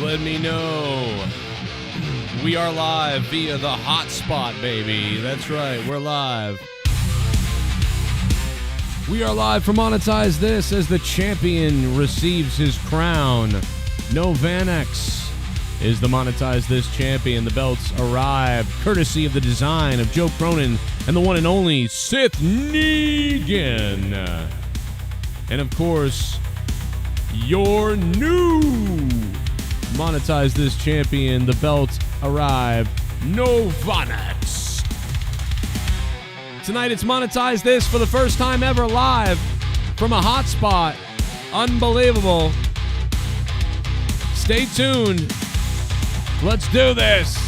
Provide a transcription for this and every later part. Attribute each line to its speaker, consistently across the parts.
Speaker 1: Let me know. We are live via the hotspot, baby. That's right, we're live. We are live from Monetize This as the champion receives his crown. Novanix is the Monetize This champion. The belts arrive courtesy of the design of Joe Cronin and the one and only Sith Negan. And of course, your new Monetize This champion. The belts arrive, Novanix. Tonight it's Monetize This for the first time ever live from a hotspot. Unbelievable. Stay tuned. Let's do this.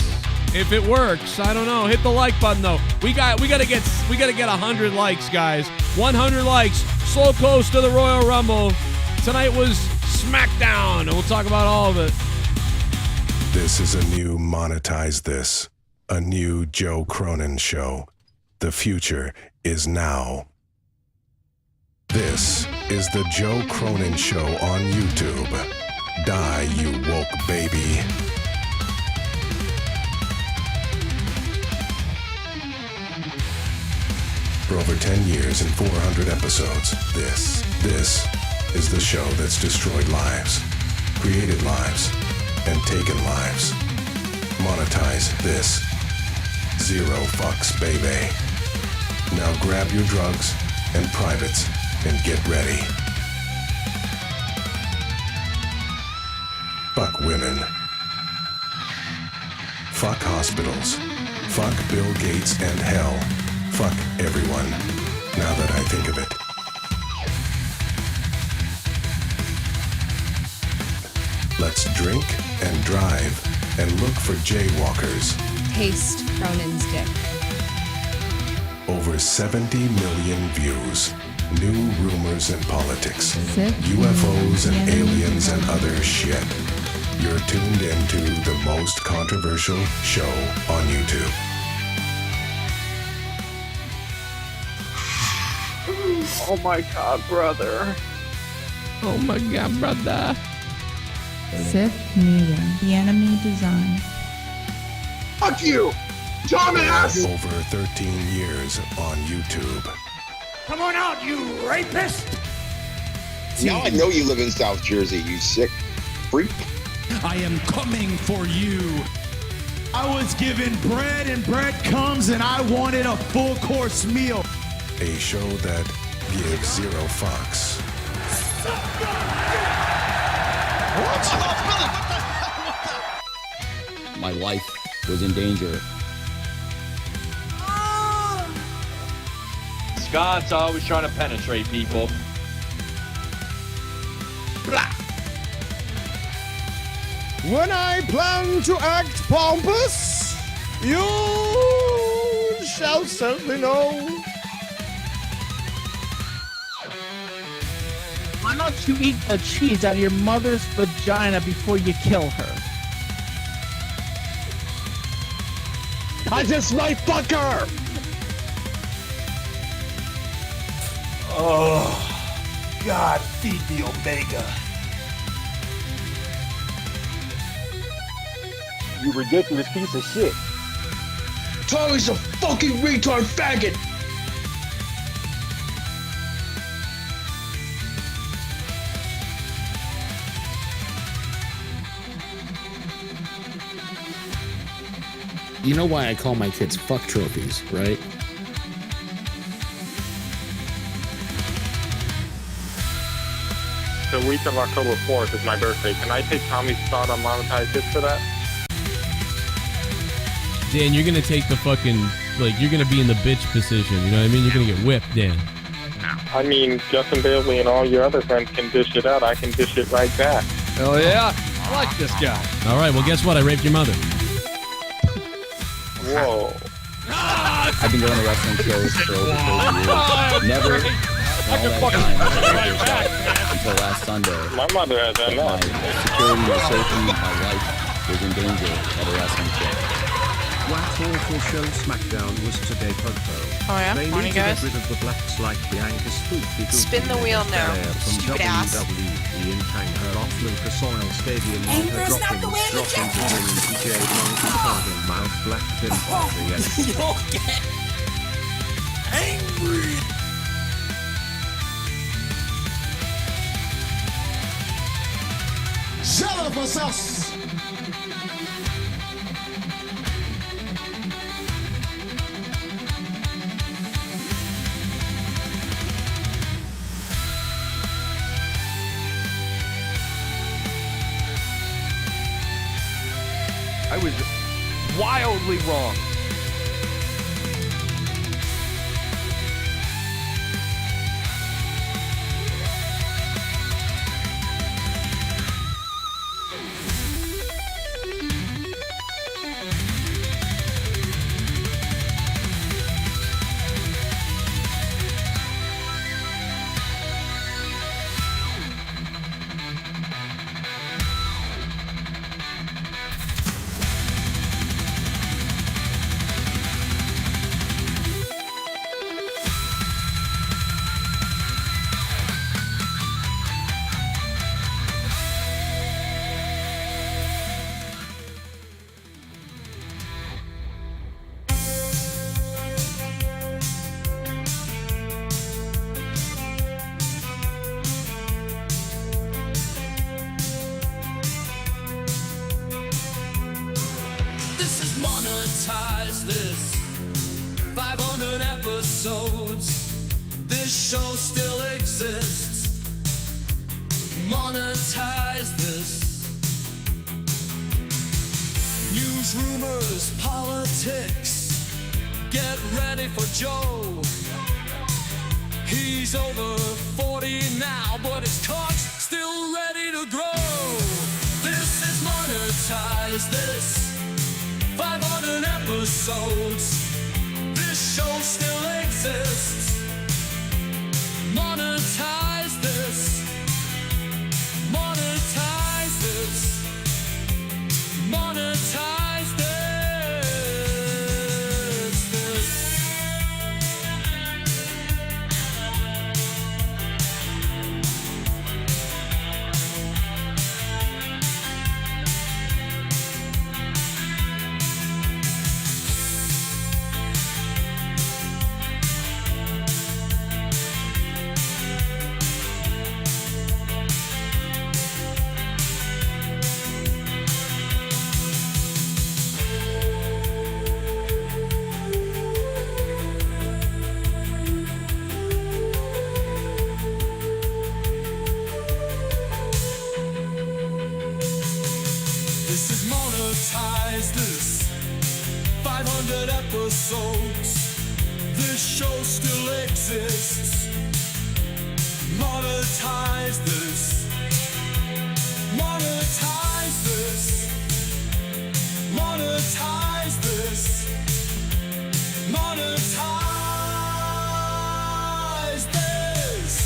Speaker 1: If it works, I don't know. Hit the like button though. We gotta get 100 likes, guys. 100 likes. So close to the Royal Rumble. Tonight was Smackdown, and we'll talk about all of it.
Speaker 2: This is a new Monetize This, a new Joe Cronin show. The future is now. This is the Joe Cronin Show on YouTube. Die, you woke baby. For over 10 years and 400 episodes, this is the show that's destroyed lives, created lives, and taken lives. Monetize this. Zero fucks, baby. Now grab your drugs and privates and get ready. Fuck women. Fuck hospitals. Fuck Bill Gates and hell. Fuck everyone. Now that I think of it. Let's drink and drive and look for jaywalkers.
Speaker 3: Taste Cronin's dick.
Speaker 2: Over 70 million views. New rumors and politics. UFOs and aliens and other shit. You're tuned into the most controversial show on YouTube.
Speaker 4: Oh my god, brother.
Speaker 1: Oh my god, brother.
Speaker 5: Sith Negan, the enemy design.
Speaker 4: Fuck you, dumbass!
Speaker 2: Over 13 years on YouTube.
Speaker 6: Come on out, you rapist!
Speaker 7: Now I know you live in South Jersey, you sick freak.
Speaker 6: I am coming for you. I was given bread and breadcrumbs and I wanted a full course meal.
Speaker 2: A show that gives zero fucks.
Speaker 8: My life was in danger.
Speaker 9: Scott's always trying to penetrate people.
Speaker 4: Blah. When I plan to act pompous, you shall certainly know.
Speaker 10: Why don't you eat the cheese out of your mother's vagina before you kill her?
Speaker 4: I just might fuck her!
Speaker 6: Oh, God, feed the Omega.
Speaker 9: You ridiculous piece of shit.
Speaker 4: Tommy's a fucking retard faggot!
Speaker 8: You know why I call my kids fuck trophies, right?
Speaker 11: The week of October 4th is my birthday. Can I take Tommy's spot on Monetize This for that?
Speaker 1: Dan, you're gonna take the fucking, like, you're gonna be in the bitch position, you know what I mean? You're gonna get whipped, Dan.
Speaker 11: I mean, Justin Bailey and all your other friends can dish it out. I can dish it right back.
Speaker 9: Hell yeah. I like this guy.
Speaker 1: All right, well, guess what? I raped your mother.
Speaker 11: Whoa.
Speaker 8: I've been going to wrestling shows for over 30 years. Never in all that time until last Sunday.
Speaker 11: My mother has
Speaker 8: that. My security, my safety, my life was in danger at a wrestling show.
Speaker 12: What awful show Smackdown was today, Popo.
Speaker 5: Oh yeah?
Speaker 12: They
Speaker 5: Morning,
Speaker 12: need to
Speaker 5: guys.
Speaker 12: get rid of the blacks like Bianca's goofy
Speaker 3: Spin the wheel now,
Speaker 12: from
Speaker 3: stupid ass.
Speaker 12: WWE and hang her off Lucas Oil Stadium on
Speaker 3: Anger
Speaker 12: her
Speaker 3: is not
Speaker 12: dropping,
Speaker 3: the way to
Speaker 12: dropping
Speaker 3: check it.
Speaker 12: to J Monkey Carving Mouth Black Pin
Speaker 6: You'll get angry.
Speaker 4: Shut up, us.
Speaker 9: I was wildly wrong.
Speaker 13: This is Monetize this 500 episodes. This show still exists. Monetize this. News, rumors, politics. Get ready for Joe. He's over 40 now, but his cock's still ready to grow. This is Monetize this 500 episodes. This show still exists. Monetize this. Monetize this. Monetize this. This is Monetize this 500 episodes. This show still exists. Monetize this. Monetize this. Monetize this. Monetize this.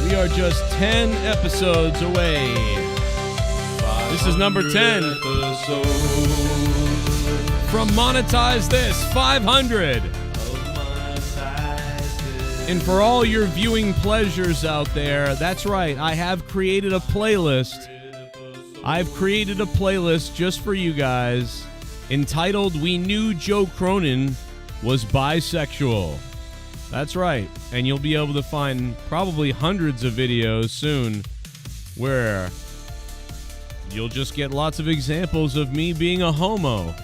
Speaker 1: We are just 10 episodes away. 5, This is number 10 from Monetize This, 500. And for all your viewing pleasures out there, that's right, I have created a playlist. I've created a playlist just for you guys entitled We Knew Joe Cronin Was Bisexual. That's right, and you'll be able to find probably hundreds of videos soon where you'll just get lots of examples of me being a homo.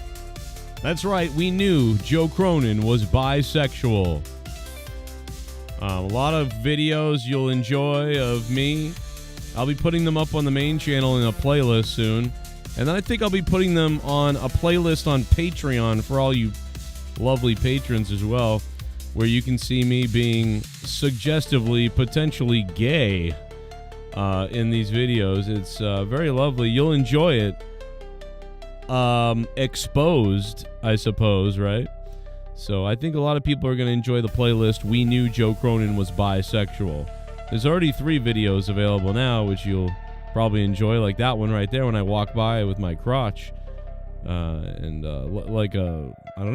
Speaker 1: That's right, we knew Joe Cronin was bisexual. A lot of videos you'll enjoy of me. I'll be putting them up on the main channel in a playlist soon. And then I think I'll be putting them on a playlist on Patreon for all you lovely patrons as well, where you can see me being suggestively, potentially gay in these videos. It's very lovely. You'll enjoy it. Exposed, I suppose, right? So I think a lot of people are going to enjoy the playlist We Knew Joe Cronin Was Bisexual. There's already 3 videos available now, which you'll probably enjoy, like that one right there when I walk by with my crotch. I don't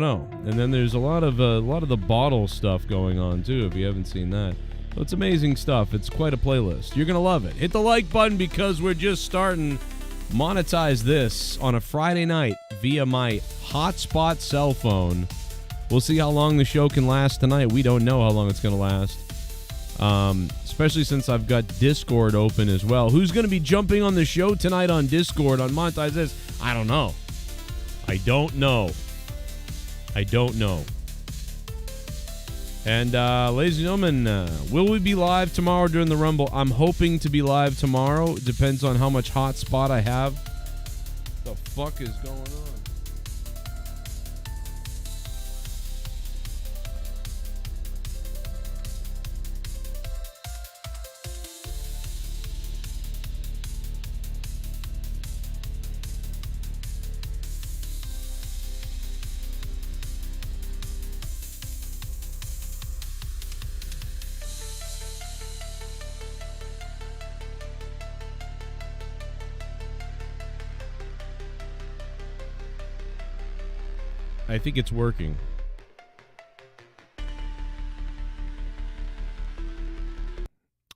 Speaker 1: know. And then there's a lot of the bottle stuff going on too, if you haven't seen that. So it's amazing stuff. It's quite a playlist. You're going to love it. Hit the like button because we're just starting Monetize This on a Friday night via my hotspot cell phone. We'll see how long the show can last tonight. We don't know how long it's going to last. Especially since I've got Discord open as well. Who's going to be jumping on the show tonight on Discord on Monetize This? I don't know. I don't know. And ladies and gentlemen, will we be live tomorrow during the Rumble? I'm hoping to be live tomorrow. It depends on how much hotspot I have. What the fuck is going on? I think it's working.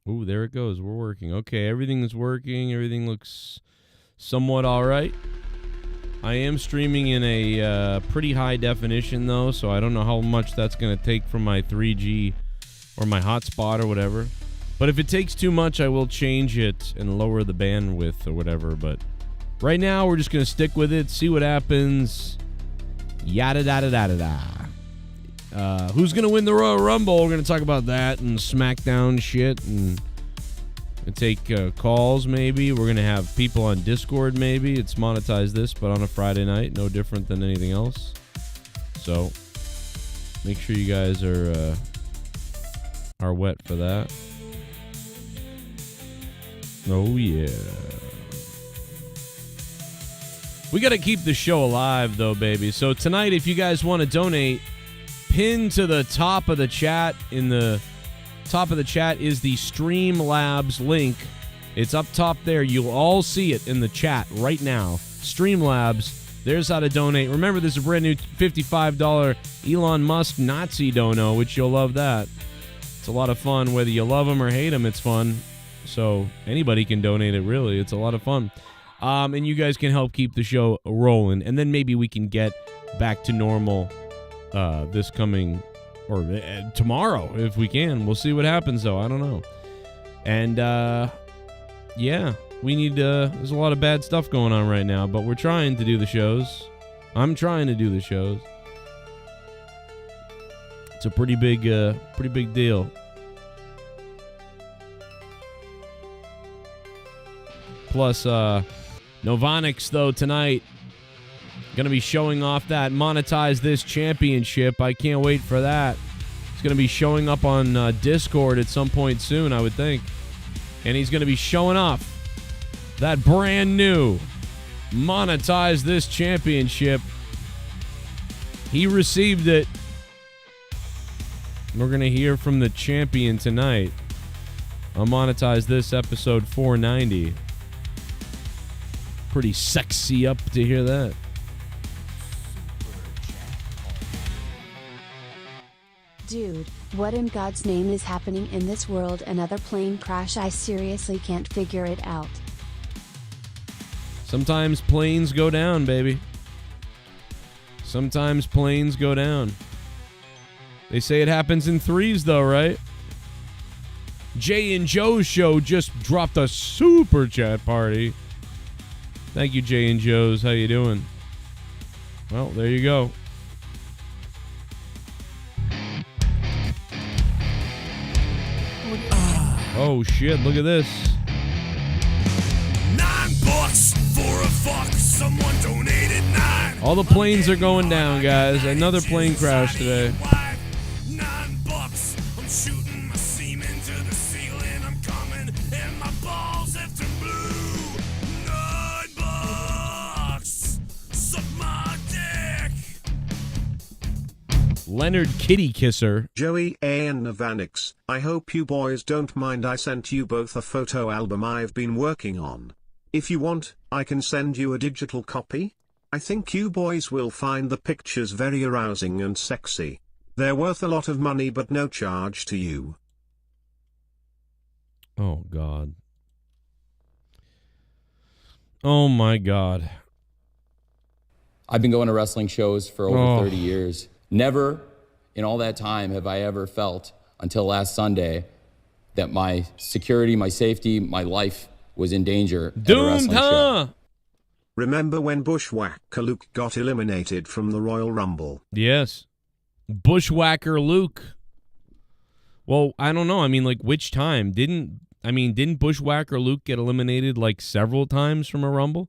Speaker 1: Ooh, there it goes. We're working. Okay, everything is working. Everything looks somewhat all right. I am streaming in a pretty high definition, though, so I don't know how much that's going to take from my 3G or my hotspot or whatever. But if it takes too much, I will change it and lower the bandwidth or whatever. But right now, we're just going to stick with it, see what happens. Yada da da da da da. Who's gonna win the Royal Rumble? We're gonna talk about that and Smackdown shit and take calls. Maybe we're gonna have people on Discord. Maybe it's Monetize This, but on a Friday night, no different than anything else. So make sure you guys are wet for that. Oh yeah. We got to keep the show alive, though, baby. So tonight, if you guys want to donate, pinned to the top of the chat, in the top of the chat is the Streamlabs link. It's up top there. You'll all see it in the chat right now. Streamlabs, there's how to donate. Remember, there's a brand new $55 Elon Musk Nazi dono, which you'll love that. It's a lot of fun. Whether you love him or hate him, it's fun. So anybody can donate it, really. It's a lot of fun. And you guys can help keep the show rolling. And then maybe we can get back to normal this coming, or tomorrow, if we can. We'll see what happens, though. I don't know. And, yeah, we need, there's a lot of bad stuff going on right now, but we're trying to do the shows. I'm trying to do the shows. It's a pretty big deal. Plus, Novanix, though, tonight, going to be showing off that Monetize This championship. I can't wait for that. It's going to be showing up on Discord at some point soon, I would think. And he's going to be showing off that brand new Monetize This championship. He received it. We're going to hear from the champion tonight on Monetize This episode 490. Pretty sexy up to hear that.
Speaker 14: Dude, what in God's name is happening in this world? Another plane crash? I seriously can't figure it out.
Speaker 1: Sometimes planes go down, baby. Sometimes planes go down. They say it happens in threes, though, right? Jay and Joe's show just dropped a super chat party. Thank you, Jay and Joe's. How you doing? Well, there you go. Oh shit, look at this.
Speaker 13: $9 for a fuck. Someone donated $9.
Speaker 1: All the planes are going down, guys. Another plane crash today.
Speaker 13: $9. I'm shooting my semen to the ceiling. I'm coming and my balls have turned blue. $9. Suck my dick.
Speaker 1: Leonard Kitty Kisser.
Speaker 12: Joey A. and Novanix, I hope you boys don't mind I sent you both a photo album I've been working on. If you want, I can send you a digital copy. I think you boys will find the pictures very arousing and sexy. They're worth a lot of money but no charge to you.
Speaker 1: Oh, God. Oh, my God.
Speaker 8: I've been going to wrestling shows for over 30 years. Never in all that time have I ever felt, until last Sunday, that my security, my safety, my life was in danger at a wrestling show.
Speaker 12: Remember when Bushwhacker Luke got eliminated from the Royal Rumble?
Speaker 1: Yes. Bushwhacker Luke. Well, I don't know. I mean, like, which time? Didn't Bushwhacker Luke get eliminated, like, several times from a Rumble?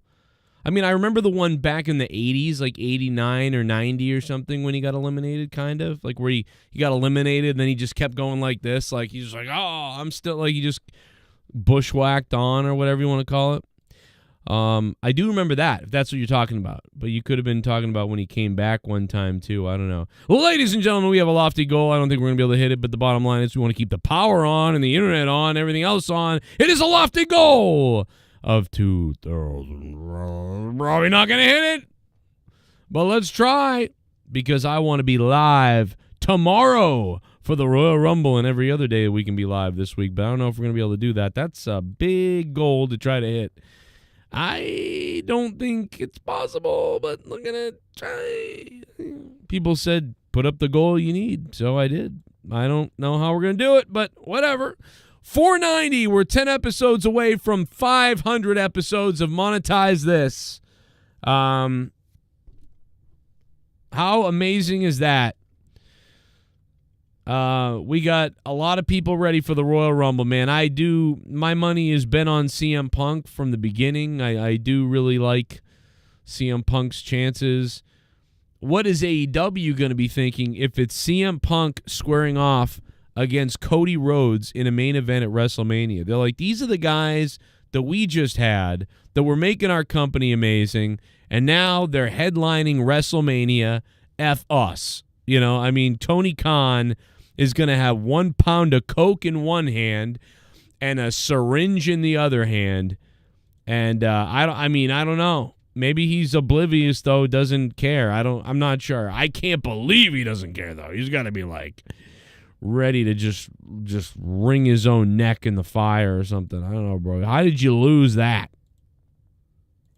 Speaker 1: I mean, I remember the one back in the 80s, like 89 or 90 or something, when he got eliminated, kind of. Like, where he got eliminated, and then he just kept going like this. Like, he's just like, oh, I'm still, like, he just bushwhacked on, or whatever you want to call it. I do remember that, if that's what you're talking about. But you could have been talking about when he came back one time, too. I don't know. Well, ladies and gentlemen, we have a lofty goal. I don't think we're going to be able to hit it, but the bottom line is we want to keep the power on and the internet on, everything else on. It is a lofty goal of 2,000. Probably not going to hit it, but let's try, because I want to be live tomorrow for the Royal Rumble, and every other day we can be live this week, but I don't know if we're going to be able to do that. That's a big goal to try to hit. I don't think it's possible, but we're going to try. People said, put up the goal you need, so I did. I don't know how we're going to do it, but whatever. 490, we're 10 episodes away from 500 episodes of Monetize This. How amazing is that? We got a lot of people ready for the Royal Rumble, man. My money has been on CM Punk from the beginning. I do really like CM Punk's chances. What is AEW going to be thinking if it's CM Punk squaring off against Cody Rhodes in a main event at WrestleMania? They're like, these are the guys that we just had that were making our company amazing, and now they're headlining WrestleMania. F us. You know, I mean, Tony Khan is going to have 1 pound of Coke in one hand and a syringe in the other hand. And I don't know. Maybe he's oblivious, though, doesn't care. I'm not sure. I can't believe he doesn't care, though. He's got to be like ready to just wring his own neck in the fire or something. I don't know, bro. How did you lose that?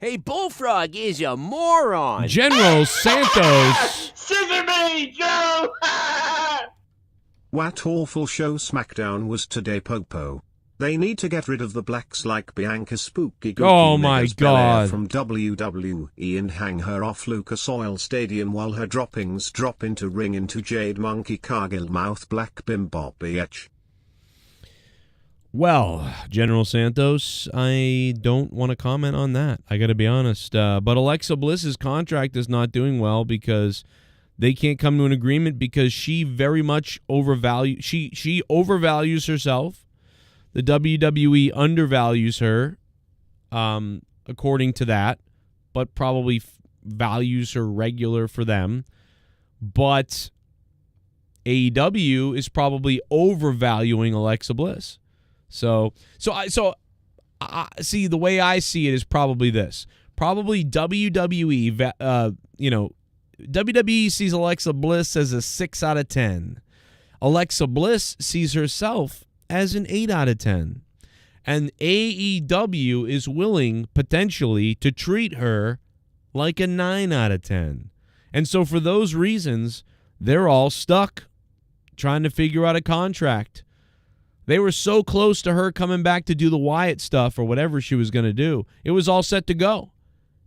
Speaker 15: Hey, Bullfrog is a moron.
Speaker 1: General Santos.
Speaker 4: Scissor me, Joe!
Speaker 12: What awful show SmackDown was today, Popo. They need to get rid of the blacks like Bianca Spooky Gookie
Speaker 1: Oh my God.
Speaker 12: from WWE and hang her off Lucas Oil Stadium while her droppings drop into ring into Jade Monkey Cargill mouth black bimbo bitch.
Speaker 1: Well, General Santos, I don't want to comment on that. I got to be honest. But Alexa Bliss's contract is not doing well because they can't come to an agreement because she very much overvalues. She overvalues herself. The WWE undervalues her, according to that, but probably values her regular for them. But AEW is probably overvaluing Alexa Bliss. So I see, the way I see it is probably this. Probably WWE, WWE sees Alexa Bliss as a 6 out of 10. Alexa Bliss sees herself as an 8 out of 10. And AEW is willing, potentially, to treat her like a 9 out of 10. And so for those reasons, they're all stuck trying to figure out a contract. They were so close to her coming back to do the Wyatt stuff or whatever she was going to do. It was all set to go.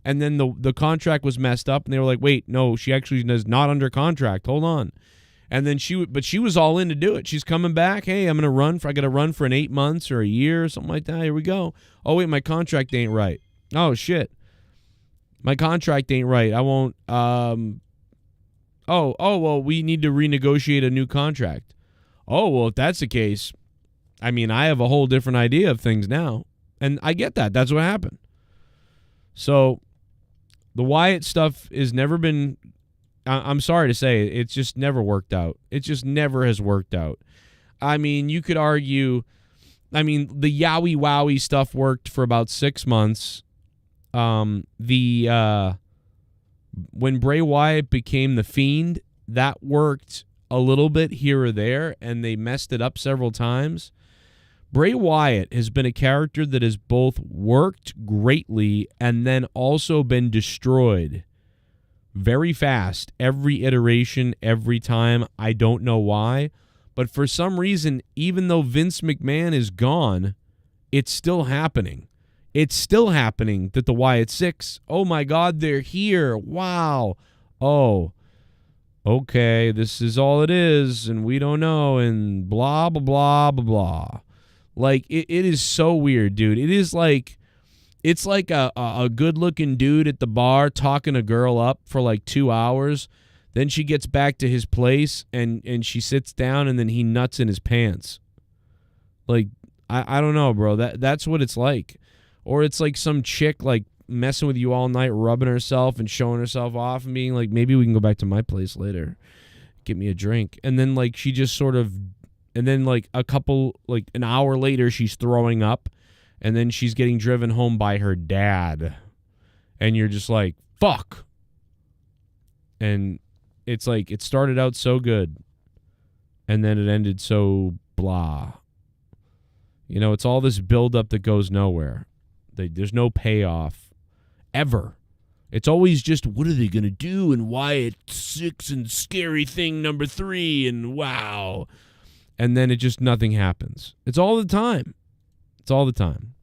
Speaker 1: And then the contract was messed up, and they were like, wait, no, she actually is not under contract. Hold on. And then she was all in to do it. She's coming back. Hey, I got to run for an 8 months or a year or something like that. Here we go. Oh, wait, my contract ain't right. Oh, shit. My contract ain't right. I won't, well, we need to renegotiate a new contract. Oh, well, if that's the case, I mean, I have a whole different idea of things now. And I get that. That's what happened. So the Wyatt stuff has never been, I'm sorry to say, it's just never worked out. It just never has worked out. I mean, you could argue, the Yowie Wowie stuff worked for about 6 months. When Bray Wyatt became the Fiend, that worked a little bit here or there, and they messed it up several times. Bray Wyatt has been a character that has both worked greatly and then also been destroyed very fast. Every iteration, every time. I don't know why. But for some reason, even though Vince McMahon is gone, it's still happening. It's still happening that the Wyatt Six, oh my God, they're here. Wow. Oh, okay, this is all it is, and we don't know, and blah, blah, blah, blah, blah. Like, it is so weird, dude. It is like, it's like a good-looking dude at the bar talking a girl up for like 2 hours. Then she gets back to his place, and she sits down, and then he nuts in his pants. Like, I don't know, bro. That's what it's like. Or it's like some chick, like, messing with you all night, rubbing herself and showing herself off and being like, maybe we can go back to my place later. Get me a drink. And then, like, she just sort of... And then, like, an hour later, she's throwing up. And then she's getting driven home by her dad. And you're just like, fuck. And it's like, it started out so good. And then it ended so blah. You know, it's all this buildup that goes nowhere. There's no payoff. Ever. It's always just, what are they going to do? And Wyatt 6 and scary thing number 3. And wow. And then it just, nothing happens. It's all the time. It's all the time.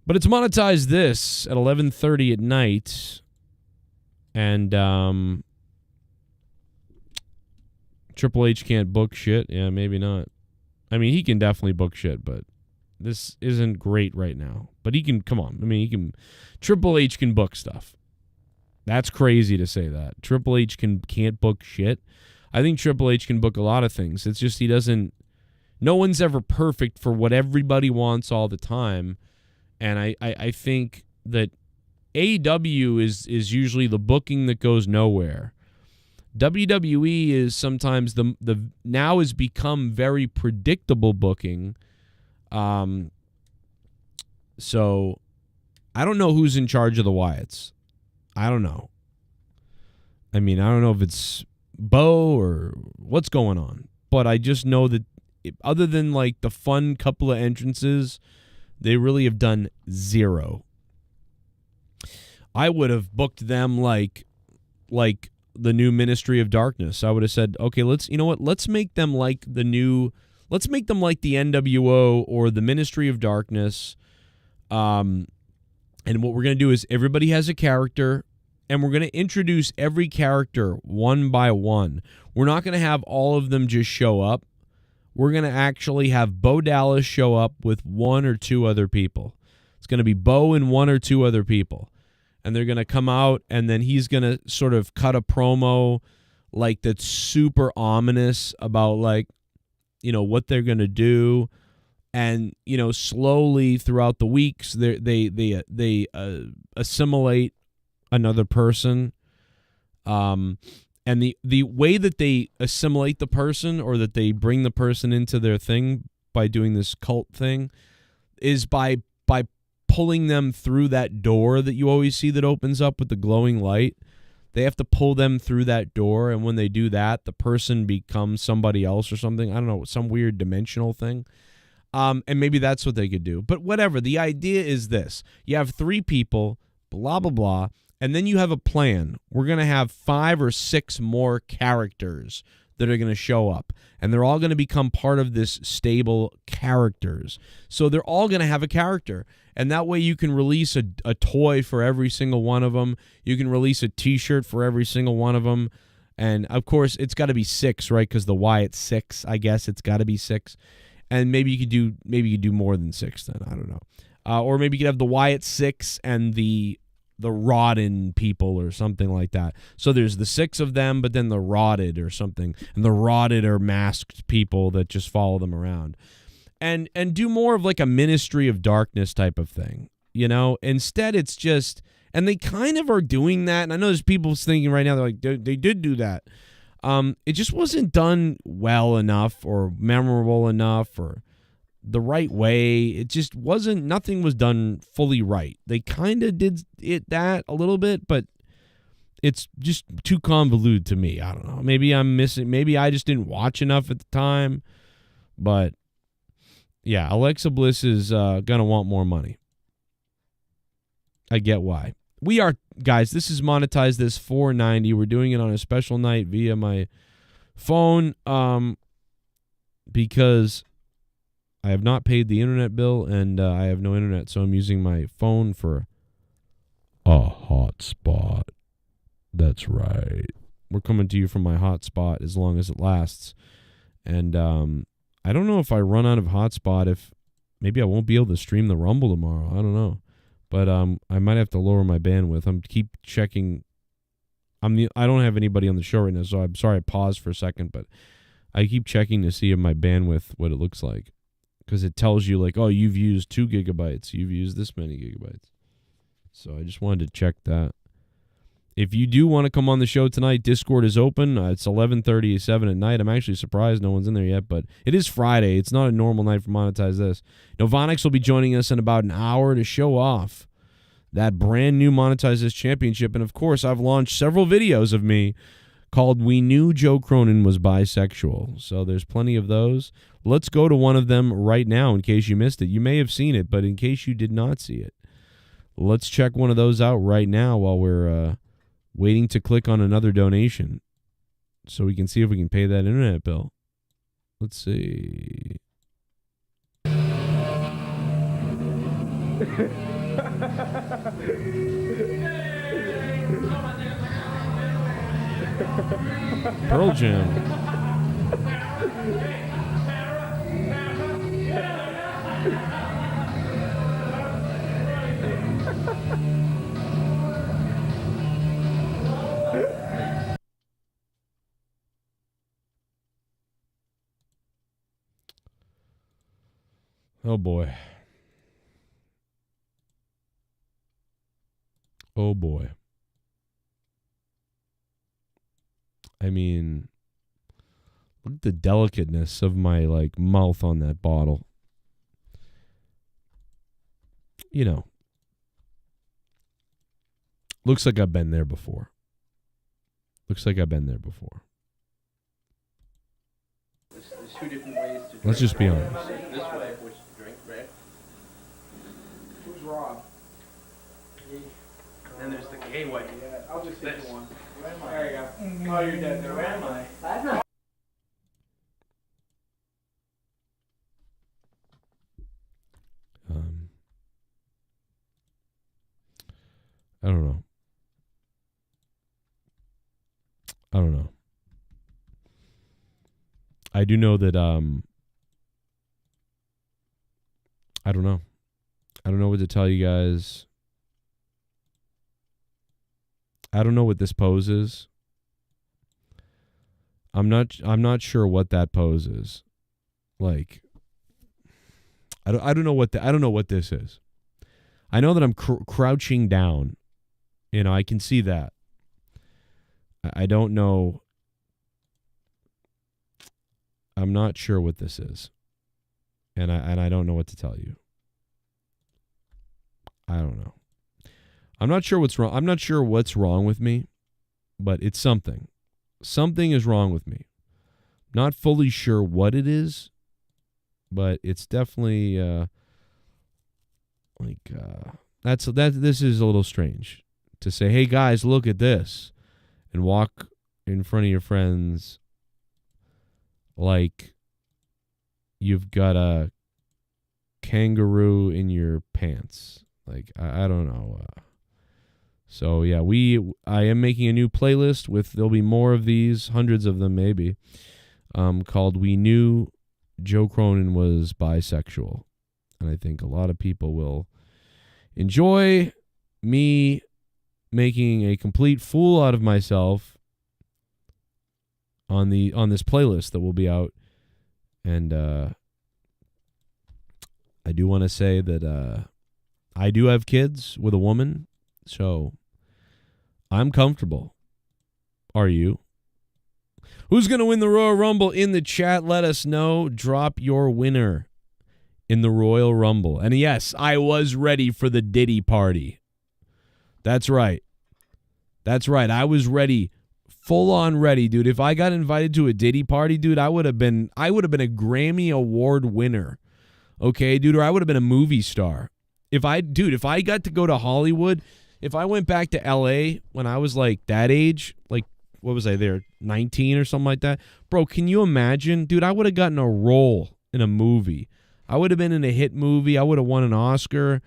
Speaker 1: But it's Monetize This at 11:30 at night. And Triple H can't book shit. Yeah, maybe not. I mean, he can definitely book shit, but this isn't great right now. But he can, come on. I mean, he can, Triple H can book stuff. That's crazy to say that. Triple H can't book shit. I think Triple H can book a lot of things. It's just he doesn't, no one's ever perfect for what everybody wants all the time. And I think that AEW is usually the booking that goes nowhere. WWE is sometimes the now has become very predictable booking. So I don't know who's in charge of the Wyatts. I don't know. I mean, I don't know if it's Bo or what's going on, but I just know that other than like the fun couple of entrances, they really have done zero. I would have booked them like the new Ministry of Darkness. I would have said, okay, let's make them like the NWO or the Ministry of Darkness. And what we're going to do is everybody has a character, and we're going to introduce every character one by one. We're not going to have all of them just show up. We're going to actually have Bo Dallas show up with one or two other people. It's going to be Bo and one or two other people. And they're going to come out, and then he's going to sort of cut a promo like that's super ominous about, like, you know, what they're going to do. And, you know, slowly throughout the weeks, they assimilate another person. And the way that they assimilate the person, or that they bring the person into their thing by doing this cult thing, is by pulling them through that door that you always see that opens up with the glowing light. They have to pull them through that door, and when they do that, the person becomes somebody else or something. I don't know, some weird dimensional thing. And maybe that's what they could do. But whatever, the idea is this. You have 3 people, blah, blah, blah, and then you have a plan. We're going to have 5 or 6 more characters that are going to show up, and they're all going to become part of this stable characters. So they're all going to have a character, and that way you can release a toy for every single one of them. You can release a T-shirt for every single one of them, and of course it's got to be 6, right? Because the Wyatt's 6, I guess it's got to be 6, and maybe you could do more than 6. Then I don't know, or maybe you could have the Wyatt 6 and the Rodden people or something like that. So there's the 6 of them, but then the Rotted or something, and the Rotted are masked people that just follow them around, and do more of like a Ministry of Darkness type of thing, you know. Instead, it's just, and they kind of are doing that, and I know there's people thinking right now, they're like, they did do that. It just wasn't done well enough or memorable enough or the right way. It just wasn't, nothing was done fully right. They kind of did that a little bit, but it's just too convoluted to me. I don't know. Maybe I'm missing, maybe I just didn't watch enough at the time, but yeah, Alexa Bliss is going to want more money. I get why. We are, guys, this is Monetize This 490. We're doing it on a special night via my phone because I have not paid the internet bill, and I have no internet, so I'm using my phone for a hotspot. That's right. We're coming to you from my hotspot as long as it lasts. And I don't know if I run out of hotspot, if maybe I won't be able to stream the Rumble tomorrow. I don't know. But I might have to lower my bandwidth. I'm keep checking. I don't have anybody on the show right now, so I'm sorry I paused for a second, but I keep checking to see if my bandwidth, what it looks like. Because it tells you, like, oh, you've used 2 gigabytes. You've used this many gigabytes. So I just wanted to check that. If you do want to come on the show tonight, Discord is open. It's 11:37 at night. I'm actually surprised no one's in there yet, but it is Friday. It's not a normal night for Monetize This. Novanix will be joining us in about an hour to show off that brand new Monetize This championship. And, of course, I've launched several videos of me called We Knew Joe Cronin Was Bisexual. So there's plenty of those. Let's go to one of them right now in case you missed it. You may have seen it, but in case you did not see it, let's check one of those out right now while we're waiting to click on another donation so we can see if we can pay that internet bill. Let's see. Pearl Jam. Oh boy. Oh boy. I mean, look at the delicateness of my mouth on that bottle. You know. Looks like I've been there before. Let's just be honest.
Speaker 16: This way, which drink, right? Who's Rob? And then there's the gay way. Yeah, I'll just take one. There you go. Oh, you're dead. Where am I? I'm not.
Speaker 1: I don't know. I do know that I don't know. I don't know what to tell you guys. I don't know what this pose is. I'm not sure what that pose is. Like, I don't know what this is. I know that I'm crouching down. You know, I can see that. I don't know. I'm not sure what this is. And I don't know what to tell you. I'm not sure what's wrong. I'm not sure what's wrong with me, but it's something. Something is wrong with me. Not fully sure what it is, but it's definitely this is a little strange to say, "Hey guys, look at this," and walk in front of your friends like you've got a kangaroo in your pants. Like I don't know. So yeah, I am making a new playlist there'll be more of these, hundreds of them maybe, called "We Knew Joe Cronin Was Bisexual," and I think a lot of people will enjoy me making a complete fool out of myself on this playlist that will be out. And I do want to say that I do have kids with a woman, so I'm comfortable. Are you? Who's going to win the Royal Rumble? In the chat, let us know. Drop your winner in the Royal Rumble. And yes, I was ready for the Diddy party. That's right. That's right. I was ready. Full on ready, dude. If I got invited to a Diddy party, dude, I would have been a Grammy Award winner. Okay, dude, or I would have been a movie star. If I got to go to Hollywood, if I went back to LA when I was like that age, like what was I there, 19 or something like that? Bro, can you imagine? Dude, I would have gotten a role in a movie. I would have been in a hit movie. I would have won an Oscar.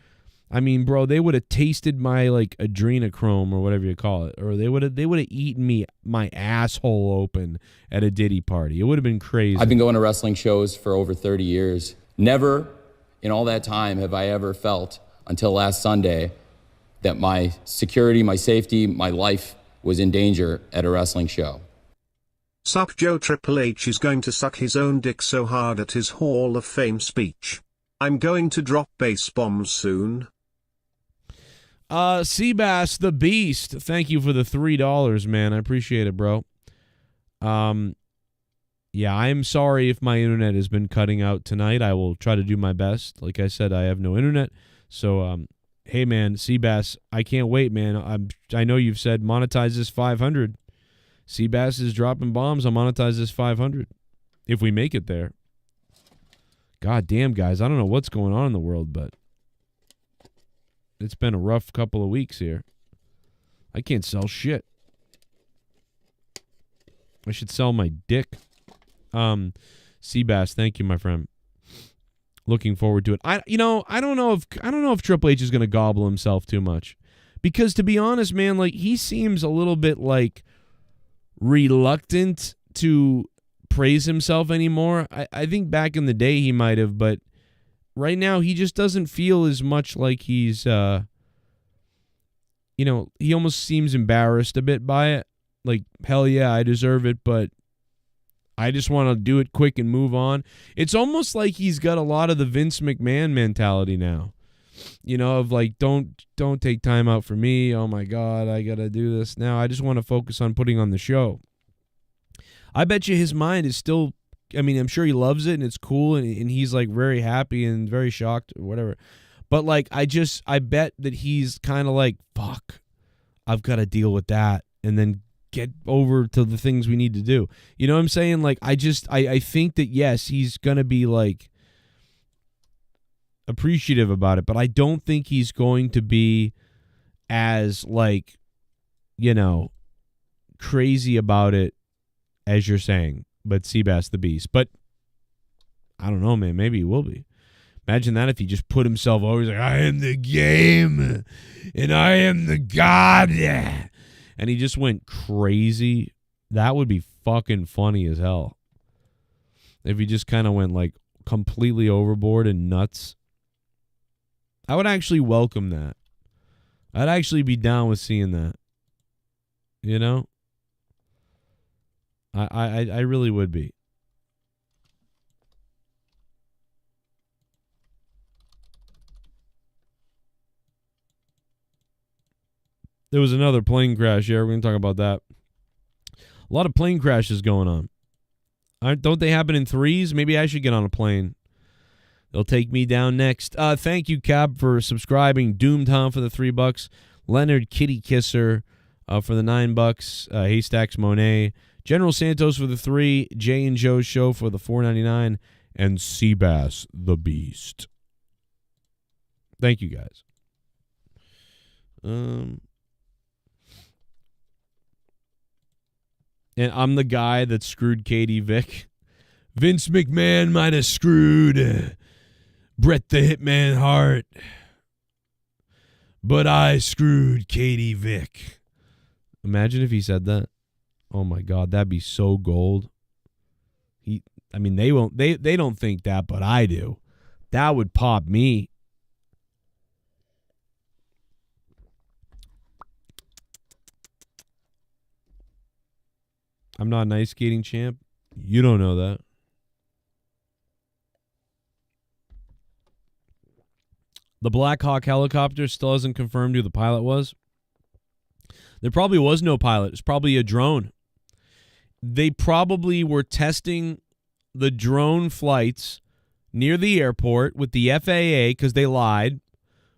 Speaker 1: I mean, bro, they would have tasted my like adrenochrome or whatever you call it, or they would have eaten my asshole open at a Diddy party. It would have been crazy.
Speaker 8: I've been going to wrestling shows for over 30 years. Never in all that time have I ever felt until last Sunday that my security, my safety, my life was in danger at a wrestling show.
Speaker 12: Sup Joe, Triple H is going to suck his own dick so hard at his Hall of Fame speech. I'm going to drop bass bombs soon.
Speaker 1: Seabass the Beast, thank you for the $3, man. I appreciate it, bro. Yeah, I'm sorry if my internet has been cutting out tonight. I will try to do my best. Like I said, I have no internet. So, hey, man, Seabass, I can't wait, man. I know you've said monetize this 500. Seabass is dropping bombs on monetize this 500. If we make it there. God damn, guys, I don't know what's going on in the world, but it's been a rough couple of weeks here. I can't sell shit. I should sell my dick. Seabass, thank you, my friend. Looking forward to it. I don't know if Triple H is going to gobble himself too much, because to be honest, man, like he seems a little bit like reluctant to praise himself anymore. I think back in the day he might have, but right now he just doesn't feel as much like he's he almost seems embarrassed a bit by it. Like, hell yeah, I deserve it, but I just want to do it quick and move on. It's almost like he's got a lot of the Vince McMahon mentality now. Of like, don't take time out for me. Oh my God, I got to do this now. I just want to focus on putting on the show. I bet you his mind is still, I mean, I'm sure he loves it and it's cool and he's like very happy and very shocked or whatever. But like, I bet that he's kind of like, fuck, I've got to deal with that and then get over to the things we need to do. You know what I'm saying? Like, I think that, yes, he's going to be like appreciative about it, but I don't think he's going to be as like, crazy about it as you're saying, but Seabass the Beast. But I don't know, man. Maybe he will be. Imagine that if he just put himself over. He's like, I am the game, and I am the God. And he just went crazy. That would be fucking funny as hell. If he just kind of went like completely overboard and nuts. I would actually welcome that. I'd actually be down with seeing that. I really would be. There was another plane crash here. We're going to talk about that. A lot of plane crashes going on. Don't they happen in threes? Maybe I should get on a plane. They'll take me down next. Thank you, Cab, for subscribing. Doomed Tom for the $3. Leonard Kitty Kisser for the $9. Haystacks Monet. General Santos for the $3. Jay and Joe's Show for the $4.99. And Seabass the Beast. Thank you, guys. And I'm the guy that screwed Katie Vick. Vince McMahon might have screwed Bret the Hitman Hart, but I screwed Katie Vick. Imagine if he said that. Oh my God, that'd be so gold. They won't. They don't think that, but I do. That would pop me. I'm not an ice skating champ. You don't know that. The Black Hawk helicopter still hasn't confirmed who the pilot was. There probably was no pilot. It's probably a drone. They probably were testing the drone flights near the airport with the FAA because they lied.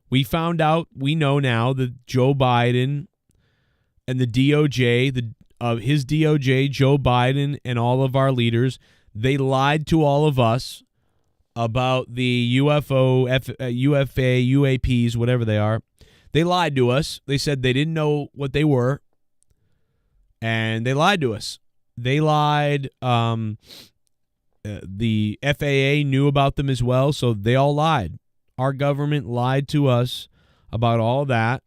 Speaker 1: We found out, we know now that Joe Biden and the DOJ, his DOJ, Joe Biden, and all of our leaders, they lied to all of us about the UFO, UFA, UAPs, whatever they are. They lied to us. They said they didn't know what they were, and they lied to us. They lied. The FAA knew about them as well, so they all lied. Our government lied to us about all that,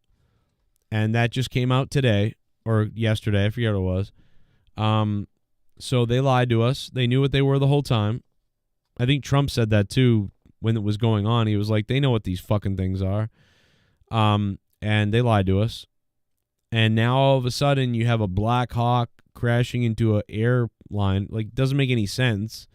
Speaker 1: and that just came out today or yesterday. I forget what it was. So they lied to us. They knew what they were the whole time. I think Trump said that too when it was going on. He was like, they know what these fucking things are. And they lied to us. And now all of a sudden you have a Black Hawk crashing into an airline. Like, doesn't make any sense.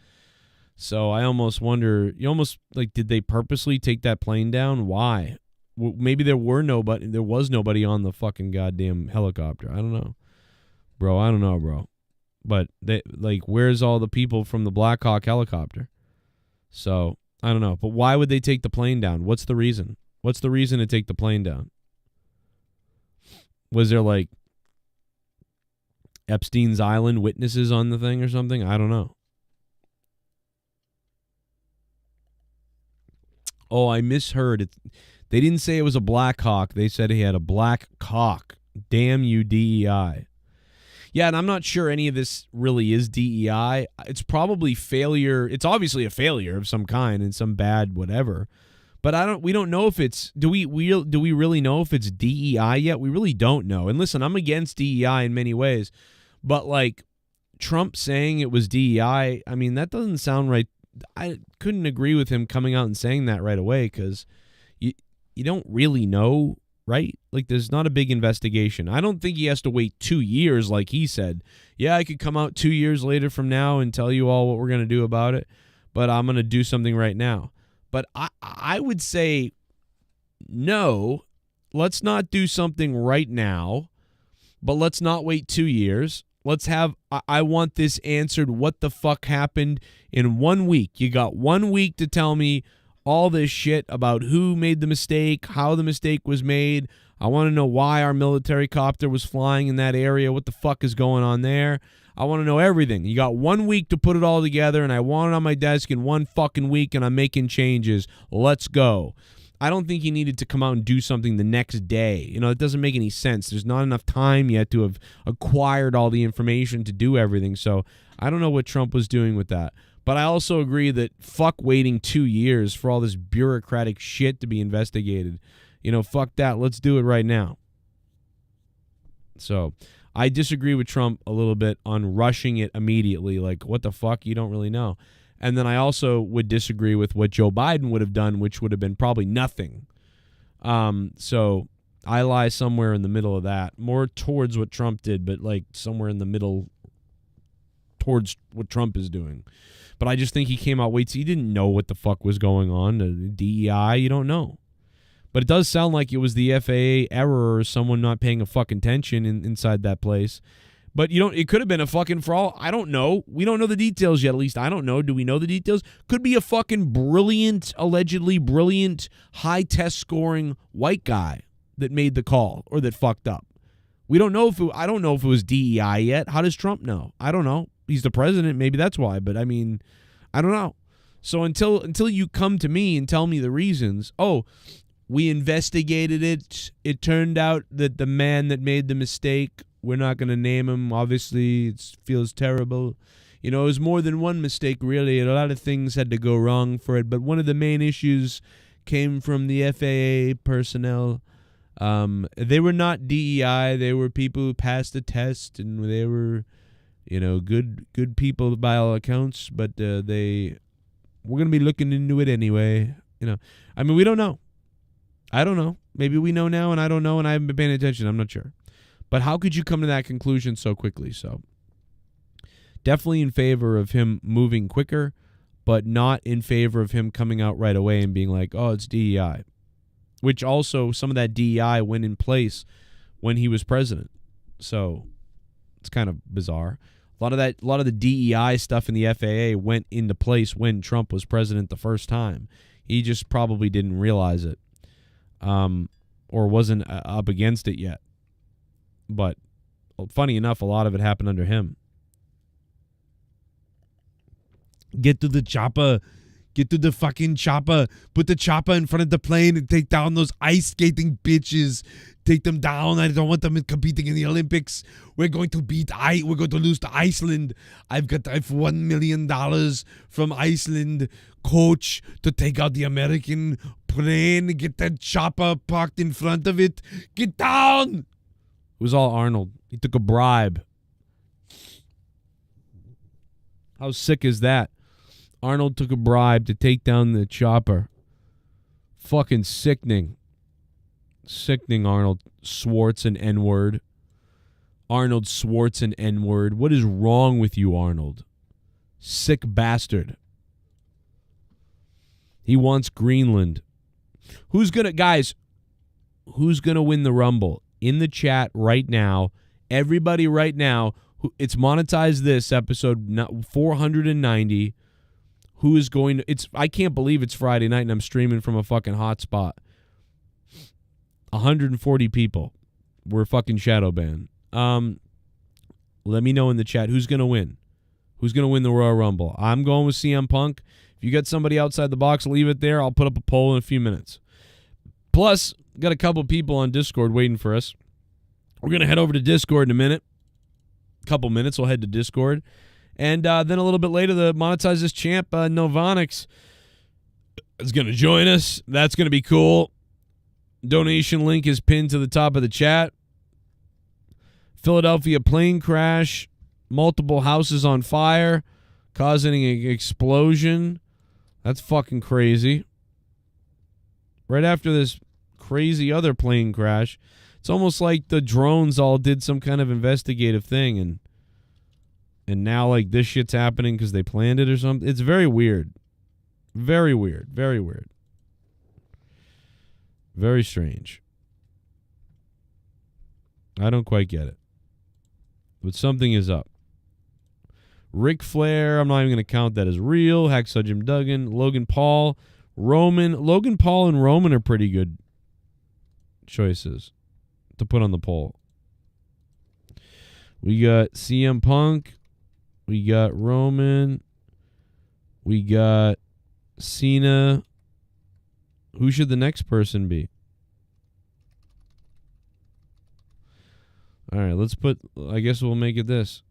Speaker 1: So I almost wonder, did they purposely take that plane down? Why? Well, maybe there was nobody on the fucking goddamn helicopter. I don't know. Bro. But where's all the people from the Black Hawk helicopter? So, I don't know. But why would they take the plane down? What's the reason? What's the reason to take the plane down? Was there Epstein's Island witnesses on the thing or something? I don't know. Oh, I misheard it. They didn't say it was a Black Hawk. They said he had a black cock. Damn you, DEI. Yeah, and I'm not sure any of this really is DEI. It's probably failure. It's obviously a failure of some kind and some bad whatever. But we don't know if it's, do we really know if it's DEI yet? We really don't know. And listen, I'm against DEI in many ways. But Trump saying it was DEI, that doesn't sound right. I couldn't agree with him coming out and saying that right away because you don't really know, right? There's not a big investigation. I don't think he has to wait 2 years like he said. Yeah, I could come out 2 years later from now and tell you all what we're going to do about it, but I'm going to do something right now. But I would say, no, let's not do something right now, but let's not wait 2 years. Let's have, I want this answered, what the fuck happened in 1 week. You got 1 week to tell me all this shit about who made the mistake, how the mistake was made. I want to know why our military copter was flying in that area, what the fuck is going on there. I want to know everything. You got 1 week to put it all together, and I want it on my desk in 1 fucking week, and I'm making changes. Let's go. I don't think he needed to come out and do something the next day. It doesn't make any sense. There's not enough time yet to have acquired all the information to do everything. So I don't know what Trump was doing with that. But I also agree that fuck waiting 2 years for all this bureaucratic shit to be investigated. Fuck that. Let's do it right now. So I disagree with Trump a little bit on rushing it immediately. What the fuck? You don't really know. And then I also would disagree with what Joe Biden would have done, which would have been probably nothing. So I lie somewhere in the middle of that, more towards what Trump did, but somewhere in the middle towards what Trump is doing. But I just think he came out, he didn't know what the fuck was going on. DEI, you don't know. But it does sound like it was the FAA error or someone not paying a fucking attention inside that place. But it could have been a fucking fraud. I don't know. We don't know the details yet. At least I don't know. Do we know the details? Could be a fucking allegedly brilliant, high test scoring white guy that made the call or that fucked up. We don't know I don't know if it was DEI yet. How does Trump know? I don't know. He's the president. Maybe that's why. But I mean, I don't know. So until you come to me and tell me the reasons, we investigated it. It turned out that the man that made the mistake, we're not going to name him. Obviously, it feels terrible. It was more than one mistake, really. A lot of things had to go wrong for it. But one of the main issues came from the FAA personnel. They were not DEI. They were people who passed the test, and they were, good people by all accounts. But we're going to be looking into it anyway. I mean, we don't know. I don't know. Maybe we know now, and I don't know, and I haven't been paying attention. I'm not sure. But how could you come to that conclusion so quickly? So definitely in favor of him moving quicker, but not in favor of him coming out right away and being like, it's DEI. Which also, some of that DEI went in place when he was president. So it's kind of bizarre. A lot of the DEI stuff in the FAA went into place when Trump was president the first time. He just probably didn't realize it. Or wasn't up against it yet. But funny enough, a lot of it happened under him. Get to the chopper. Get to the fucking chopper. Put the chopper in front of the plane and take down those ice skating bitches. Take them down. I don't want them competing in the Olympics. We're going to lose to Iceland. I've $1 million from Iceland coach to take out the American plane. Get that chopper parked in front of it. Get down. It was all Arnold. He took a bribe. How sick is that? Arnold took a bribe to take down the chopper. Fucking sickening. Sickening, Arnold Schwartz and N-word. Arnold Schwartz and N-word. What is wrong with you, Arnold? Sick bastard. He wants Greenland. Who's gonna win the Rumble? In the chat right now. Everybody right now. It's Monetize This episode 490. Who is going to... I can't believe it's Friday night and I'm streaming from a fucking hotspot. 140 people were fucking shadow banned. Let me know in the chat who's going to win. Who's going to win the Royal Rumble? I'm going with CM Punk. If you got somebody outside the box, leave it there. I'll put up a poll in a few minutes. Plus, got a couple people on Discord waiting for us. We're going to head over to Discord in a minute. Couple minutes, we'll head to Discord. And then a little bit later, the Monetize This champ, Novanix, is going to join us. That's going to be cool. Donation link is pinned to the top of the chat. Philadelphia plane crash. Multiple houses on fire, causing an explosion. That's fucking crazy. Right after this crazy other plane crash, it's almost like the drones all did some kind of investigative thing, and now like this shit's happening because they planned it or something. It's very weird. Very weird. Very weird. Very strange. I don't quite get it. But something is up. Ric Flair, I'm not even going to count that as real. Hacksaw Jim Duggan, Logan Paul, Roman. Logan Paul and Roman are pretty good choices to put on the poll. We got CM Punk. We got Roman. We got Cena. Who should the next person be? All right, let's put... I guess we'll make it this.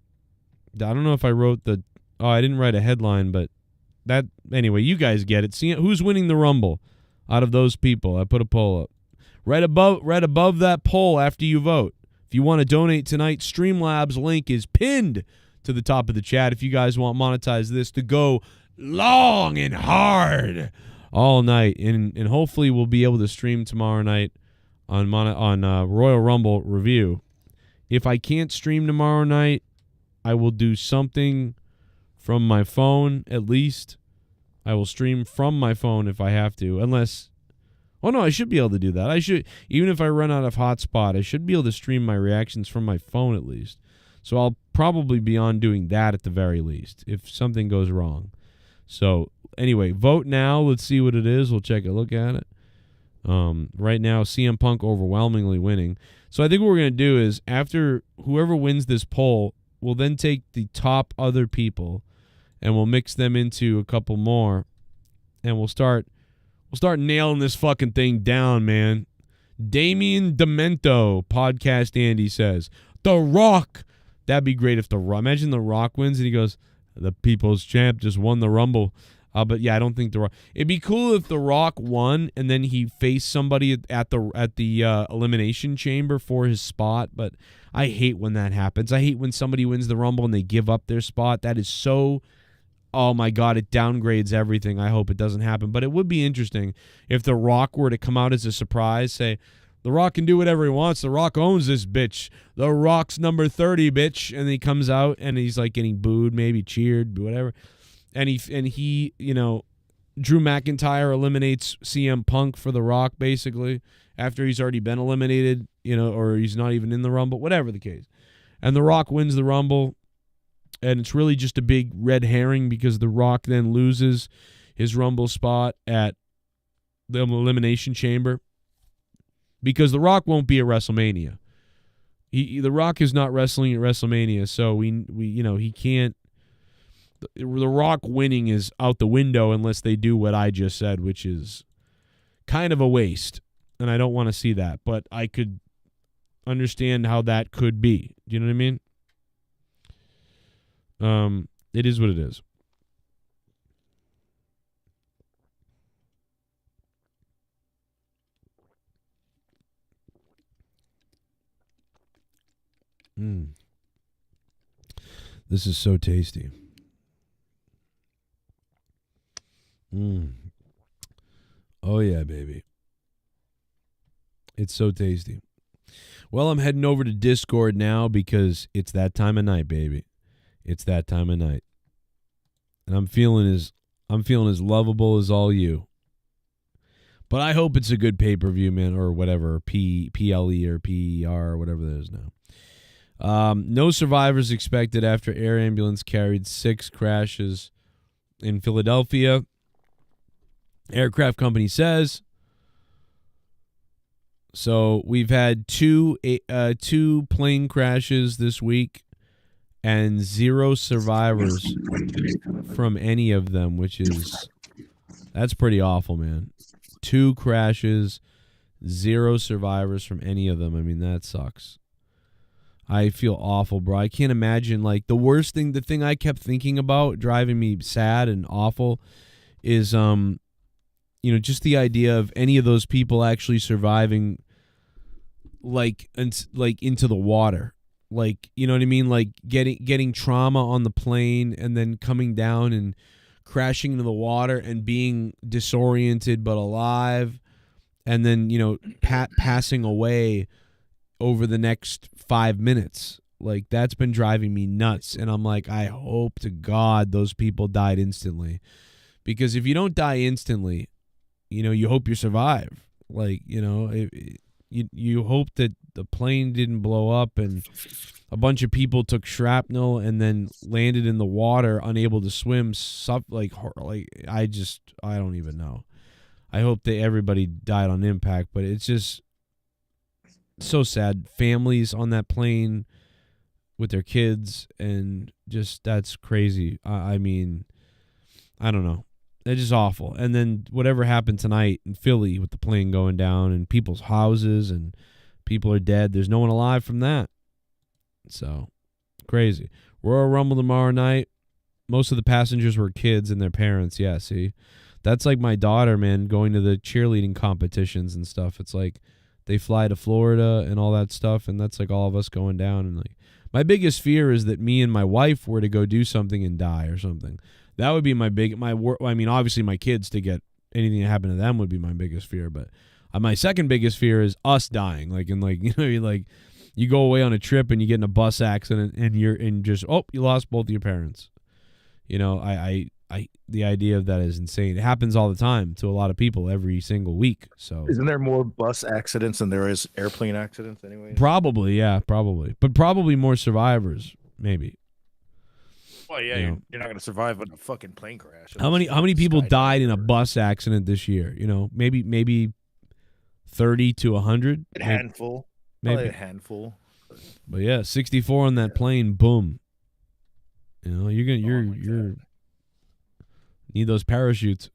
Speaker 1: I don't know if I wrote the... Oh, I didn't write a headline, but that... Anyway, you guys get it. See who's winning the Rumble out of those people. I put a poll up. Right above that poll after you vote. If you want to donate tonight, Streamlabs link is pinned to the top of the chat. If you guys want Monetize This to go long and hard all night, and hopefully we'll be able to stream tomorrow night on Royal Rumble review. If I can't stream tomorrow night, I will do something from my phone at least. I will stream from my phone if I have to, unless... Oh, no, I should be able to do that. I should, even if I run out of hotspot, I should be able to stream my reactions from my phone at least. So I'll probably be on doing that at the very least if something goes wrong. So anyway, vote now. Let's see what it is. We'll check a look at it. Right now, CM Punk overwhelmingly winning. So I think what we're going to do is after whoever wins this poll, we'll then take the top other people and we'll mix them into a couple more, and we'll start nailing this fucking thing down, man. Damien Demento, Podcast Andy says, The Rock. That'd be great if The Rock. Imagine The Rock wins and he goes, the People's Champ just won the Rumble. But yeah, I don't think The Rock. It'd be cool if The Rock won and then he faced somebody at the Elimination Chamber for his spot. But I hate when that happens. I hate when somebody wins the Rumble and they give up their spot. That is so. Oh my God, it downgrades everything. I hope it doesn't happen. But it would be interesting if The Rock were to come out as a surprise, say, The Rock can do whatever he wants. The Rock owns this bitch. The Rock's number 30, bitch. And then he comes out and he's like getting booed, maybe cheered, whatever. And he, you know, Drew McIntyre eliminates CM Punk for The Rock, basically, after he's already been eliminated, you know, or he's not even in the Rumble, whatever the case. And The Rock wins the Rumble. And it's really just a big red herring because The Rock then loses his Rumble spot at the Elimination Chamber because The Rock won't be at WrestleMania. The Rock is not wrestling at WrestleMania, so we you know, he can't. The Rock winning is out the window unless they do what I just said, which is kind of a waste, and I don't want to see that. But I could understand how that could be. Do you know what I mean? It is what it is. This is so tasty. Oh yeah, baby. It's so tasty. Well, I'm heading over to Discord now because it's that time of night, baby. It's that time of night. And I'm feeling as lovable as all you. But I hope it's a good pay-per-view, man, or whatever, PLE or PER or whatever that is now. No survivors expected after air ambulance carried 6 crashes in Philadelphia. Aircraft company says. So we've had two plane crashes this week and 0 survivors from any of them, that's pretty awful, man. 2 crashes, 0 survivors from any of them. I mean, that sucks. I feel awful, bro. I can't imagine, like, the thing I kept thinking about, driving me sad and awful, is, you know, just the idea of any of those people actually surviving, like into the water. Like, you know what I mean? Like getting trauma on the plane and then coming down and crashing into the water and being disoriented but alive, and then, you know, passing away over the next 5 minutes. Like, that's been driving me nuts. And I'm like, I hope to God those people died instantly. Because if you don't die instantly, you know, you hope you survive. Like, you know, you hope that the plane didn't blow up and a bunch of people took shrapnel and then landed in the water unable to swim. I don't even know. I hope that everybody died on impact, but it's just so sad. Families on that plane with their kids, and just, that's crazy. I mean, I don't know. It's just awful. And then whatever happened tonight in Philly with the plane going down and people's houses and people are dead. There's no one alive from that. So, crazy. Royal Rumble tomorrow night. Most of the passengers were kids and their parents. Yeah, see? That's like my daughter, man, going to the cheerleading competitions and stuff. It's like they fly to Florida and all that stuff, and that's like all of us going down. And like, my biggest fear is that me and my wife were to go do something and die or something. That would be I mean, obviously my kids, to get anything to happen to them would be my biggest fear. But my second biggest fear is us dying. Like, and like, you know, you go away on a trip and you get in a bus accident and you lost both your parents. You know, the idea of that is insane. It happens all the time to a lot of people every single week. So
Speaker 17: isn't there more bus accidents than there is airplane accidents anyway?
Speaker 1: Probably, yeah, probably. But probably more survivors, maybe.
Speaker 17: Well, yeah, you're not going to survive in a fucking plane crash.
Speaker 1: How many people died in a bus accident this year? You know, maybe 30 to 100.
Speaker 17: A handful.
Speaker 1: Maybe
Speaker 17: Probably a handful.
Speaker 1: But yeah, 64 on that plane. Boom. You know, you're need those parachutes.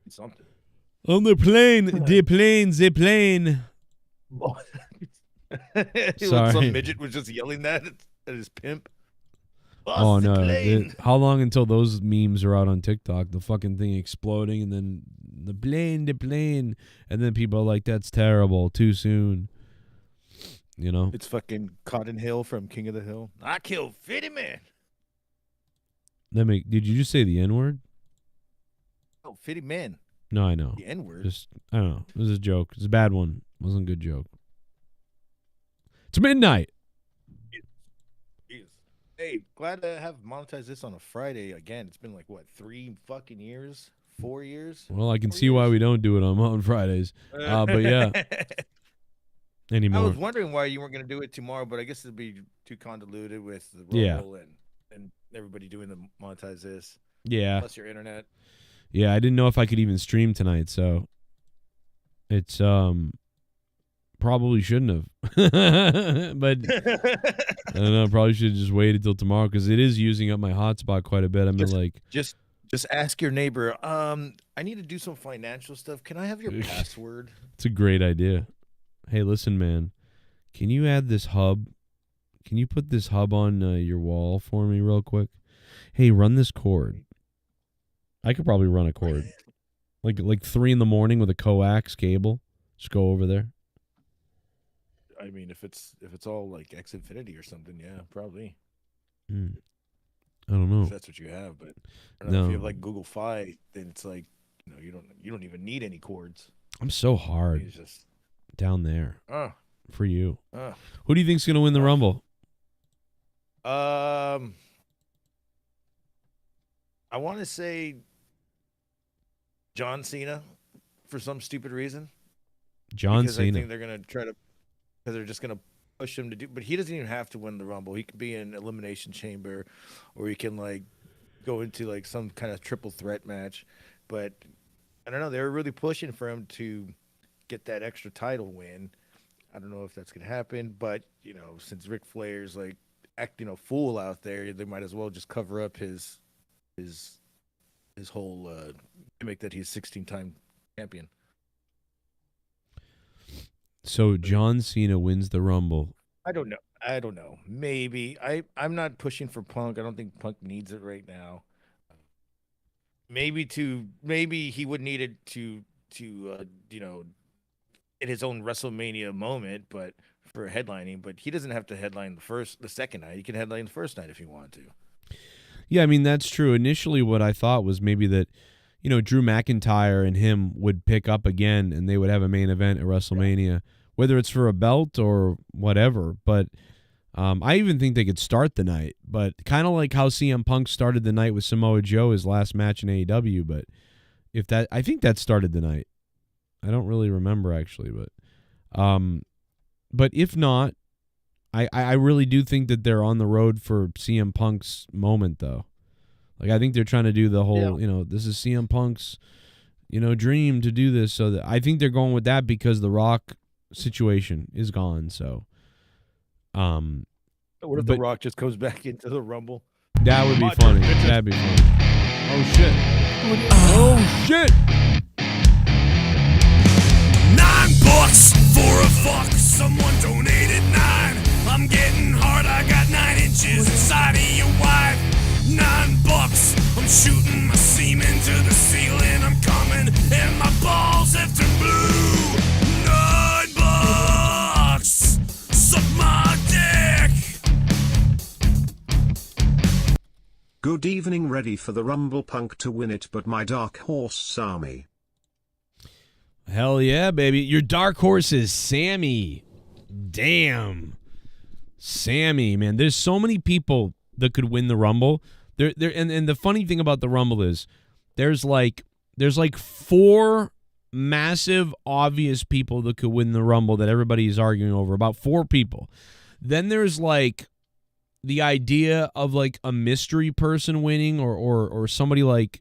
Speaker 17: Something.
Speaker 1: On the plane, the plane. Sorry.
Speaker 17: Some midget was just yelling that at his pimp.
Speaker 1: Oh no! How long until those memes are out on TikTok? The fucking thing exploding, and then the plane, and then people are like, "That's terrible, too soon." You know,
Speaker 17: it's fucking Cotton Hill from King of the Hill. I killed 50 men.
Speaker 1: Did you just say the N-word?
Speaker 17: Oh, 50 men.
Speaker 1: No, I know.
Speaker 17: The N-word.
Speaker 1: Just I don't know. It was a joke. It's a bad one. It wasn't a good joke. It's midnight.
Speaker 17: Hey, glad to have monetized this on a Friday again. It's been like, what, 3 fucking years? 4 years?
Speaker 1: Well, I can see why we don't do it on Fridays. But yeah. Anymore.
Speaker 17: I was wondering why you weren't going to do it tomorrow, but I guess it'd be too convoluted with the Rumble and everybody doing the monetize this.
Speaker 1: Yeah.
Speaker 17: Plus your internet.
Speaker 1: Yeah, I didn't know if I could even stream tonight, so it's probably shouldn't have. But I don't know, probably should have just waited till tomorrow because it is using up my hotspot quite a bit. I mean, like
Speaker 17: just ask your neighbor, I need to do some financial stuff. Can I have your password?
Speaker 1: It's a great idea. Hey, listen, man. Can you add this hub? Can you put this hub on your wall for me real quick? Hey, run this cord. I could probably run a cord. like 3 in the morning with a coax cable. Just go over there.
Speaker 17: I mean, if it's all like X Infinity or something, yeah, probably.
Speaker 1: I don't know.
Speaker 17: If that's what you have, but I don't know, if you have like Google Fi, then it's like, you know, you don't even need any cords.
Speaker 1: I'm so hard
Speaker 17: just
Speaker 1: down there for you.
Speaker 17: Uh,
Speaker 1: Who do you think's gonna win the Rumble?
Speaker 17: I want to say John Cena for some stupid reason.
Speaker 1: John
Speaker 17: because
Speaker 1: Cena.
Speaker 17: I think they're gonna try to, because they're just gonna push him to do. But he doesn't even have to win the Rumble. He could be in Elimination Chamber, or he can like go into like some kind of triple threat match. But I don't know. They were really pushing for him to get that extra title win. I don't know if that's gonna happen, but you know, since Ric Flair's like acting a fool out there, they might as well just cover up his whole gimmick that he's 16-time champion.
Speaker 1: So John Cena wins the Rumble.
Speaker 17: I don't know. Maybe. I'm not pushing for Punk. I don't think Punk needs it right now. Maybe he would need it to you know, in his own WrestleMania moment, but for headlining. But he doesn't have to headline the second night. He can headline the first night if he wanted to.
Speaker 1: Yeah, I mean, that's true. Initially, what I thought was maybe that, you know, Drew McIntyre and him would pick up again and they would have a main event at WrestleMania, whether it's for a belt or whatever. But I even think they could start the night, but kind of like how CM Punk started the night with Samoa Joe, his last match in AEW. But I think that started the night. I don't really remember actually, but if not, I really do think that they're on the road for CM Punk's moment, though. Like, I think they're trying to do the whole, you know, this is CM Punk's, you know, dream to do this. So that I think they're going with that because the Rock situation is gone. So,
Speaker 17: what if the Rock just goes back into the Rumble?
Speaker 1: That would be funny. That'd be funny. Oh shit! Oh shit!
Speaker 13: $9 for a fuck. Someone donated 9. I'm getting hard. I got 9 inches inside of your wife. $9. I'm shooting my semen to the ceiling. I'm coming and my balls have turned blue. $9. Suck my dick.
Speaker 12: Good evening. Ready for the Rumble. Punk to win it, but my dark horse Sami.
Speaker 1: Hell yeah, baby. Your dark horse is Sammy. Damn. Sammy, man. There's so many people that could win the Rumble. And the funny thing about the Rumble is there's like 4 massive obvious people that could win the Rumble that everybody's arguing over. About 4 people. Then there's like the idea of like a mystery person winning or somebody like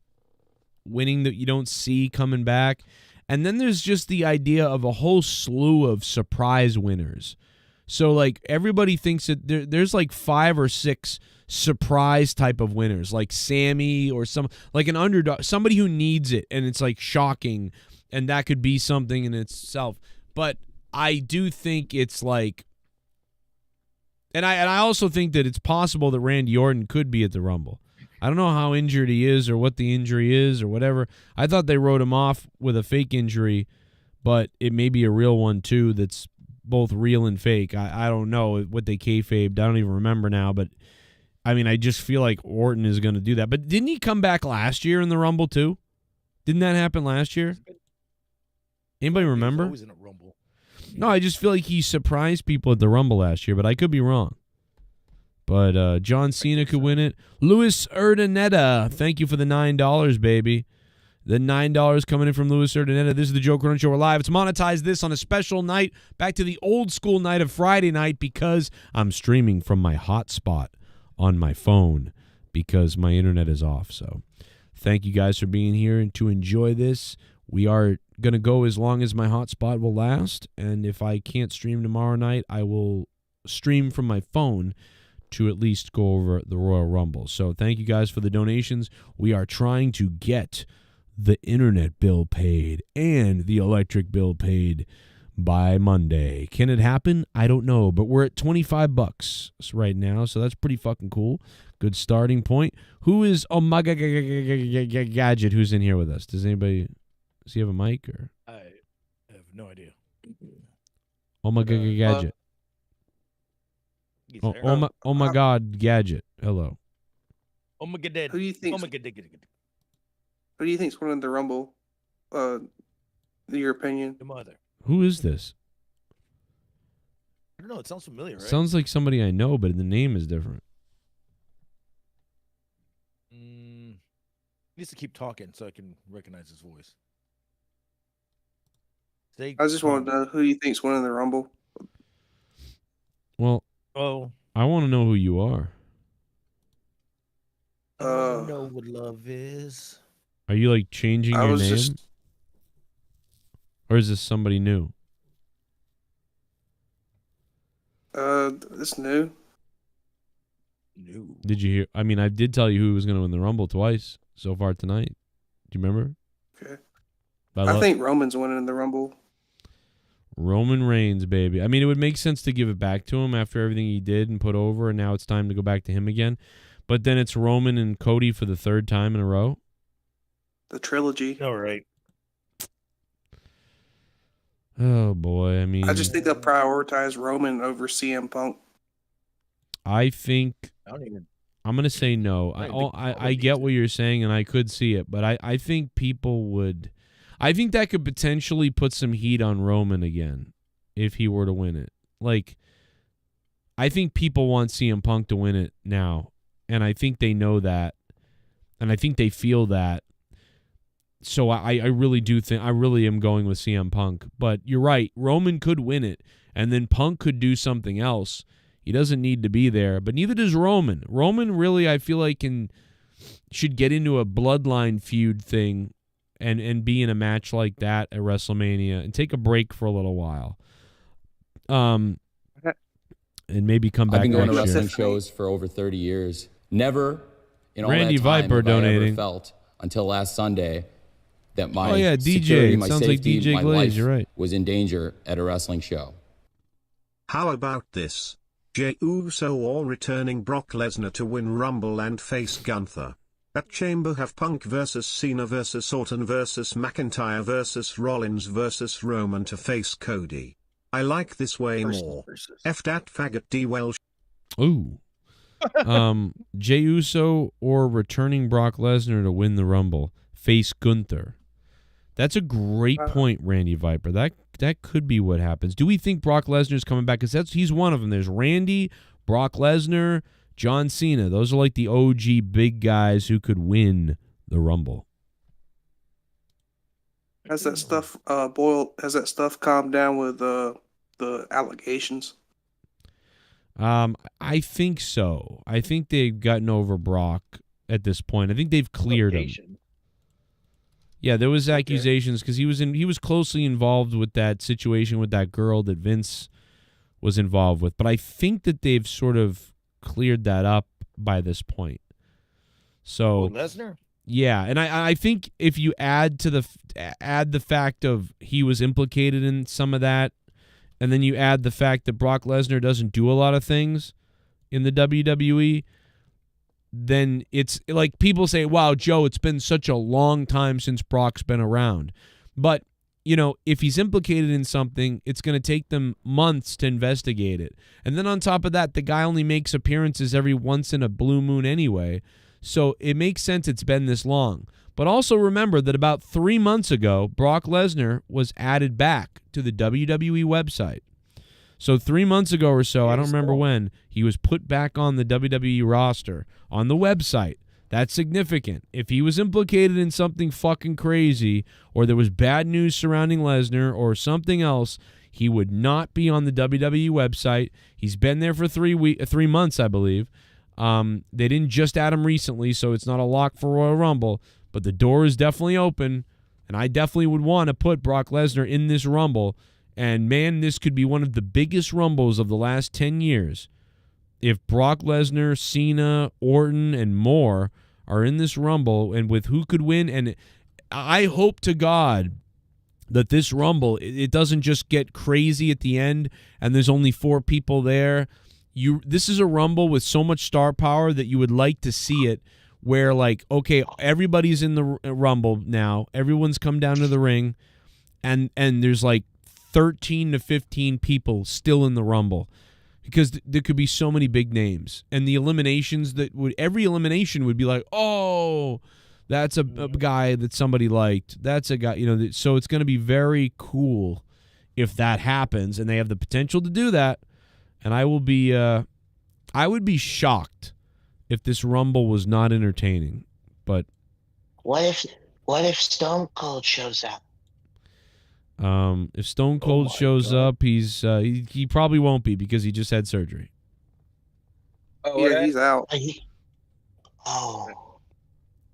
Speaker 1: winning that you don't see coming back. And then there's just the idea of a whole slew of surprise winners. So, like, everybody thinks that there's like 5 or 6 surprise type of winners, like Sammy or like an underdog, somebody who needs it, and it's like shocking, and that could be something in itself. But I do think it's like, and I also think that it's possible that Randy Orton could be at the Rumble. I don't know how injured he is or what the injury is or whatever. I thought they wrote him off with a fake injury, but it may be a real one too that's both real and fake. I don't know what they kayfabed. I don't even remember now, but I mean, I just feel like Orton is going to do that. But didn't he come back last year in the Rumble too? Didn't that happen last year? Anybody remember?
Speaker 17: Always in a Rumble.
Speaker 1: No, I just feel like he surprised people at the Rumble last year, but I could be wrong. But John Cena could win it. Luis Urdaneta, thank you for the $9, baby. The $9 coming in from Luis Urdaneta. This is the Joe Corona Show. We're live. It's Monetize This on a special night. Back to the old school night of Friday night because I'm streaming from my hotspot on my phone because my internet is off. So thank you guys for being here and to enjoy this. We are going to go as long as my hotspot will last. And if I can't stream tomorrow night, I will stream from my phone to at least go over the Royal Rumble. So thank you guys for the donations. We are trying to get the internet bill paid and the electric bill paid by Monday. Can it happen? I don't know, but we're at $25 right now, so that's pretty fucking cool. Good starting point. Who is Omega Gadget who's in here with us? Does he have a mic? Or
Speaker 17: I have no idea.
Speaker 1: Omega Gadget. Oh my God, Gadget. Hello.
Speaker 17: Who do you think?
Speaker 18: Who do you think's winning the Rumble? Your opinion?
Speaker 17: Your mother.
Speaker 1: Who is this?
Speaker 17: I don't know. It sounds familiar, right?
Speaker 1: Sounds like somebody I know, but the name is different.
Speaker 17: He needs to keep talking so I can recognize his voice.
Speaker 18: I just want to know who you think's winning the Rumble.
Speaker 1: Well, I want to know who you are.
Speaker 17: I don't know what love is.
Speaker 1: Are you like changing your name? Or is this somebody new?
Speaker 18: It's new.
Speaker 1: Did you hear? I mean, I did tell you who was going to win the Rumble twice so far tonight. Do you remember?
Speaker 18: Okay. I think Roman's winning the Rumble.
Speaker 1: Roman Reigns, baby. I mean, it would make sense to give it back to him after everything he did and put over, and now it's time to go back to him again. But then it's Roman and Cody for the 3rd time in a row.
Speaker 18: The trilogy.
Speaker 17: All right.
Speaker 1: Oh, boy. I mean,
Speaker 18: I just think they'll prioritize Roman over CM Punk.
Speaker 1: I think I'm going to say no. I get what you're saying, and I could see it, but I think people would. I think that could potentially put some heat on Roman again if he were to win it. Like, I think people want CM Punk to win it now, and I think they know that, and I think they feel that. So I really do think, I really am going with CM Punk. But you're right, Roman could win it, and then Punk could do something else. He doesn't need to be there, but neither does Roman. Roman really, I feel like, should get into a bloodline feud thing and be in a match like that at WrestleMania and take a break for a little while. And maybe come back.
Speaker 8: I've been going to
Speaker 1: next
Speaker 8: wrestling
Speaker 1: year.
Speaker 8: shows for over 30 years. Never in all
Speaker 1: Randy
Speaker 8: that time
Speaker 1: Viper
Speaker 8: have I ever
Speaker 1: donating.
Speaker 8: felt until last Sunday that my
Speaker 1: DJ.
Speaker 8: security,
Speaker 1: It
Speaker 8: my
Speaker 1: sounds like
Speaker 8: safety,
Speaker 1: DJ
Speaker 8: my
Speaker 1: Glaze.
Speaker 8: life
Speaker 1: You're right.
Speaker 8: was in danger at a wrestling show.
Speaker 12: How about this? Jey Uso or returning Brock Lesnar to win Rumble and face Gunther? At Chamber have Punk versus Cena versus Orton versus McIntyre versus Rollins versus Roman to face Cody. I like this way more. F dat faggot D Welsh.
Speaker 1: Ooh. Jey Uso or returning Brock Lesnar to win the Rumble, face Gunther. That's a great point, Randy Viper. That could be what happens. Do we think Brock Lesnar's coming back? Because he's one of them. There's Randy, Brock Lesnar, John Cena. Those are like the OG big guys who could win the Rumble.
Speaker 18: Has that stuff Has that stuff calmed down with the allegations?
Speaker 1: I think so. I think they've gotten over Brock at this point. I think they've cleared him. Yeah, there was accusations because he was closely involved with that situation with that girl that Vince was involved with. But I think that they've sort of cleared that up by this point. So
Speaker 17: Lesnar?
Speaker 1: Yeah, and I think if you add the fact of he was implicated in some of that, and then you add the fact that Brock Lesnar doesn't do a lot of things in the WWE, then it's like people say, wow, Joe, it's been such a long time since Brock's been around. But, if he's implicated in something, it's going to take them months to investigate it. And then on top of that, the guy only makes appearances every once in a blue moon anyway. So it makes sense it's been this long. But also remember that about 3 months ago, Brock Lesnar was added back to the WWE website. So 3 months ago or so, I don't remember when, he was put back on the WWE roster on the website. That's significant. If he was implicated in something fucking crazy or there was bad news surrounding Lesnar or something else, he would not be on the WWE website. He's been there for 3 months, I believe. They didn't just add him recently, so it's not a lock for Royal Rumble, but the door is definitely open, and I definitely would want to put Brock Lesnar in this Rumble. And, man, this could be one of the biggest Rumbles of the last 10 years. If Brock Lesnar, Cena, Orton, and more are in this Rumble, and with who could win, and I hope to God that this Rumble, it doesn't just get crazy at the end and there's only 4 people there. This is a Rumble with so much star power that you would like to see it where, like, okay, everybody's in the Rumble now. Everyone's come down to the ring, and there's like 13 to 15 people still in the Rumble because there could be so many big names. And the eliminations every elimination would be like, oh, that's a guy that somebody liked. That's a guy, so it's going to be very cool if that happens, and they have the potential to do that. And I would be shocked if this Rumble was not entertaining. But
Speaker 19: what if Stone Cold shows up?
Speaker 1: If Stone Cold shows up, he probably won't be because he just had surgery.
Speaker 18: Oh, yeah, he's out.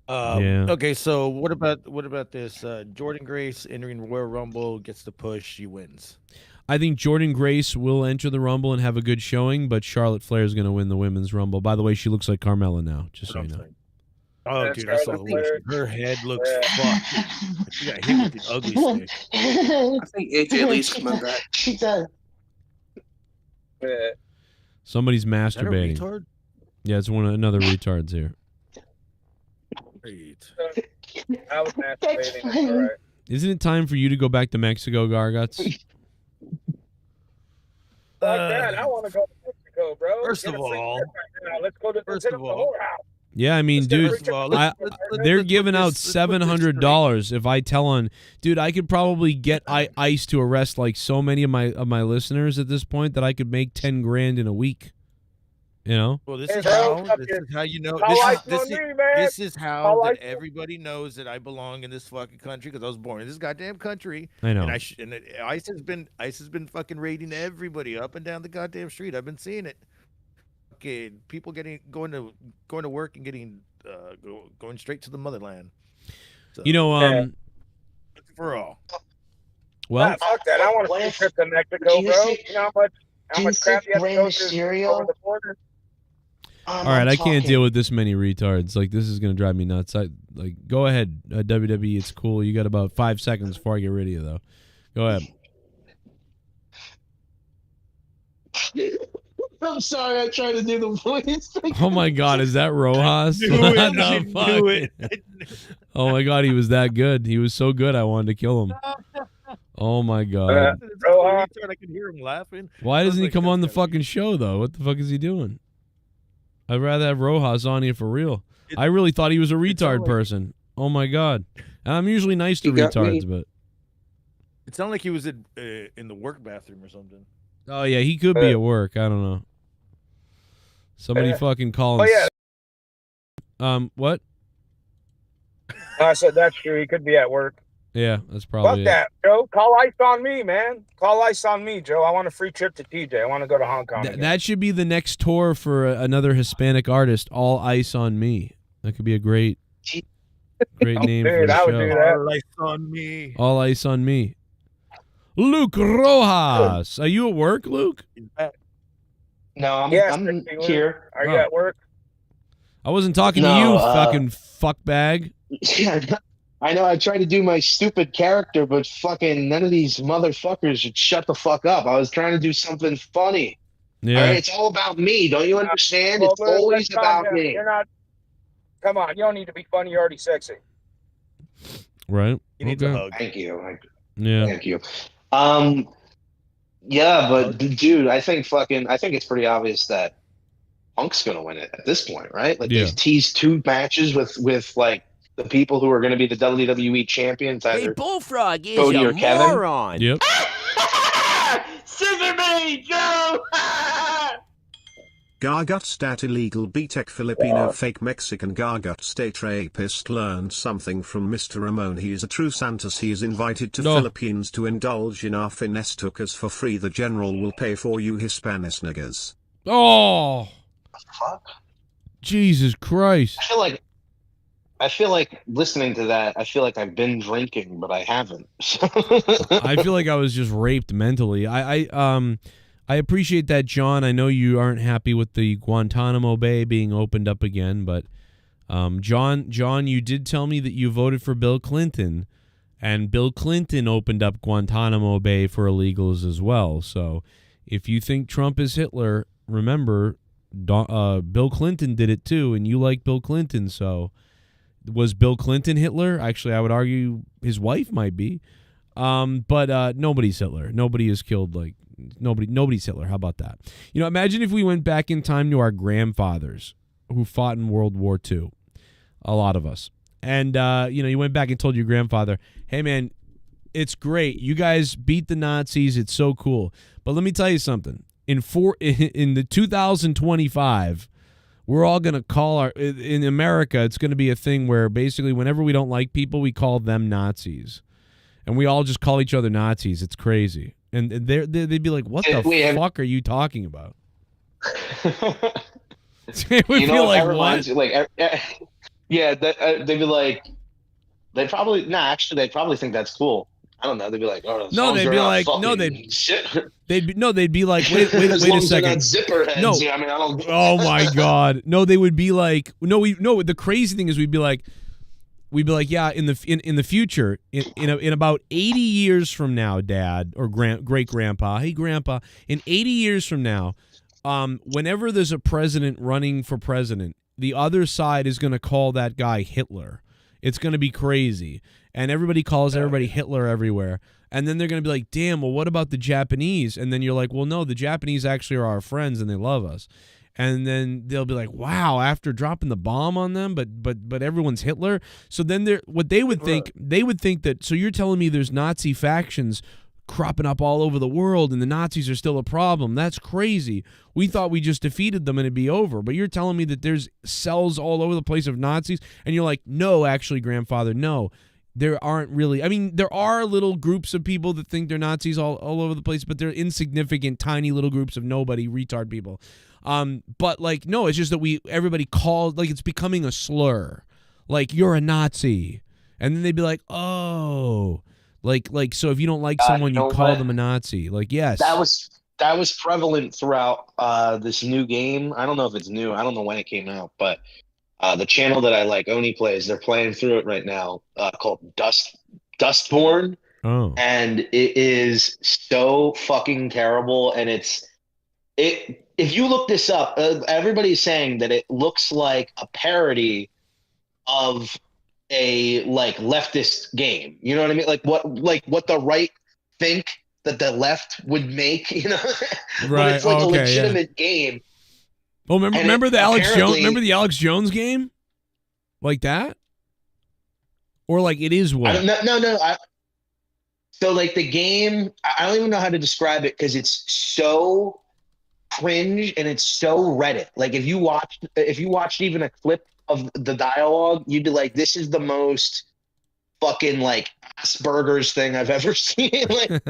Speaker 1: Yeah.
Speaker 17: Okay, so what about this? Jordan Grace entering Royal Rumble gets the push. She wins.
Speaker 1: I think Jordan Grace will enter the Rumble and have a good showing, but Charlotte Flair is going to win the Women's Rumble. By the way, she looks like Carmella now, just so you know.
Speaker 17: Oh, dude, I saw the lotion. Her head looks fucked. She got hit with the ugly stick.
Speaker 18: I think AJ Lee's coming back.
Speaker 19: She does.
Speaker 1: Somebody's
Speaker 17: Is that a
Speaker 1: masturbating.
Speaker 17: retard?
Speaker 1: Yeah, it's another retard's here.
Speaker 17: Great.
Speaker 16: I was masturbating. All right.
Speaker 1: Isn't it time for you to go back to Mexico, Garguts?
Speaker 16: Like that, I want to go to Mexico, bro.
Speaker 17: First of all,
Speaker 16: let's go to the whorehouse.
Speaker 1: Yeah, I mean, dude, they're giving out $700 if I tell on. Dude, I could probably get ICE to arrest like so many of my listeners at this point that I could make $10,000 in a week. You know?
Speaker 17: Well, this is how you know. This is how that everybody knows that I belong in this fucking country because I was born in this goddamn country.
Speaker 1: I know.
Speaker 17: And ICE has been fucking raiding everybody up and down the goddamn street. I've been seeing it. Okay, people going to work and getting going straight to the motherland. So, for all.
Speaker 1: Well,
Speaker 16: fuck that. I want a trip to Mexico, bro. You know how much crap you have to go through over the border?
Speaker 1: All right, I can't deal with this many retards. Like, this is going to drive me nuts. Go ahead, WWE. It's cool. You got about 5 seconds before I get rid of you, though. Go ahead.
Speaker 19: I'm sorry, I tried to do the voice.
Speaker 1: Oh my God, is that Rojas?
Speaker 17: I knew it.
Speaker 1: Oh my God, he was that good. He was so good, I wanted to kill him. Oh my God.
Speaker 17: I can hear him laughing.
Speaker 1: Why doesn't he come on the fucking show, though? What the fuck is he doing? I'd rather have Rojas on here for real. I really thought he was a retard person. Oh my God. And I'm usually nice to retards, but
Speaker 17: it sounded like he was in the work bathroom or something.
Speaker 1: Oh yeah, he could be at work. I don't know. Somebody fucking call him.
Speaker 16: Oh
Speaker 1: yeah. What?
Speaker 16: I said that's true. He could be at work.
Speaker 1: Yeah, that's probably
Speaker 16: Fuck that, Joe. Call ICE on me, man. Call ICE on me, Joe. I want a free trip to TJ. I want to go to Hong Kong.
Speaker 1: That should be the next tour for another Hispanic artist. All ICE on me. That could be a great. Great name for
Speaker 4: Dude,
Speaker 1: the
Speaker 4: I would
Speaker 1: show.
Speaker 4: do that.
Speaker 17: All ice on me.
Speaker 1: All ice on me. Luke Rojas. Are you at work, Luke?
Speaker 19: No, I'm here.
Speaker 4: Are you at work?
Speaker 1: I wasn't talking to
Speaker 19: No,
Speaker 1: you, fucking fuckbag.
Speaker 19: I know. I tried to do my stupid character, but fucking none of these motherfuckers would shut the fuck up. I was trying to do something funny.
Speaker 1: Yeah.
Speaker 19: All right, it's all about me. Don't you understand?
Speaker 4: Well,
Speaker 19: It's always
Speaker 4: let's calm
Speaker 19: about
Speaker 4: down.
Speaker 19: me.
Speaker 4: You're not. Come on, you don't need to be funny. You're already sexy.
Speaker 1: Right.
Speaker 17: You need a hug.
Speaker 19: Thank you.
Speaker 1: Yeah.
Speaker 19: Thank you. Yeah, but dude, I think it's pretty obvious that Punk's gonna win it at this point, right? Like they've teased 2 matches with like the people who are gonna be the WWE champions.
Speaker 15: Hey,
Speaker 19: Either
Speaker 15: Bullfrog is
Speaker 19: Cody
Speaker 15: a
Speaker 19: or Kevin.
Speaker 15: moron.
Speaker 1: Yep.
Speaker 19: Scissor me, Joe!
Speaker 12: Gargut stat illegal BTEC Filipino fake Mexican Gargut state rapist learned something from Mr. Ramon. He is a true Santos. He is invited to Philippines to indulge in our finesse tookers for free. The general will pay for you Hispanic niggas.
Speaker 1: Oh.
Speaker 19: Fuck.
Speaker 1: Jesus Christ.
Speaker 19: I feel like listening to that, I feel like I've been drinking, but I haven't.
Speaker 1: I feel like I was just raped mentally. I appreciate that, John. I know you aren't happy with the Guantanamo Bay being opened up again, but John, you did tell me that you voted for Bill Clinton, and Bill Clinton opened up Guantanamo Bay for illegals as well. So if you think Trump is Hitler, remember, Bill Clinton did it too, and you like Bill Clinton. So was Bill Clinton Hitler? Actually, I would argue his wife might be. But nobody's Hitler. Nobody is killed like nobody's Hitler. How about that? You know, imagine if we went back in time to our grandfathers who fought in World War II. A lot of us. And you went back and told your grandfather, "Hey man, it's great. You guys beat the Nazis. It's so cool. But let me tell you something. In the 2025, we're all going to call in America, it's going to be a thing where basically whenever we don't like people, we call them Nazis. And we all just call each other Nazis. It's crazy." And they'd be like, "What the fuck are you talking about?" It would feel like what?
Speaker 19: Yeah, they'd be like, they'd probably think that's cool. I don't know. They'd be like, "Oh,
Speaker 1: no, they'd be like, no, they'd be like, wait a second.
Speaker 19: Zipper heads.
Speaker 1: No,
Speaker 19: I mean, I don't.
Speaker 1: Oh my God, no, they would be like, no. The crazy thing is, we'd be like, yeah, in the future, in about 80 years from now, Dad or great grandpa, hey grandpa, in 80 years from now, whenever there's a president running for president, the other side is going to call that guy Hitler. It's going to be crazy, and everybody calls everybody Hitler everywhere. And then they're going to be like, "Damn, well, what about the Japanese?" And then you're like, "Well, no, the Japanese actually are our friends and they love us." And then they'll be like, "Wow!" After dropping the bomb on them, but everyone's Hitler. So then they would think that. So you're telling me there's Nazi factions cropping up all over the world, and the Nazis are still a problem? That's crazy. We thought we just defeated them and it'd be over. But you're telling me that there's cells all over the place of Nazis, and you're like, "No, actually, grandfather, no." There aren't really. I mean, there are little groups of people that think they're Nazis all over the place, but they're insignificant, tiny little groups of nobody, retard people. But like, no, it's just that everybody calls, like, it's becoming a slur. Like, "You're a Nazi." And then they'd be like, "Oh, like, so if you don't like someone, you call them a Nazi." Like, yes.
Speaker 19: That was prevalent throughout this new game. I don't know if it's new. I don't know when it came out, but the channel that I like, Oni Plays, they're playing through it right now, called Dustborn.
Speaker 1: Oh.
Speaker 19: And it is so fucking terrible. And if you look this up, everybody's saying that it looks like a parody of a like leftist game. You know what I mean? Like what the right think that the left would make, you know?
Speaker 1: Right.
Speaker 19: But it's like a
Speaker 1: Okay,
Speaker 19: legitimate game.
Speaker 1: Oh, remember the Alex Jones?
Speaker 19: apparently-
Speaker 1: Remember the Alex Jones game? Like that? Or like it is what?
Speaker 19: No. So like the game, I don't even know how to describe it because it's so cringe and it's so Reddit. Like if you watched even a clip of the dialogue, you'd be like, "This is the most fucking like Asperger's thing I've ever seen." Like,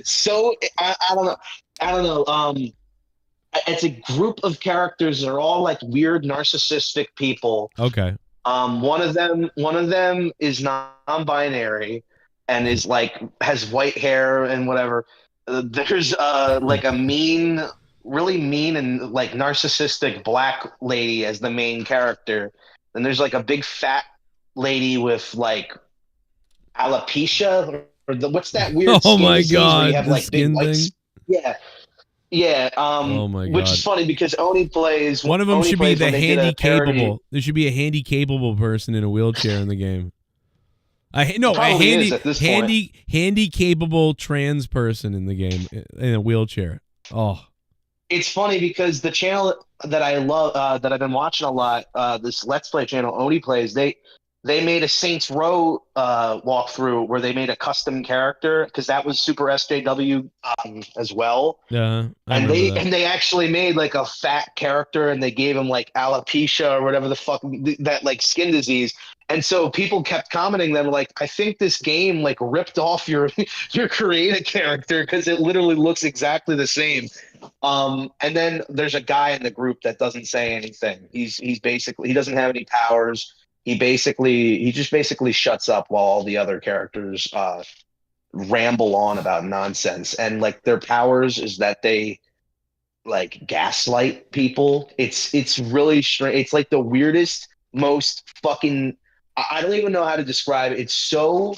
Speaker 19: so I don't know. It's a group of characters that are all like weird narcissistic people.
Speaker 1: Okay.
Speaker 19: One of them is non-binary and is like has white hair and whatever. There's like a really mean and like narcissistic black lady as the main character. Then there's like a big fat lady with like alopecia or what's that weird
Speaker 1: Oh
Speaker 19: skin
Speaker 1: my
Speaker 19: disease where
Speaker 1: God,
Speaker 19: you have
Speaker 1: the
Speaker 19: like big
Speaker 1: skin
Speaker 19: white
Speaker 1: thing?
Speaker 19: yeah. Yeah,
Speaker 1: Oh my
Speaker 19: which
Speaker 1: God.
Speaker 19: is funny because Oni plays.
Speaker 1: One of them
Speaker 19: Oni
Speaker 1: should be
Speaker 19: plays
Speaker 1: the
Speaker 19: when they did a parody.
Speaker 1: handy-capable. There should be a handy-capable person in a wheelchair in the game. A
Speaker 19: Probably is at this point.
Speaker 1: handy-capable trans person in the game in a wheelchair. Oh,
Speaker 19: It's funny because the channel that I love, that I've been watching a lot, this Let's Play channel, Oni Plays, they made a Saints Row walkthrough where they made a custom character because that was Super SJW as well.
Speaker 1: yeah. I
Speaker 19: And
Speaker 1: remember that.
Speaker 19: they actually made like a fat character and they gave him like alopecia or whatever the fuck that like skin disease. And so people kept commenting them like, I think this game like ripped off your creative character because it literally looks exactly the same. And then there's a guy in the group that doesn't say anything. He's basically he doesn't have any powers. He just basically shuts up while all the other characters ramble on about nonsense. And like their powers is that they like gaslight people. It's really strange. It's like the weirdest, most fucking. I don't even know how to describe it. It's so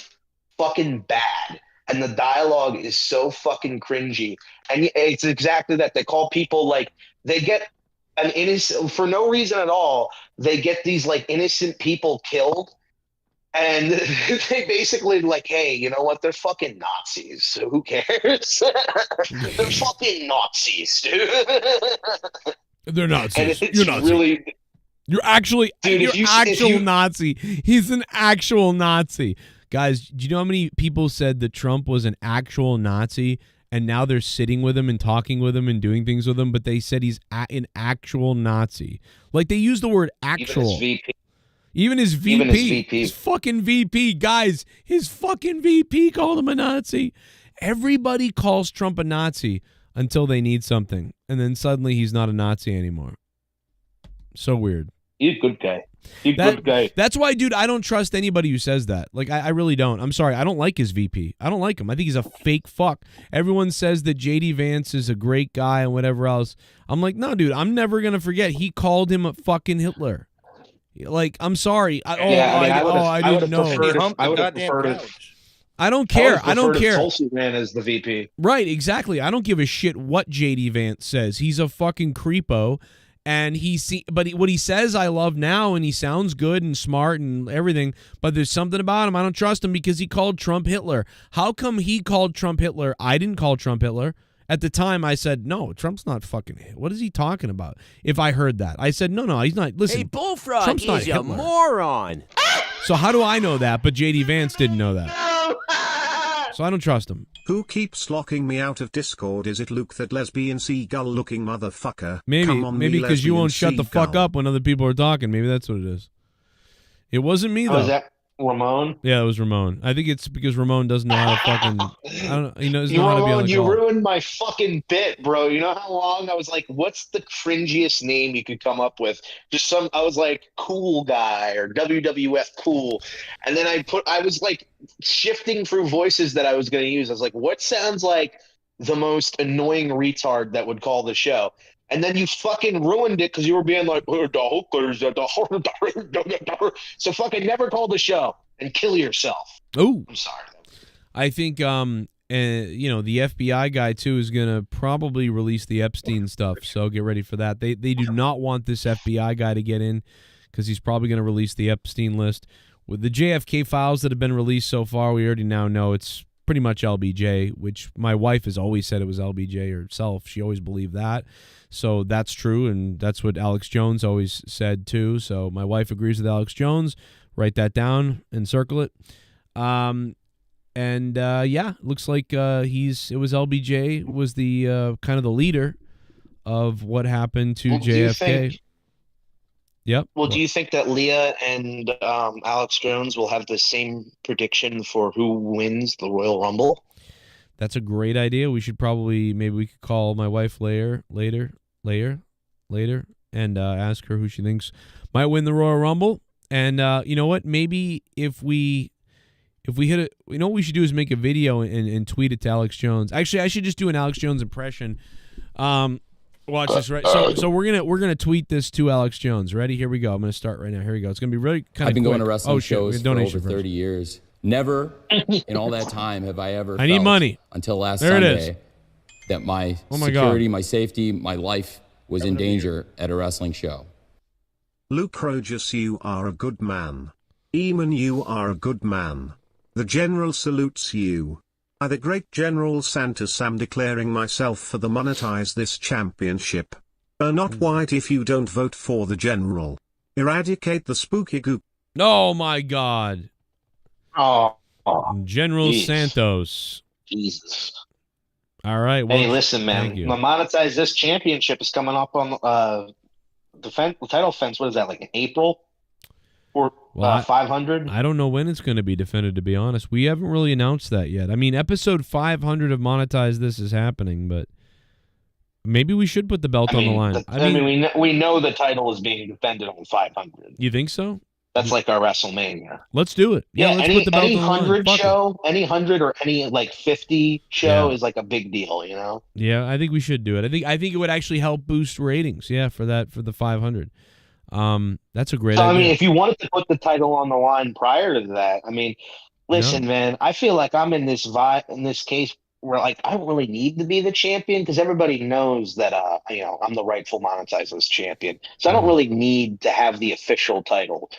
Speaker 19: fucking bad, and the dialogue is so fucking cringy. And it's exactly that. They call people like they get an innocent for no reason at all. They get these like innocent people killed, and they basically like, hey, you know what? They're fucking Nazis. So who cares? They're fucking Nazis, dude.
Speaker 1: They're Nazis.
Speaker 19: And it's
Speaker 1: You're Nazi.
Speaker 19: really.
Speaker 1: You're actually
Speaker 19: Dude,
Speaker 1: you're actual Nazi. He's an actual Nazi. Guys, do you know how many people said that Trump was an actual Nazi and now they're sitting with him and talking with him and doing things with him, but they said he's an actual Nazi. Like they use the word actual. Even his VP. His fucking VP. Guys, his fucking VP called him a Nazi. Everybody calls Trump a Nazi until they need something. And then suddenly he's not a Nazi anymore. So weird.
Speaker 19: He's a good guy. He's a good guy.
Speaker 1: That's why, dude, I don't trust anybody who says that. Like, I really don't. I'm sorry. I don't like his VP. I don't like him. I think he's a fake fuck. Everyone says that J.D. Vance is a great guy and whatever else. I'm like, no, dude, I'm never going to forget. He called him a fucking Hitler. Like, I'm sorry. I didn't know.
Speaker 19: I would have preferred it.
Speaker 1: I don't care. I don't care.
Speaker 19: Tulsi ran as the VP.
Speaker 1: Right, exactly. I don't give a shit what J.D. Vance says. He's a fucking creepo. And what he says I love now, and he sounds good and smart and everything, but there's something about him I don't trust him because he called Trump Hitler. How come he called Trump Hitler? I didn't call Trump Hitler. At the time, I said, no, Trump's not fucking Hitler. What is he talking about? If I heard that. I said, no, he's not. Listen,
Speaker 15: Hey, Bullfrog
Speaker 1: Trump's not
Speaker 15: is a
Speaker 1: Hitler.
Speaker 15: moron.
Speaker 1: So how do I know that, but J.D. Vance didn't know that? So I don't trust him.
Speaker 12: Who keeps locking me out of Discord? Is it Luke, that lesbian seagull-looking motherfucker?
Speaker 1: Maybe
Speaker 12: Come on,
Speaker 1: because you
Speaker 12: lesbian
Speaker 1: won't shut the fuck
Speaker 12: seagull.
Speaker 1: up when other people are talking. Maybe that's what it is. It wasn't me, though.
Speaker 19: Oh, is that Ramon?
Speaker 1: Yeah, it was Ramon. I think it's because Ramon doesn't know how to fucking. I don't know. He doesn't know how to be on the
Speaker 19: You
Speaker 1: call.
Speaker 19: ruined my fucking bit, bro. You know how long I was like, what's the cringiest name you could come up with? I was like, cool guy or WWF cool. And then I was like shifting through voices that I was going to use. I was like, what sounds like the most annoying retard that would call the show? And then you fucking ruined it because you were being like, oh, the hookers, so fucking never call the show and kill yourself.
Speaker 1: Oh,
Speaker 19: I'm sorry.
Speaker 1: I think the FBI guy too is gonna probably release the Epstein stuff. So get ready for that. They do not want this FBI guy to get in because he's probably gonna release the Epstein list. With the JFK files that have been released so far, we already now know it's pretty much LBJ, which my wife has always said it was LBJ herself. She always believed that. So that's true, and that's what Alex Jones always said too. So my wife agrees with Alex Jones. Write that down and circle it. Looks like it was LBJ was the kind of the leader of what happened to JFK. Yep.
Speaker 19: Well, do you think that Leah and Alex Jones will have the same prediction for who wins the Royal Rumble?
Speaker 1: That's a great idea. We should maybe we could call my wife later, and ask her who she thinks might win the Royal Rumble. And you know what? Maybe if we hit it, you know what we should do is make a video and tweet it to Alex Jones. Actually, I should just do an Alex Jones impression. Watch this, right? So we're gonna tweet this to Alex Jones. Ready? Here we go. I'm gonna start right now. Here we go. It's gonna be really kind of.
Speaker 8: I've been
Speaker 1: quick.
Speaker 8: going to wrestling shows for over
Speaker 1: first.
Speaker 8: 30 years. Never in all that time have I ever
Speaker 1: I need
Speaker 8: felt
Speaker 1: money.
Speaker 8: until last
Speaker 1: There it
Speaker 8: Sunday
Speaker 1: is.
Speaker 8: that my
Speaker 1: Oh my
Speaker 8: security,
Speaker 1: God.
Speaker 8: my safety, my life was in danger at a wrestling show.
Speaker 12: Luke Rogers, you are a good man. Eamon, you are a good man. The General salutes you. I, the great General Santos, am declaring myself for the Monetize this championship. Not white if you don't vote for the General. Eradicate the spooky goop.
Speaker 1: Oh my God.
Speaker 19: Oh,
Speaker 1: General
Speaker 19: geez.
Speaker 1: Santos.
Speaker 19: Jesus.
Speaker 1: All right. Well,
Speaker 19: Hey, listen, man.
Speaker 1: thank you.
Speaker 19: The Monetize this championship is coming up on the title defense. What is that, like in April? Or
Speaker 1: Well,
Speaker 19: 500?
Speaker 1: I don't know when it's going to be defended, to be honest. We haven't really announced that yet. I mean, episode 500 of Monetize This is happening, but maybe we should put the belt on the line.
Speaker 19: We know the title is being defended on 500.
Speaker 1: You think so?
Speaker 19: That's like our WrestleMania.
Speaker 1: Let's do it. Yeah, let's put the belt
Speaker 19: any
Speaker 1: on the line.
Speaker 19: 100
Speaker 1: Fuck it.
Speaker 19: show, any 100 or any like 50 show
Speaker 1: Yeah.
Speaker 19: is like a big deal, you know?
Speaker 1: Yeah, I think we should do it. I think it would actually help boost ratings. Yeah, for the 500. That's a great
Speaker 19: So,
Speaker 1: idea.
Speaker 19: I mean, if you wanted to put the title on the line prior to that, I mean, listen, man, I feel like I'm in this case where like I don't really need to be the champion because everybody knows that I'm the rightful Monetize This champion. So I don't really need to have the official title.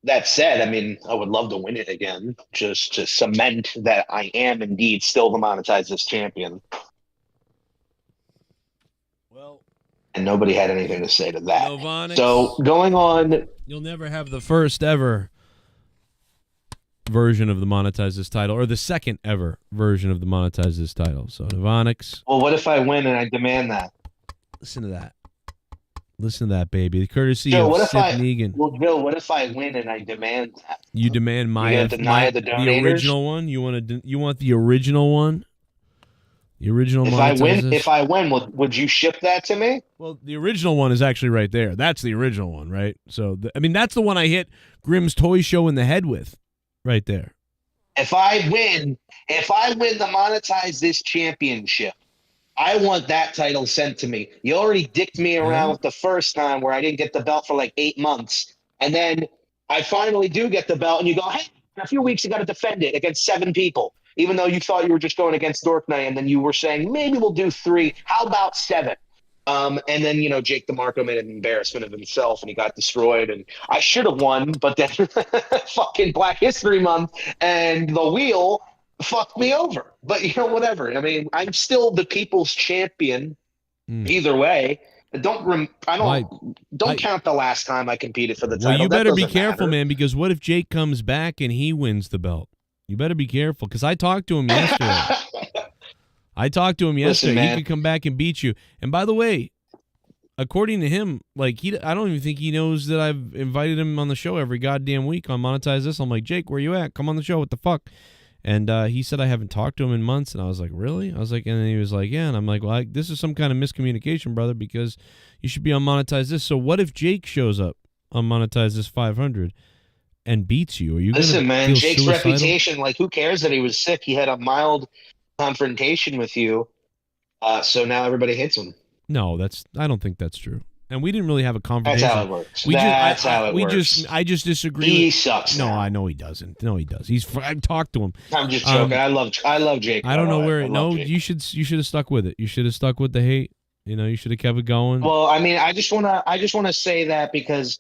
Speaker 19: That said, I mean, I would love to win it again just to cement that I am indeed still the Monetize This champion.
Speaker 1: Well,
Speaker 19: and nobody had anything to say to that.
Speaker 1: Novanix,
Speaker 19: so going on,
Speaker 1: you'll never have the first ever version of the Monetize This title, or the second ever version of the Monetize This title. So Novanix.
Speaker 19: Well, what if I win and I demand that?
Speaker 1: Listen to that. Listen to that, baby. The courtesy
Speaker 19: Joe,
Speaker 1: of
Speaker 19: what if
Speaker 1: Seth Negan.
Speaker 19: Well, Joe, what if I win and I demand that?
Speaker 1: You demand my,
Speaker 19: You gonna deny the
Speaker 1: the
Speaker 19: donators?
Speaker 1: original one. You want the original one. The original.
Speaker 19: If I win, would you ship that to me?
Speaker 1: Well, the original one is actually right there. That's the original one, right? So, I mean, that's the one I hit Grimm's Toy Show in the head with, right there.
Speaker 19: If I win the Monetize This championship, I want that title sent to me. You already dicked me around with the first time where I didn't get the belt for like 8 months. And then I finally do get the belt, and you go, hey, in a few weeks you got to defend it against 7 people, even though you thought you were just going against Dork Knight, and then you were saying, maybe we'll do 3. How about 7? And then, Jake DeMarco made an embarrassment of himself, and he got destroyed. And I should have won, but then fucking Black History Month and the wheel fucked me over. But, whatever. I mean, I'm still the people's champion either way. Don't count the last time I competed for the title.
Speaker 1: Well, you
Speaker 19: That
Speaker 1: better be
Speaker 19: doesn't
Speaker 1: careful,
Speaker 19: matter.
Speaker 1: man, because what if Jake comes back and he wins the belt? You better be careful, because I talked to him yesterday.
Speaker 19: Listen,
Speaker 1: He
Speaker 19: man.
Speaker 1: could come back and beat you. And by the way, according to him, like I don't even think he knows that I've invited him on the show every goddamn week on Monetize This. I'm like, Jake, where you at? Come on the show. What the fuck? And he said I haven't talked to him in months. And I was like, really? I was like, and then he was like, yeah. And I'm like, well, this is some kind of miscommunication, brother, because you should be on Monetize This. So what if Jake shows up on Monetize This 500 and beats you? Are you
Speaker 19: Listen,
Speaker 1: gonna
Speaker 19: man,
Speaker 1: feel
Speaker 19: Jake's
Speaker 1: suicidal?
Speaker 19: reputation, like, who cares that he was sick? He had a mild confrontation with you. So now everybody hates him.
Speaker 1: No, I don't think that's true. And we didn't really have a conversation.
Speaker 19: That's how it works. That's how it works.
Speaker 1: I just disagree.
Speaker 19: He sucks.
Speaker 1: No,
Speaker 19: now.
Speaker 1: I know he doesn't. No, he does. I talked to him.
Speaker 19: I'm just joking. I love Jake.
Speaker 1: I don't know where.
Speaker 19: No,
Speaker 1: You should have stuck with it. You should have stuck with the hate. You should have kept it going.
Speaker 19: Well, I mean, I just wanna say that because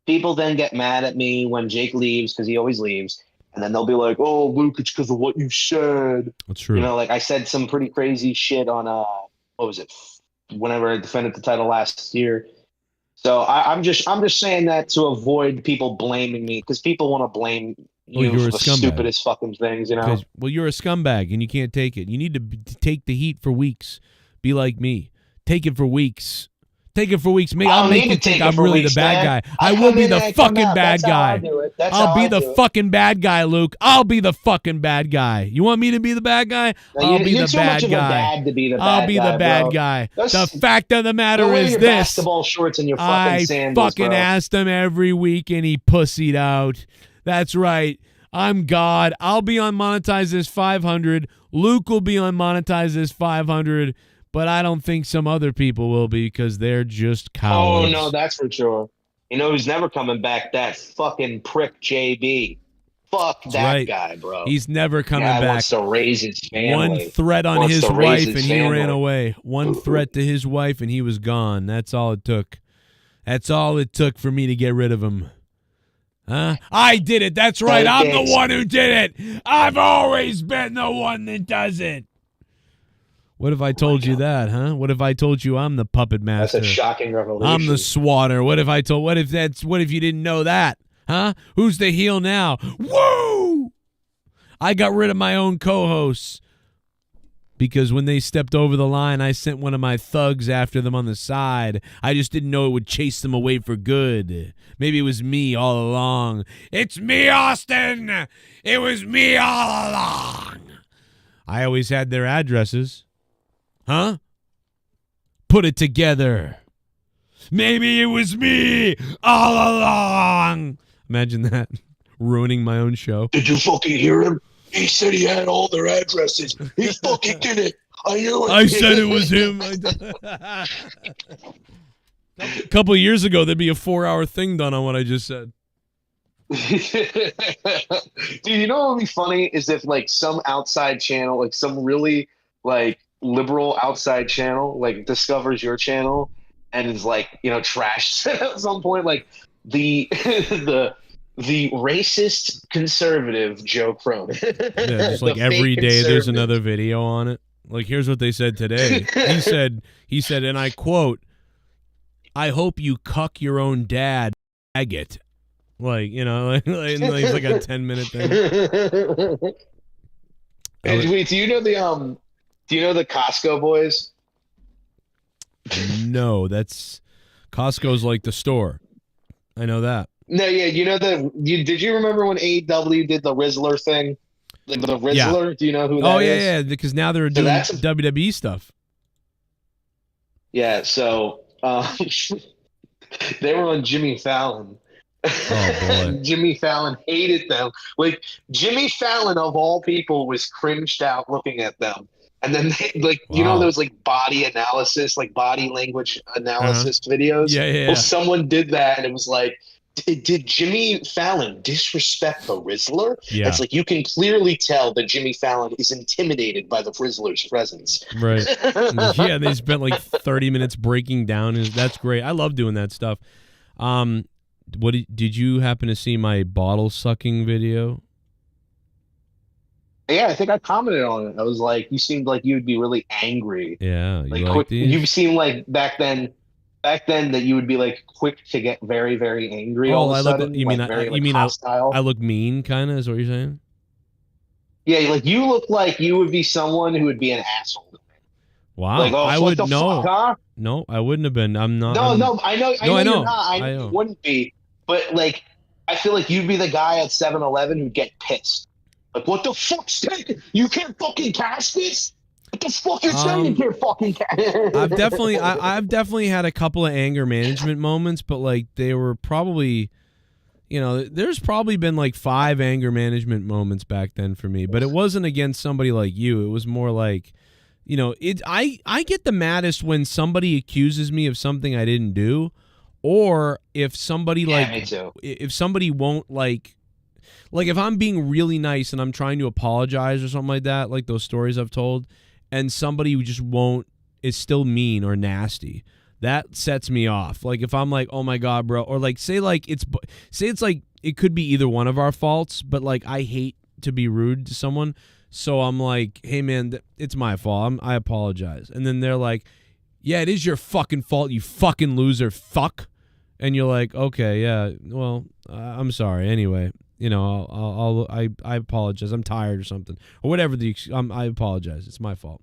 Speaker 19: people then get mad at me when Jake leaves because he always leaves, and then they'll be like, "Oh, Luke, it's because of what you said."
Speaker 1: That's true.
Speaker 19: Like I said some pretty crazy shit on what was it? Whenever I defended the title last year. So I'm just saying that to avoid people blaming me, because people want to blame you
Speaker 1: you're
Speaker 19: for
Speaker 1: a
Speaker 19: the
Speaker 1: scumbag.
Speaker 19: stupidest fucking things,
Speaker 1: Well, you're a scumbag and you can't take it. You need to take the heat for weeks. Be like me. Take it for weeks. Take it for weeks.
Speaker 19: I
Speaker 1: I'll
Speaker 19: don't
Speaker 1: make
Speaker 19: need
Speaker 1: you
Speaker 19: to take
Speaker 1: think
Speaker 19: it
Speaker 1: I'm
Speaker 19: for
Speaker 1: really
Speaker 19: weeks,
Speaker 1: the bad
Speaker 19: man.
Speaker 1: guy.
Speaker 19: I
Speaker 1: I will
Speaker 19: come
Speaker 1: be
Speaker 19: in
Speaker 1: the
Speaker 19: and I come
Speaker 1: fucking
Speaker 19: out.
Speaker 1: bad
Speaker 19: That's how I
Speaker 1: guy.
Speaker 19: do it. That's
Speaker 1: I'll
Speaker 19: how
Speaker 1: be
Speaker 19: I
Speaker 1: the
Speaker 19: do it.
Speaker 1: fucking bad guy, Luke. I'll be the fucking bad guy. You want me to be the bad guy?
Speaker 19: Now,
Speaker 1: I'll be
Speaker 19: you're
Speaker 1: the
Speaker 19: too
Speaker 1: bad
Speaker 19: much of a
Speaker 1: guy.
Speaker 19: dad to be the
Speaker 1: I'll
Speaker 19: bad
Speaker 1: be
Speaker 19: guy,
Speaker 1: the bad
Speaker 19: bro.
Speaker 1: guy.
Speaker 19: Go
Speaker 1: The
Speaker 19: s-
Speaker 1: fact of the matter
Speaker 19: Go wear
Speaker 1: is
Speaker 19: your
Speaker 1: this.
Speaker 19: basketball shorts and your fucking
Speaker 1: I
Speaker 19: sandals,
Speaker 1: fucking
Speaker 19: bro.
Speaker 1: asked him every week and he pussied out. That's right. I'm God. I'll be on Monetize This 500. Luke will be on Monetize This 500. But I don't think some other people will be because they're just cowards.
Speaker 19: Oh, no, that's for sure. You know who's never coming back? That fucking prick JB. Fuck
Speaker 1: That's
Speaker 19: that
Speaker 1: right.
Speaker 19: guy, bro.
Speaker 1: He's never coming
Speaker 19: Guy
Speaker 1: back.
Speaker 19: wants to raise his family.
Speaker 1: One threat on
Speaker 19: Wants
Speaker 1: his
Speaker 19: to raise
Speaker 1: wife
Speaker 19: his
Speaker 1: and he ran
Speaker 19: family.
Speaker 1: away. One threat to his wife and he was gone. That's all it took. That's all it took for me to get rid of him. Huh? I did it. That's right. I'm the one who did it. I've always been the one that does it. What if I told you that, huh? What if I told you I'm the puppet master?
Speaker 19: That's a shocking revelation.
Speaker 1: I'm the swatter. What if you didn't know that? Huh? Who's the heel now? Woo! I got rid of my own co-hosts because when they stepped over the line, I sent one of my thugs after them on the side. I just didn't know it would chase them away for good. Maybe it was me all along. It's me, Austin! It was me all along! I always had their addresses. Huh? Put it together. Maybe it was me all along. Imagine that. Ruining my own show.
Speaker 19: Did you fucking hear him? He said he had all their addresses. He fucking did it. I knew it.
Speaker 1: I said it was him. A couple of years ago, there'd be a 4-hour thing done on what I just said.
Speaker 19: Dude, you know what would be funny is if like some outside channel, like some really like liberal outside channel, like discovers your channel and is like, you know, trashed at some point, like the the racist conservative Joe Cronin.
Speaker 1: Yeah, just like every day there's another video on it. Like, here's what they said today. He said, and I quote, "I hope you cuck your own dad, faggot." Like, you know, like it's like a 10-minute thing.
Speaker 19: Hey, wait, do you know the Costco boys?
Speaker 1: No, that's Costco's like the store. I know that.
Speaker 19: No, yeah, did you remember when AEW did the Rizzler thing? The Rizzler?
Speaker 1: Yeah.
Speaker 19: Do you know who that is?
Speaker 1: Yeah, because now they're doing WWE stuff.
Speaker 19: Yeah, so they were on Jimmy Fallon.
Speaker 1: Oh, boy.
Speaker 19: Jimmy Fallon hated them. Like, Jimmy Fallon, of all people, was cringed out looking at them. And then, you know those, like, body analysis, like, body language analysis videos?
Speaker 1: Yeah.
Speaker 19: Well, someone did that, and it was like, did Jimmy Fallon disrespect the Rizzler?
Speaker 1: Yeah.
Speaker 19: It's like, you can clearly tell that Jimmy Fallon is intimidated by the Rizzler's presence.
Speaker 1: Right. Yeah, they spent, like, 30 minutes breaking down. That's great. I love doing that stuff. Did you happen to see my bottle sucking video?
Speaker 19: Yeah, I think I commented on it. I was like, you seemed like you would be really angry.
Speaker 1: Yeah,
Speaker 19: you seemed like back then that you would be like quick to get very, very angry. all of a sudden.
Speaker 1: You mean
Speaker 19: hostile?
Speaker 1: I look mean, kind of, is what you're saying?
Speaker 19: Yeah, like you look like you would be someone who would be an asshole.
Speaker 1: Wow,
Speaker 19: Like,
Speaker 1: I would know.
Speaker 19: Fuck, huh?
Speaker 1: No, I wouldn't have been. I'm not.
Speaker 19: I know. I know you're not. I
Speaker 1: know.
Speaker 19: You wouldn't be. But like, I feel like you'd be the guy at 7-Eleven who'd get pissed. Like, what the fuck's that? You can't fucking cast this? What the fuck you're saying? You can't fucking cast?
Speaker 1: I've definitely had a couple of anger management moments, but like they were probably, you know, there's probably been like 5 anger management moments back then for me, but it wasn't against somebody like you. It was more like, you know, I get the maddest when somebody accuses me of something I didn't do, or if somebody
Speaker 19: me too.
Speaker 1: if somebody won't like if I'm being really nice and I'm trying to apologize or something like that, like those stories I've told, and somebody who just won't, is still mean or nasty, that sets me off. Like if I'm like, oh my God, bro, or like say it's like it could be either one of our faults, but like I hate to be rude to someone. So I'm like, hey, man, it's my fault. I apologize. And then they're like, yeah, it is your fucking fault, you fucking loser, fuck. And you're like, okay, yeah, well, I'm sorry. Anyway, you know, I apologize. I'm tired or something. Or whatever I apologize. It's my fault.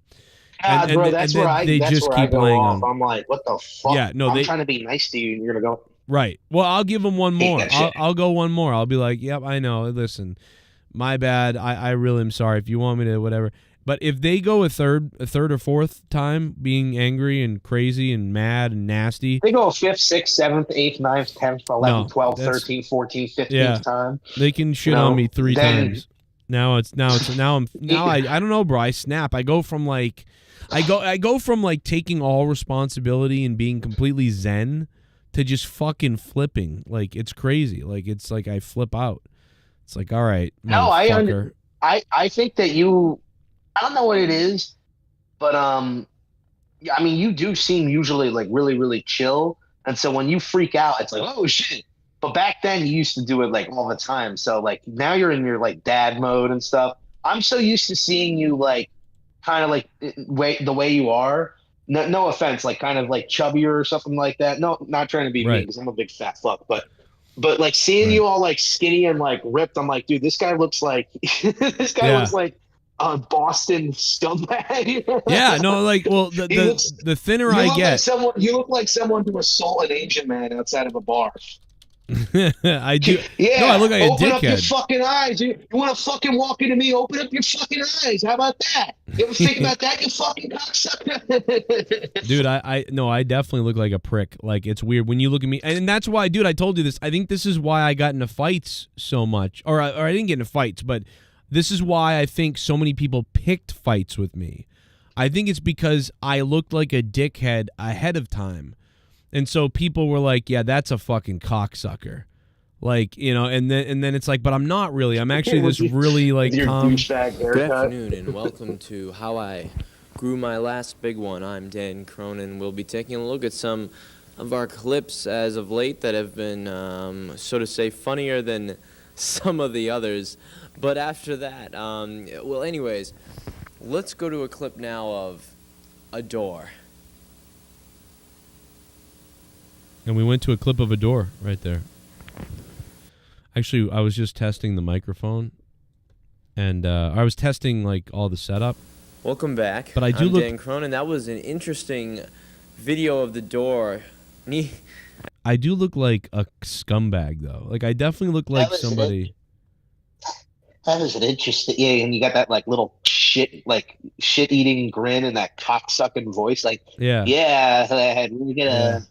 Speaker 19: God, bro, that's where I go off.
Speaker 1: them.
Speaker 19: I'm like, what the fuck?
Speaker 1: Yeah, no,
Speaker 19: I'm trying to be nice to you, and you're gonna go.
Speaker 1: Right. Well, I'll give them one more.
Speaker 19: that shit.
Speaker 1: I'll go one more. I'll be like, yep, I know. Listen, my bad. I really am sorry. If you want me to, whatever. But if they go a third or fourth time being angry and crazy and mad and nasty.
Speaker 19: They go a 5th, 6th, 7th, 8th, 9th, 10th, 11th, 12th, 13th, 14th, 15th time.
Speaker 1: They can shit on me 3 times. Now I don't know, bro. I snap. I go from like taking all responsibility and being completely zen to just fucking flipping. Like, it's crazy. Like, it's like I flip out. It's like, all right,
Speaker 19: no, I think that you, I don't know what it is, but I mean, you do seem usually like really, really chill, and so when you freak out, it's like, oh shit. But back then, you used to do it like all the time. So like now you're in your like dad mode and stuff. I'm so used to seeing you like kind of like the way you are. No offense, like kind of like chubbier or something like that. No, not trying to be mean because I'm a big fat fuck, but like seeing you all like skinny and like ripped, I'm like, dude, this guy looks like looks like a Boston scumbag.
Speaker 1: Yeah, no, like, well, the thinner I get,
Speaker 19: you look like someone who assault an Asian man outside of a bar.
Speaker 1: I do.
Speaker 19: Yeah.
Speaker 1: No, I look like a dickhead.
Speaker 19: Open up your fucking eyes. You want to fucking walk into me? Open up your fucking eyes. How about that? You ever think about that, you fucking cocksucker?
Speaker 1: Dude, I definitely look like a prick. Like, it's weird when you look at me, and that's why, dude, I told you this. I think this is why I got into fights so much, or I didn't get into fights, but this is why I think so many people picked fights with me. I think it's because I looked like a dickhead ahead of time. And so people were like, yeah, that's a fucking cocksucker. Like, you know, and then it's like, but I'm not really. I'm actually this really like calm.
Speaker 20: Good afternoon and welcome to How I Grew My Last Big One. I'm Dan Cronin. We'll be taking a look at some of our clips as of late that have been, so to say, funnier than some of the others. But after that, well, anyways, let's go to a clip now of a door.
Speaker 1: And we went to a clip of a door right there. Actually, I was just testing the microphone, and I was testing like all the setup.
Speaker 20: Welcome back.
Speaker 1: But I'm
Speaker 20: Dan Cronin. That was an interesting video of the door.
Speaker 1: I do look like a scumbag, though. Like, I definitely look like somebody.
Speaker 19: That was an interesting. Yeah, and you got that like little shit-eating grin and that cocksucking voice. Like,
Speaker 1: yeah,
Speaker 19: we get a.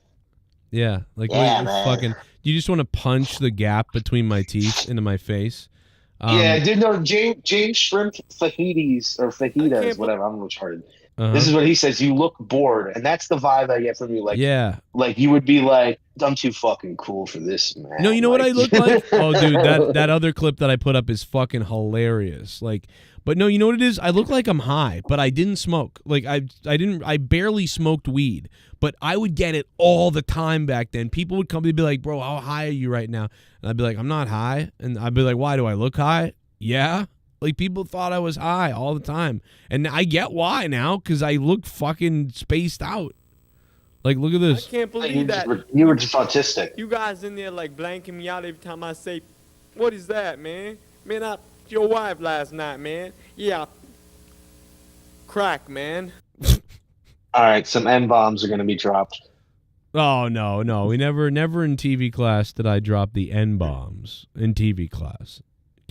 Speaker 1: Yeah, like
Speaker 19: man.
Speaker 1: You just want to punch the gap between my teeth into my face.
Speaker 19: Dude, no, James Shrimp fajitas, whatever. I'm retarded. This is what he says. You look bored, and that's the vibe I get from you. Like, like you would be like, I'm too fucking cool for this, man.
Speaker 1: No, you know what I look like? Oh, dude, that other clip that I put up is fucking hilarious. Like, but no, you know what it is? I look like I'm high, but I didn't smoke. Like, I barely smoked weed, but I would get it all the time back then. People would come and be like, bro, how high are you right now? And I'd be like, I'm not high. And I'd be like, why do I look high? Yeah. Like, people thought I was high all the time. And I get why now, because I look fucking spaced out. Like, look at this.
Speaker 20: I can't believe that.
Speaker 19: You were just autistic.
Speaker 20: You guys in there like blanking me out every time I say, what is that, man? Man, I your wife last night, man. Yeah. Crack, man.
Speaker 19: All right, some N-bombs are going to be dropped.
Speaker 1: Oh, no. We never in TV class did I drop the N-bombs in TV class.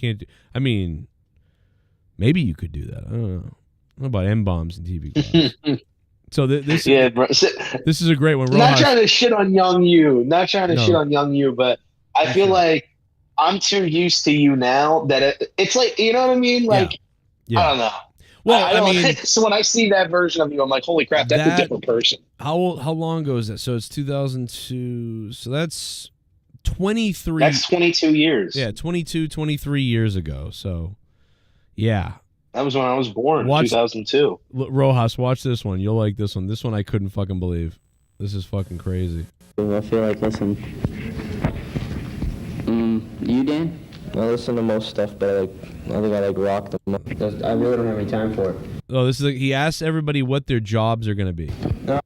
Speaker 1: I mean, maybe you could do that. I don't know. What about N-bombs in TV class? So this is a great one.
Speaker 19: Rojas, not trying to shit on young you. But I feel like I'm too used to you now that it's like, you know what I mean? Like, I don't know.
Speaker 1: Well,
Speaker 19: I mean, so when I see that version of you, I'm like, holy crap, that's a different person.
Speaker 1: How long ago is that? So it's 2002. So that's 23.
Speaker 19: That's 22 years.
Speaker 1: Yeah, 22, 23 years ago. So, yeah.
Speaker 19: That was when I was born, 2002.
Speaker 1: Rojas, watch this one. You'll like this one. This one I couldn't fucking believe. This is fucking crazy.
Speaker 21: I feel like, listen. You, Dan? I listen to most stuff, but I think I like rock the most. I really don't have any time for it.
Speaker 1: Oh, this is like, he asks everybody what their jobs are going to be.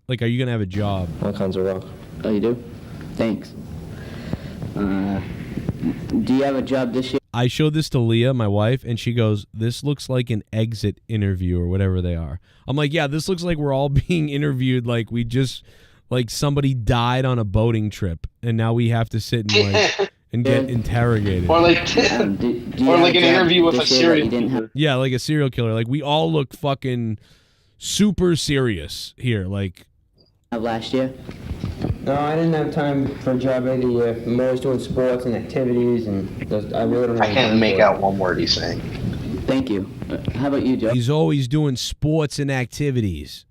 Speaker 1: Like, are you going to have a job?
Speaker 21: All kinds of rock. Oh, you do? Thanks. Do you have a job this year?
Speaker 1: I showed this to Leah, my wife, and she goes, "This looks like an exit interview or whatever they are." I'm like, "Yeah, this looks like we're all being interviewed like we just like somebody died on a boating trip and now we have to sit and like and get interrogated."
Speaker 19: Or like or like an interview with a serial killer.
Speaker 1: Yeah, like a serial killer. Like we all look fucking super serious here. Like
Speaker 21: Of last year? No, I didn't have time for a job either year. I'm always doing sports and activities, and I really don't have
Speaker 19: I can't
Speaker 21: time
Speaker 19: make
Speaker 21: for it.
Speaker 19: out one word he's saying.
Speaker 21: Thank you. How about you, Joe?
Speaker 1: he's always doing sports and activities.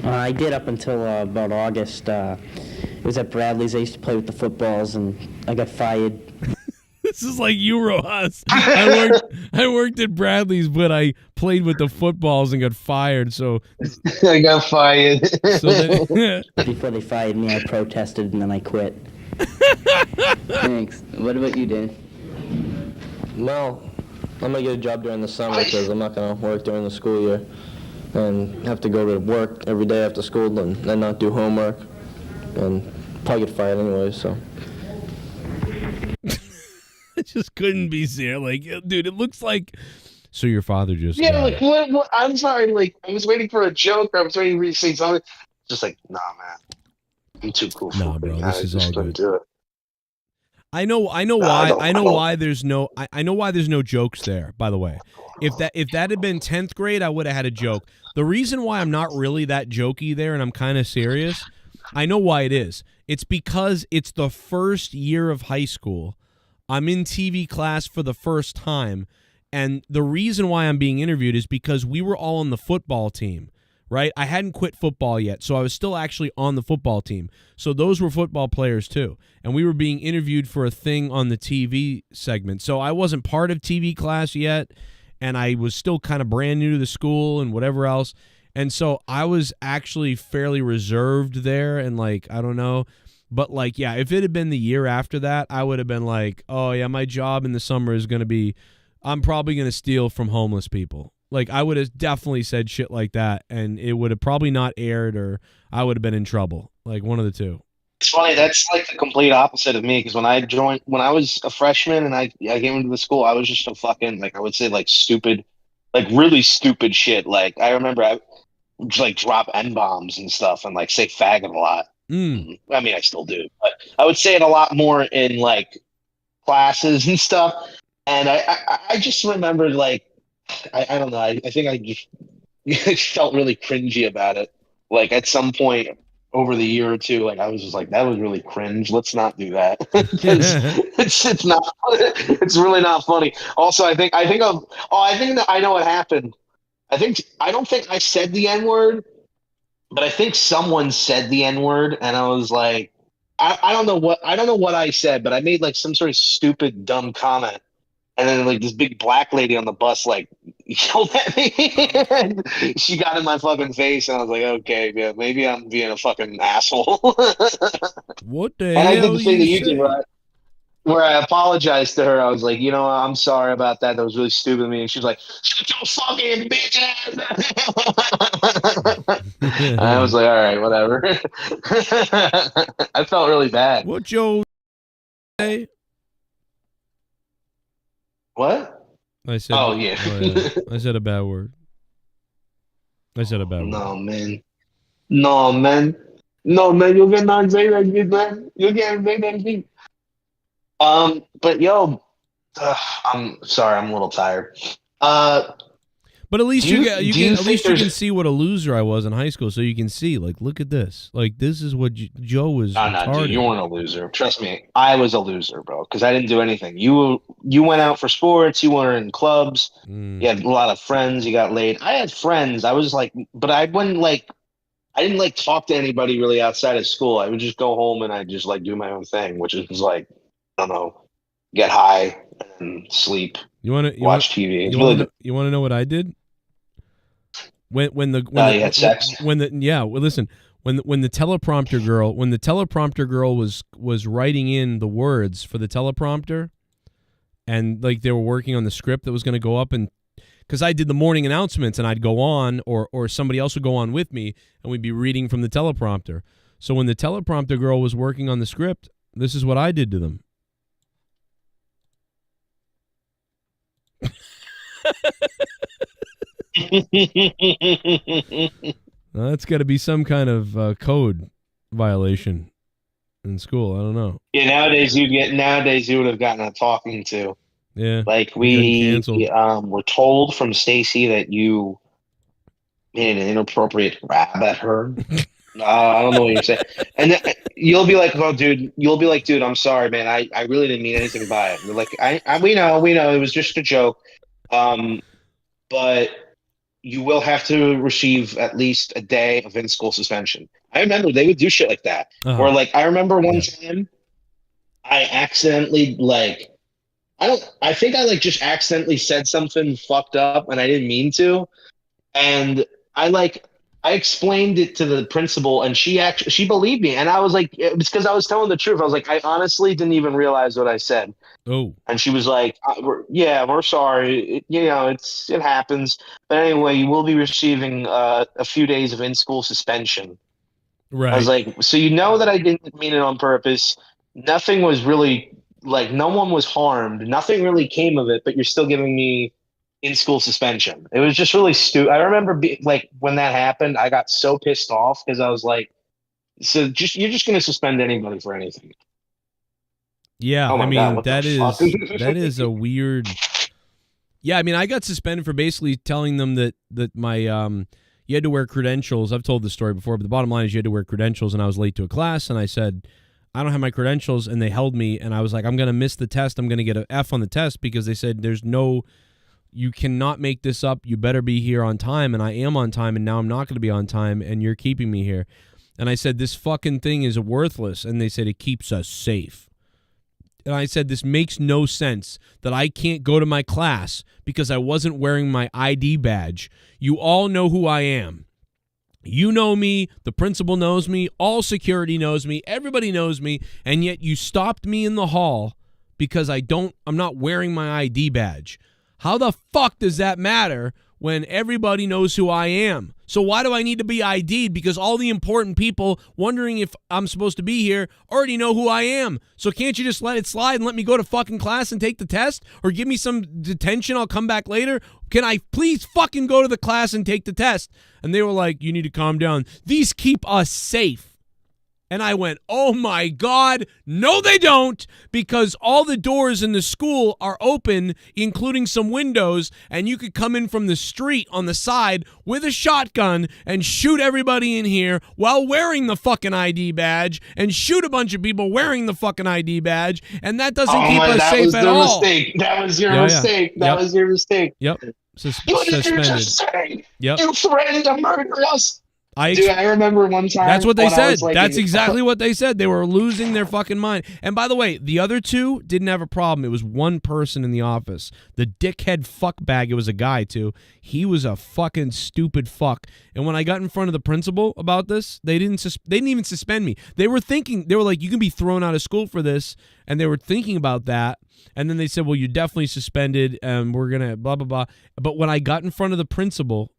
Speaker 21: I did up until about August. It was at Bradley's. I used to play with the footballs, and I got fired.
Speaker 1: This is like Eurohus. I worked at Bradley's, but I played with the footballs and got fired. So
Speaker 19: I got fired.
Speaker 1: So then,
Speaker 21: Before they fired me, I protested, and then I quit. Thanks. What about you, Dan? Well, I'm going to get a job during the summer because I'm not going to work during the school year and have to go to work every day after school and then not do homework and probably get fired anyway, so...
Speaker 1: it just couldn't be serious. Like, dude, it looks like. So your father just.
Speaker 19: Yeah, like what? I'm sorry. Like I was waiting for a joke. Or I was waiting for you to say something. Just like, nah, man. I'm too cool for
Speaker 1: Nah, bro. This is all good.
Speaker 19: Do it.
Speaker 1: I know why there's no. I know why there's no jokes there. By the way, if that had been 10th grade, I would have had a joke. The reason why I'm not really that jokey there, and I'm kind of serious. I know why it is. It's because it's the first year of high school. I'm in TV class for the first time, and the reason why I'm being interviewed is because we were all on the football team, right? I hadn't quit football yet, so I was still actually on the football team. So those were football players too, and we were being interviewed for a thing on the TV segment. So I wasn't part of TV class yet, and I was still kind of brand new to the school and whatever else, and so I was actually fairly reserved there, and like, I don't know. But, like, yeah, if it had been the year after that, I would have been like, oh, yeah, my job in the summer is going to be, I'm probably going to steal from homeless people. Like, I would have definitely said shit like that, and it would have probably not aired, or I would have been in trouble. Like, one of the two.
Speaker 19: It's funny. That's like the complete opposite of me. Because when I was a freshman and I came into the school, I was just a fucking, like, I would say, like, stupid, like, really stupid shit. Like, I remember I would, like, drop N-bombs and stuff and, like, say faggot a lot. I mean, I still do, but I would say it a lot more in like classes and stuff. And I just remember like, I don't know. I think I just felt really cringy about it. Like at some point over the year or two, like I was just like, that was really cringe. Let's not do that. it's not, it's really not funny. Also, I think that I know what happened. I don't think I said the N-word. But I think someone said the N-word, and I was like, I don't know what I said, but I made like some sort of stupid, dumb comment, and then like this big black lady on the bus like yelled at me, and she got in my fucking face, and I was like, okay, yeah, maybe I'm being a fucking asshole.
Speaker 1: What the
Speaker 19: and
Speaker 1: hell?
Speaker 19: I did the thing that you
Speaker 1: say?
Speaker 19: did, right? Where I apologized to her. I was like, you know, I'm sorry about that. That was really stupid of me. And she was like, shut your fucking bitch ass. And I was like, all right, whatever. I felt really bad.
Speaker 1: What Joe say?
Speaker 19: What?
Speaker 1: I said.
Speaker 19: Oh, yeah.
Speaker 1: I said a bad word.
Speaker 19: No, man. No, man. You cannot say that shit, man. You can't say that shit. But yo, I'm sorry, I'm a little tired.
Speaker 1: But at least you can see what a loser I was in high school, so you can see, like, look at this. Like, this is what Joe was.
Speaker 19: No, dude, you weren't a loser. Trust me, I was a loser, bro, because I didn't do anything. You went out for sports. You were in clubs. You had a lot of friends. You got laid. I had friends. I was like, but I wouldn't like. I didn't like talk to anybody really outside of school. I would just go home and I just like do my own thing, which is like, I don't know, get high and sleep. You want to watch TV.
Speaker 1: You want to know what I did? When the teleprompter girl was writing in the words for the teleprompter, and like they were working on the script that was going to go up, and because I did the morning announcements and I'd go on, or somebody else would go on with me, and we'd be reading from the teleprompter. So when the teleprompter girl was working on the script, this is what I did to them. That's got to be some kind of code violation in school. I don't know.
Speaker 19: Yeah, nowadays you would have gotten a talking to.
Speaker 1: Yeah,
Speaker 19: Like
Speaker 1: getting
Speaker 19: we were told from Stacy that you made an inappropriate grab at her. I don't know what you're saying. And then you'll be like, "Oh, dude," dude, I'm sorry, man. I really didn't mean anything by it. You're like, we know, it was just a joke. But you will have to receive at least a day of in-school suspension. I remember they would do shit like that. Or like, I remember one time I accidentally I think I just accidentally said something fucked up and I didn't mean to. And I explained it to the principal and she believed me. And I was like, it was because I was telling the truth. I was like, I honestly didn't even realize what I said.
Speaker 1: Oh.
Speaker 19: And she was like, we're sorry. It happens. But anyway, you will be receiving a few days of in-school suspension.
Speaker 1: Right.
Speaker 19: I was like, so you know that I didn't mean it on purpose. Nothing was really, no one was harmed. Nothing really came of it, but you're still giving me in-school suspension. It was just really stupid. I remember when that happened, I got so pissed off because I was like, so you're just going to suspend anybody for anything.
Speaker 1: Yeah,
Speaker 19: Oh my
Speaker 1: I mean,
Speaker 19: God, what
Speaker 1: that
Speaker 19: the fuck?
Speaker 1: that is a weird. Yeah, I mean, I got suspended for basically telling them that my you had to wear credentials. I've told this story before, but the bottom line is you had to wear credentials, and I was late to a class, and I said, I don't have my credentials, and they held me, and I was like, I'm going to miss the test. I'm going to get an F on the test because they said you cannot make this up. You better be here on time, and I am on time, and now I'm not going to be on time, and you're keeping me here. And I said, this fucking thing is worthless, and they said it keeps us safe. And I said, this makes no sense that I can't go to my class because I wasn't wearing my ID badge. You all know who I am. You know me, the principal knows me, all security knows me, everybody knows me, and yet you stopped me in the hall because I'm not wearing my ID badge. How the fuck does that matter when everybody knows who I am? So why do I need to be ID'd? Because all the important people wondering if I'm supposed to be here already know who I am. So can't you just let it slide and let me go to fucking class and take the test? Or give me some detention, I'll come back later? Can I please fucking go to the class and take the test? And they were like, you need to calm down. These keep us safe. And I went, oh my God, no they don't, because all the doors in the school are open, including some windows, and you could come in from the street on the side with a shotgun and shoot everybody in here while wearing the fucking ID badge and shoot a bunch of people wearing the fucking ID badge, and that doesn't keep us safe at all.
Speaker 19: That was your mistake. That was your mistake.
Speaker 1: Yep.
Speaker 19: What did you just say?
Speaker 1: Yep.
Speaker 19: You threatened to murder us. Dude, I remember one time.
Speaker 1: That's what they said.
Speaker 19: Like,
Speaker 1: that's exactly what they said. They were losing their fucking mind. And by the way, the other two didn't have a problem. It was one person in the office. The dickhead fuckbag, it was a guy too. He was a fucking stupid fuck. And when I got in front of the principal about this, they didn't even suspend me. They were like, you can be thrown out of school for this. And they were thinking about that. And then they said, well, you're definitely suspended and we're going to blah, blah, blah. But when I got in front of the principal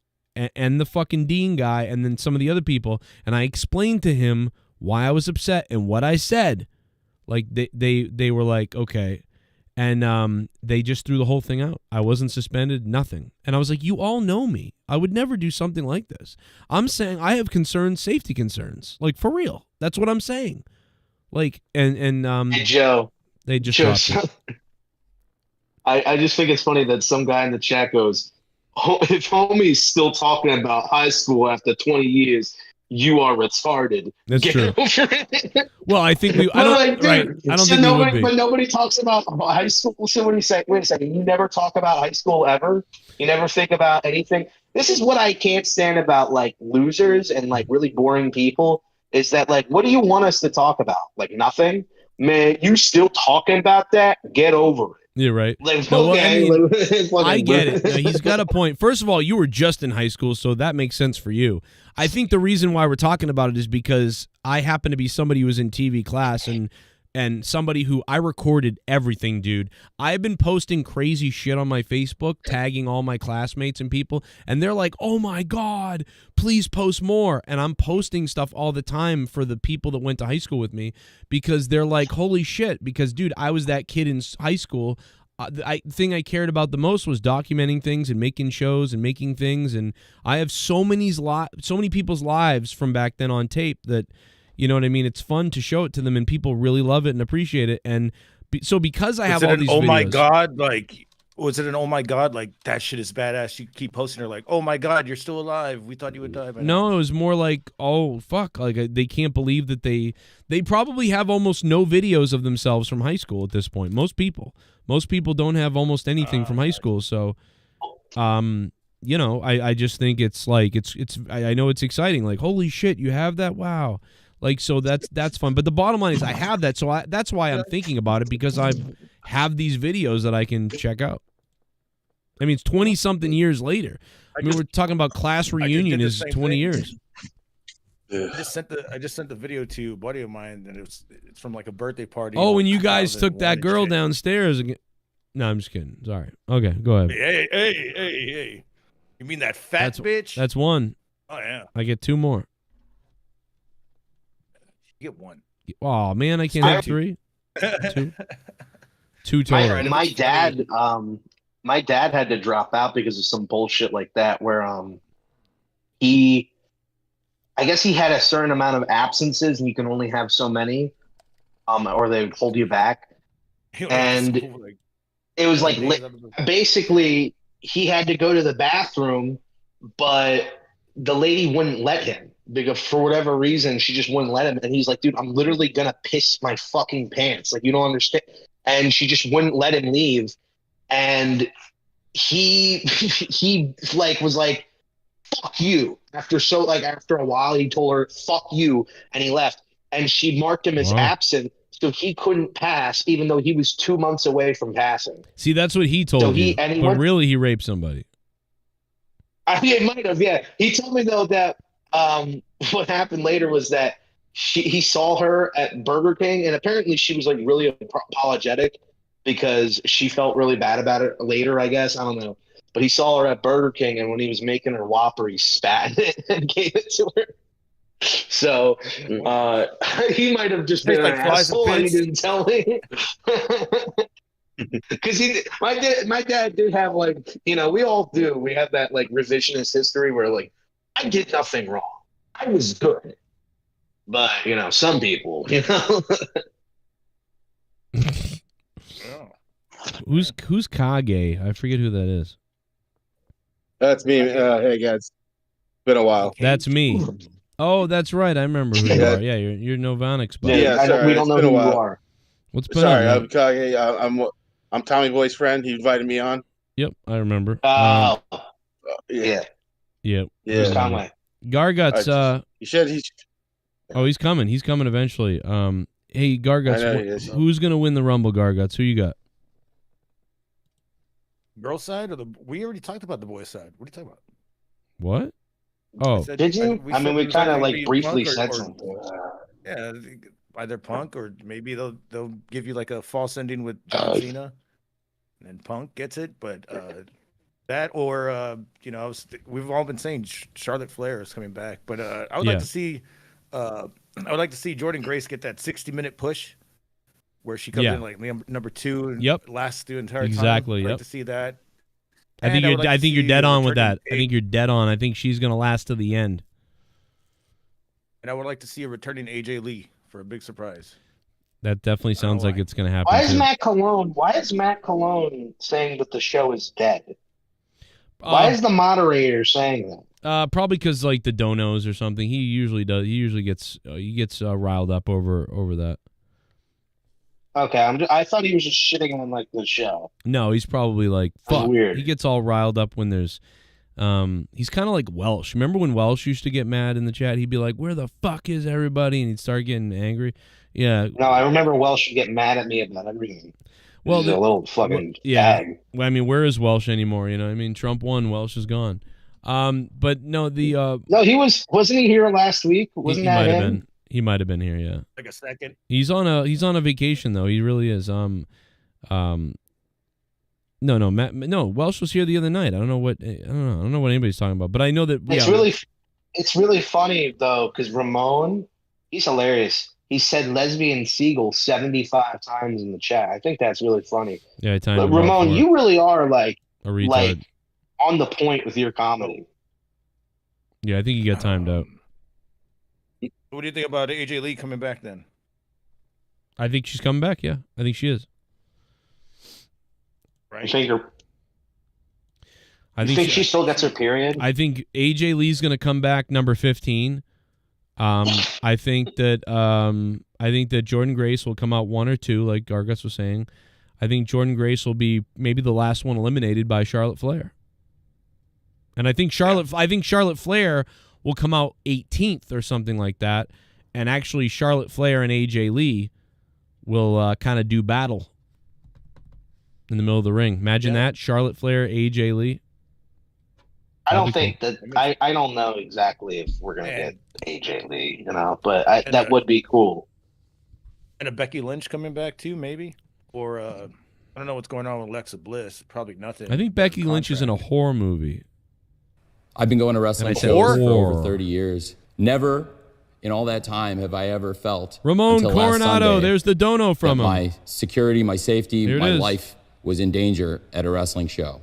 Speaker 1: and the fucking dean guy and then some of the other people, and I explained to him why I was upset and what I said, like they were like, okay. And they just threw the whole thing out. I wasn't suspended, nothing. And I was like, you all know me. I would never do something like this. I'm saying I have concerns, safety concerns. Like, for real. That's what I'm saying. Like, and
Speaker 19: hey, Joe.
Speaker 1: They just
Speaker 19: Joe,
Speaker 1: dropped it.
Speaker 19: I just think it's funny that some guy in the chat goes, if homie's still talking about high school after 20 years, you are retarded.
Speaker 1: That's
Speaker 19: Get
Speaker 1: true.
Speaker 19: over it.
Speaker 1: Well, I think we. I don't think we would be.
Speaker 19: But nobody talks about high school. So what do you say? Wait a second. You never talk about high school ever. You never think about anything. This is what I can't stand about like losers and like really boring people. Is that like, what do you want us to talk about? Like nothing, man. You still talking about that? Get over it.
Speaker 1: Yeah, right.
Speaker 19: Like,
Speaker 1: no,
Speaker 19: okay,
Speaker 1: I get it. No, he's got a point. First of all, you were just in high school, so that makes sense for you. I think the reason why we're talking about it is because I happen to be somebody who was in TV class and somebody who I recorded everything, dude. I've been posting crazy shit on my Facebook, tagging all my classmates and people, and they're like, oh my God, please post more. And I'm posting stuff all the time for the people that went to high school with me because they're like, holy shit, because, dude, I was that kid in high school. thing I cared about the most was documenting things and making shows and making things. And I have so many people's lives from back then on tape that, you know what I mean? It's fun to show it to them, and people really love it and appreciate it. And so because I have all these videos.
Speaker 17: Oh my God, like, was it an oh my God, like that shit is badass? You keep posting her like, oh my God, you're still alive. We thought you would die by now.
Speaker 1: No, it was more like, oh fuck, like they can't believe that they probably have almost no videos of themselves from high school at this point. Most people don't have almost anything from high school. So, you know, I just think it's like I know it's exciting. Like, holy shit, you have that? Wow. Like, so that's fun. But the bottom line is I have that, so that's why I'm thinking about it, because I have these videos that I can check out. I mean, it's 20-something years later. I mean, we're talking about class reunion is 20 years.
Speaker 17: I just sent the video to a buddy of mine, and it's from like a birthday party.
Speaker 1: Oh, and you guys took that girl downstairs again. No, I'm just kidding. Sorry. Okay, go ahead.
Speaker 17: Hey. You mean that fat bitch?
Speaker 1: That's one.
Speaker 17: Oh, yeah.
Speaker 1: I get two more.
Speaker 17: You get one.
Speaker 1: Oh, man, I can't have three. Two total.
Speaker 19: My dad had to drop out because of some bullshit like that, where I guess he had a certain amount of absences and you can only have so many, or they would hold you back. And it was like basically he had to go to the bathroom, but the lady wouldn't let him because for whatever reason she just wouldn't let him. And he's like, dude, I'm literally gonna piss my fucking pants. Like, you don't understand. And she just wouldn't let him leave. And he like was like, fuck you. After a while he told her fuck you, and he left. And she marked him as absent, so he couldn't pass, even though he was 2 months away from passing.
Speaker 1: See, that's what he told you. But really he raped somebody.
Speaker 19: I think it might have, yeah. He told me though that what happened later was that he saw her at Burger King, and apparently she was like really apologetic because she felt really bad about it later, I guess. I don't know. But he saw her at Burger King, and when he was making her Whopper, he spat it and gave it to her. So he might have just been an asshole and he didn't tell me. Because my dad did have, like, you know, we all do. We have that like revisionist history where like I did nothing wrong. I was good. But, you know, some people, you know.
Speaker 1: Who's Kage? I forget who that is.
Speaker 7: That's me. Hey guys, been a while.
Speaker 1: That's me. Oh, that's right. I remember who you are. Yeah, you're Novanix.
Speaker 7: Yeah, sorry,
Speaker 19: we don't know who you are.
Speaker 1: What's been
Speaker 7: sorry,
Speaker 1: on,
Speaker 7: I'm Kage. I'm Tommy Boy's friend. He invited me on.
Speaker 1: Yep, I remember.
Speaker 19: Yeah.
Speaker 1: Yep.
Speaker 19: Who's Conway?
Speaker 1: Garguts.
Speaker 7: He said he's.
Speaker 1: Oh, he's coming. He's coming eventually. Hey, Garguts, who's gonna win the Rumble? Garguts, who you got?
Speaker 17: Girl side or we already talked about the boy side. What are you talking about?
Speaker 1: What? Oh,
Speaker 19: did you? I mean, we kind of like briefly said something.
Speaker 17: Yeah, either Punk or maybe they'll give you like a false ending with John Cena, and then Punk gets it. But that or you know, we've all been saying Charlotte Flair is coming back, but I would like to see Jordan Grace get that 60-minute push where she comes in like number 2 and lasts the entire time.
Speaker 1: Exactly.
Speaker 17: I'd like to see that.
Speaker 1: I think you're dead on with that. I think you're dead on. I think she's gonna last to the end.
Speaker 17: And I would like to see a returning AJ Lee for a big surprise.
Speaker 1: That definitely sounds like it's gonna happen.
Speaker 19: Why is Matt Cologne saying that the show is dead? Why is the moderator saying that?
Speaker 1: Probably because like the donos or something. He usually does. He usually gets riled up over that.
Speaker 19: Okay, I thought he was just shitting on like the show.
Speaker 1: No, he's probably like fuck. He gets all riled up when there's. He's kind of like Welsh. Remember when Welsh used to get mad in the chat? He'd be like, "Where the fuck is everybody?" And he'd start getting angry. Yeah.
Speaker 19: No, I remember Welsh would get mad at me about everything.
Speaker 1: Well,
Speaker 19: he's a little fucking bag.
Speaker 1: Well, I mean, where is Welsh anymore? You know, I mean, Trump won, Welsh is gone. But no,
Speaker 19: no, wasn't he here last week? Wasn't that him?
Speaker 1: He might have been here, yeah.
Speaker 17: Like a second.
Speaker 1: He's on a vacation though. He really is. No, Welsh was here the other night. I don't know what anybody's talking about, but I know that
Speaker 19: it's really funny though, because Ramon, he's hilarious. he said lesbian seagull 75 times in the chat. I think that's really funny.
Speaker 1: Yeah, I timed
Speaker 19: But
Speaker 1: him out
Speaker 19: Ramon,
Speaker 1: for it.
Speaker 19: you really are like
Speaker 1: A retard.
Speaker 19: on the point with your comedy.
Speaker 1: Yeah, I think he got timed out.
Speaker 17: What do you think about AJ Lee coming back then?
Speaker 1: I think she's coming back. Yeah, I think she is.
Speaker 19: Right. You
Speaker 1: I
Speaker 19: think she still gets her period?
Speaker 1: I think AJ Lee's going to come back number 15. I think that Jordan Grace will come out 1 or 2, like Gargus was saying. I think Jordan Grace will be maybe the last one eliminated by Charlotte Flair. And I think Charlotte Flair will come out 18th or something like that. And actually Charlotte Flair and AJ Lee will kind of do battle in the middle of the ring. Imagine that, Charlotte Flair, AJ Lee.
Speaker 19: I don't think that I don't know exactly if we're gonna get AJ Lee, but that would be cool.
Speaker 17: And a Becky Lynch coming back too, maybe, or I don't know what's going on with Alexa Bliss. Probably nothing.
Speaker 1: I think Becky Lynch is in a horror movie.
Speaker 8: I've been going to wrestling shows for over 30 years. Never in all that time have I ever felt
Speaker 1: Ramon
Speaker 8: until last
Speaker 1: Coronado.
Speaker 8: Sunday
Speaker 1: There's the dono from him.
Speaker 8: My security, my safety, my life was in danger at a wrestling show.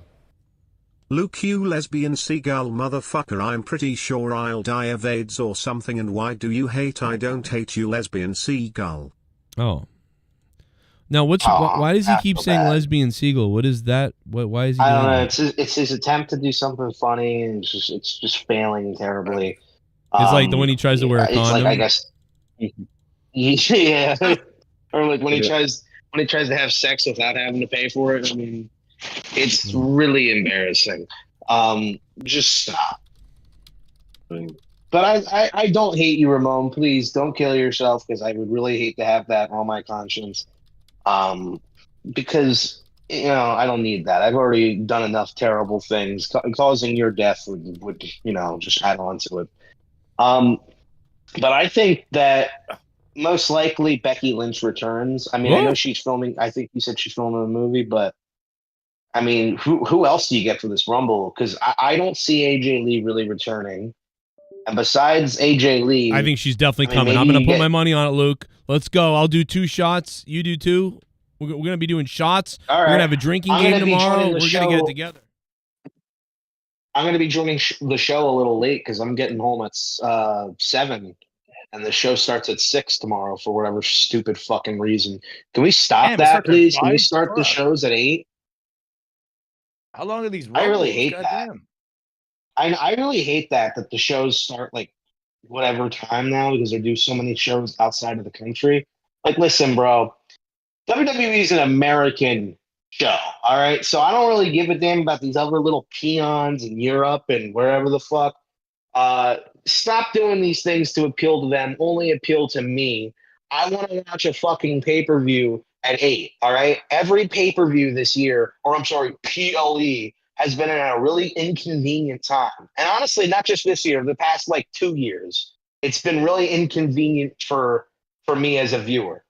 Speaker 12: Luke, you lesbian seagull motherfucker, I'm pretty sure I'll die of AIDS or something, and why do you hate? I don't hate you, lesbian seagull.
Speaker 1: Oh. Now, why does he keep saying lesbian seagull? What is that? Why is he doing
Speaker 19: I don't know.
Speaker 1: that?
Speaker 19: It's his attempt to do something funny, and it's just failing terribly.
Speaker 1: It's like the one he tries to wear a condom.
Speaker 19: It's like, I guess, yeah, or like when he tries to have sex without having to pay for it. I mean, it's really embarrassing. Just stop. But I don't hate you, Ramon. Please don't kill yourself, because I would really hate to have that on my conscience. Because I don't need that. I've already done enough terrible things. Causing your death would just add on to it. But I think that most likely Becky Lynch returns. I mean, I know she's filming. I think you said she's filming a movie, but I mean, who else do you get for this Rumble? Because I don't see AJ Lee really returning. And besides AJ Lee,
Speaker 1: I think she's definitely coming. I'm going to put my money on it, Luke. Let's go. I'll do 2 shots. You do 2. We're going to be doing shots.
Speaker 19: All right.
Speaker 1: We're going to have a drinking game tomorrow. We're going to get it together.
Speaker 19: I'm going to be joining the show a little late because I'm getting home at 7, and the show starts at 6 tomorrow for whatever stupid fucking reason. Can we stop that, please? Can we start the shows at 8?
Speaker 17: How long are these?
Speaker 19: I really hate that. I really hate that the shows start like whatever time now, because they do so many shows outside of the country. Like, listen, bro, WWE is an American show, all right? So I don't really give a damn about these other little peons in Europe and wherever the fuck. Stop doing these things to appeal to them. Only appeal to me. I want to watch a fucking pay-per-view at 8, all right? Every pay-per-view this year, or I'm sorry, PLE, has been at a really inconvenient time. And honestly, not just this year, the past like 2 years, it's been really inconvenient for me as a viewer.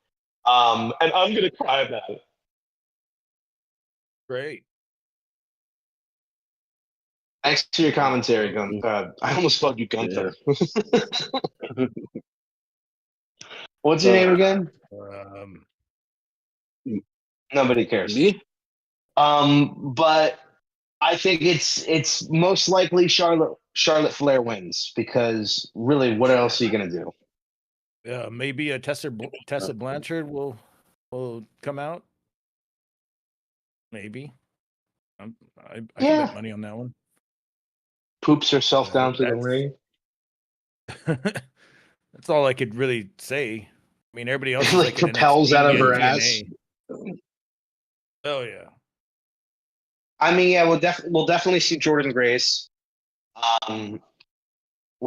Speaker 19: And I'm going to cry about it.
Speaker 17: Great.
Speaker 19: Thanks to your commentary, Gunther. I almost called you Gunther. What's your name again? Nobody cares.
Speaker 4: Me?
Speaker 19: But I think it's most likely Charlotte Flair wins, because really, what else are you gonna do?
Speaker 17: Yeah, maybe a Tessa Blanchard will come out. Maybe. I can bet money on that one.
Speaker 19: Poops herself down to the ring.
Speaker 17: That's all I could really say. I mean, everybody else is
Speaker 19: like propels out of her ass.
Speaker 17: Oh yeah.
Speaker 19: I mean, yeah, we'll definitely see Jordan Grace. We'll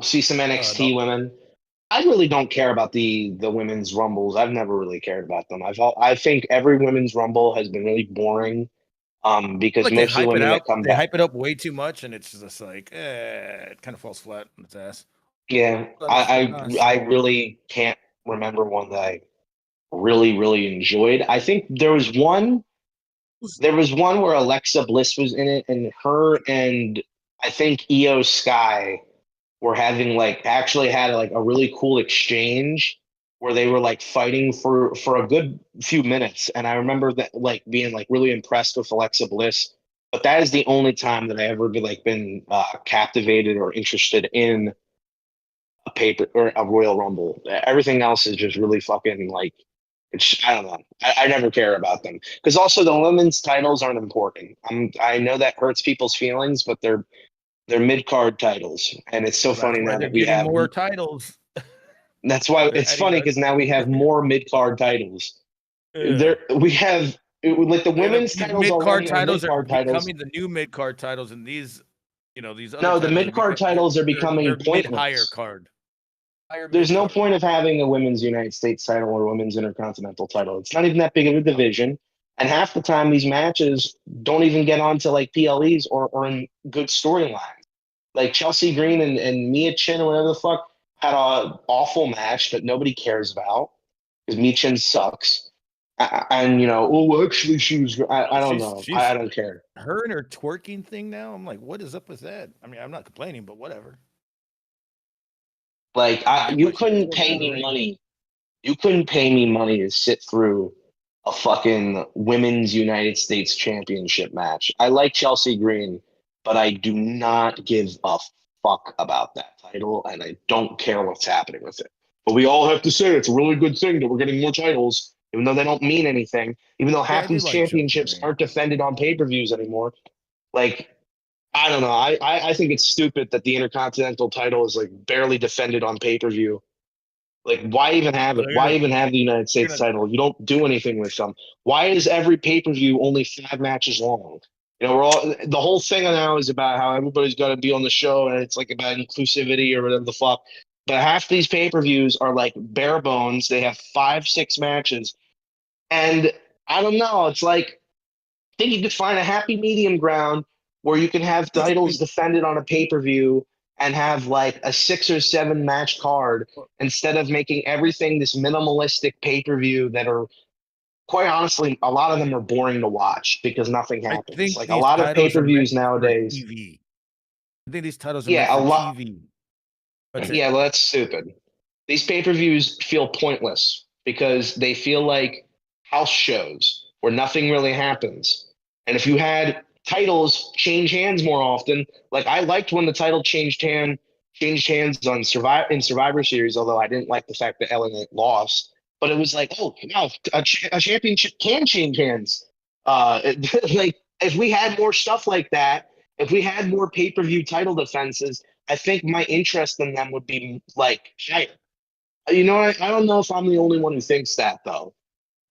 Speaker 19: see some NXT women. I really don't care about the women's rumbles. I've never really cared about them. I think every women's rumble has been really boring. Because most of the women that come back,
Speaker 17: hype it up way too much, and it's just like, it kind of falls flat on its ass.
Speaker 19: Yeah, I really can't remember one that I really, really enjoyed. I think there was one where Alexa Bliss was in it, and her and I think Io Sky were having actually had a really cool exchange where they were like fighting for a good few minutes, and I remember that like being like really impressed with Alexa Bliss. But that is the only time that I ever been captivated or interested in a paper or a Royal Rumble. Everything else is just really fucking like I don't know. I never care about them because also the women's titles aren't important. I know that hurts people's feelings, but they're mid card titles, and it's so funny now that we
Speaker 17: getting
Speaker 19: have
Speaker 17: more titles.
Speaker 19: That's why
Speaker 17: They're
Speaker 19: it's
Speaker 17: adding
Speaker 19: funny
Speaker 17: those.
Speaker 19: because now we have more mid card titles. There we have like the women's
Speaker 17: These
Speaker 19: titles
Speaker 17: mid card
Speaker 19: already are
Speaker 17: titles
Speaker 19: mid
Speaker 17: are
Speaker 19: card titles.
Speaker 17: becoming the new mid card titles, and these, these other
Speaker 19: No, the
Speaker 17: titles
Speaker 19: mid card titles are becoming
Speaker 17: they're mid higher
Speaker 19: pointless.
Speaker 17: card.
Speaker 19: There's no point of having a women's United States title or women's intercontinental title. It's not even that big of a division. And half the time, these matches don't even get onto like PLEs or in good storylines. Like Chelsea Green and Mia Chin or whatever the fuck had an awful match that nobody cares about because Mia Chin sucks. And, actually, she was. I don't know. I don't care.
Speaker 17: Her and her twerking thing now, I'm like, what is up with that? I mean, I'm not complaining, but whatever.
Speaker 19: Like you couldn't pay me money. You couldn't pay me money to sit through a fucking women's United States Championship match. I like Chelsea Green, but I do not give a fuck about that title, and I don't care what's happening with it. But we all have to say it's a really good thing that we're getting more titles, even though they don't mean anything. Even though half these championships aren't defended on pay-per-views anymore. Like, I don't know. I think it's stupid that the Intercontinental title is like barely defended on pay-per-view. Like, why even have it? Why even have the United States title? You don't do anything with them. Why is every pay-per-view only 5 matches long? The whole thing now is about how everybody's got to be on the show, and it's like about inclusivity or whatever the fuck. But half these pay-per-views are like bare bones. They have 5, 6 matches. And I don't know. It's like, I think you could find a happy medium ground where you can have titles defended on a pay-per-view and have like a 6 or 7 match card instead of making everything this minimalistic pay-per-view that are, quite honestly, a lot of them are boring to watch because nothing happens. Like a lot of pay-per-views nowadays.
Speaker 17: TV. I think these titles are
Speaker 19: Yeah,
Speaker 17: meant
Speaker 19: a
Speaker 17: for
Speaker 19: lot.
Speaker 17: TV.
Speaker 19: Yeah, well, that's stupid. These pay-per-views feel pointless because they feel like house shows where nothing really happens. And if you had titles change hands more often, like I liked when the title changed hands on Survivor Series, although I didn't like the fact that Ellen lost. But it was like, oh, wow, a championship can change hands. Like if we had more stuff like that, if we had more pay-per-view title defenses, I think my interest in them would be like higher. I don't know if I'm the only one who thinks that though.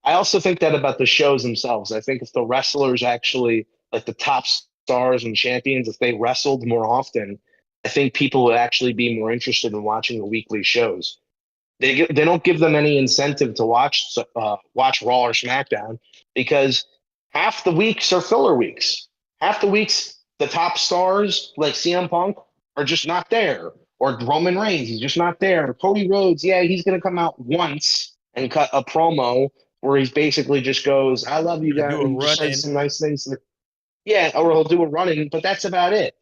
Speaker 19: I also think that about the shows themselves. I think if the wrestlers actually, like the top stars and champions, if they wrestled more often, I think people would actually be more interested in watching the weekly shows. They don't give them any incentive to watch Raw or SmackDown because half the weeks are filler weeks. Half the weeks, the top stars like CM Punk are just not there, or Roman Reigns, he's just not there. Cody Rhodes, yeah, he's gonna come out once and cut a promo where he basically just goes, "I love you guys," and just says some nice things. Yeah, or he'll do a running, but that's about it.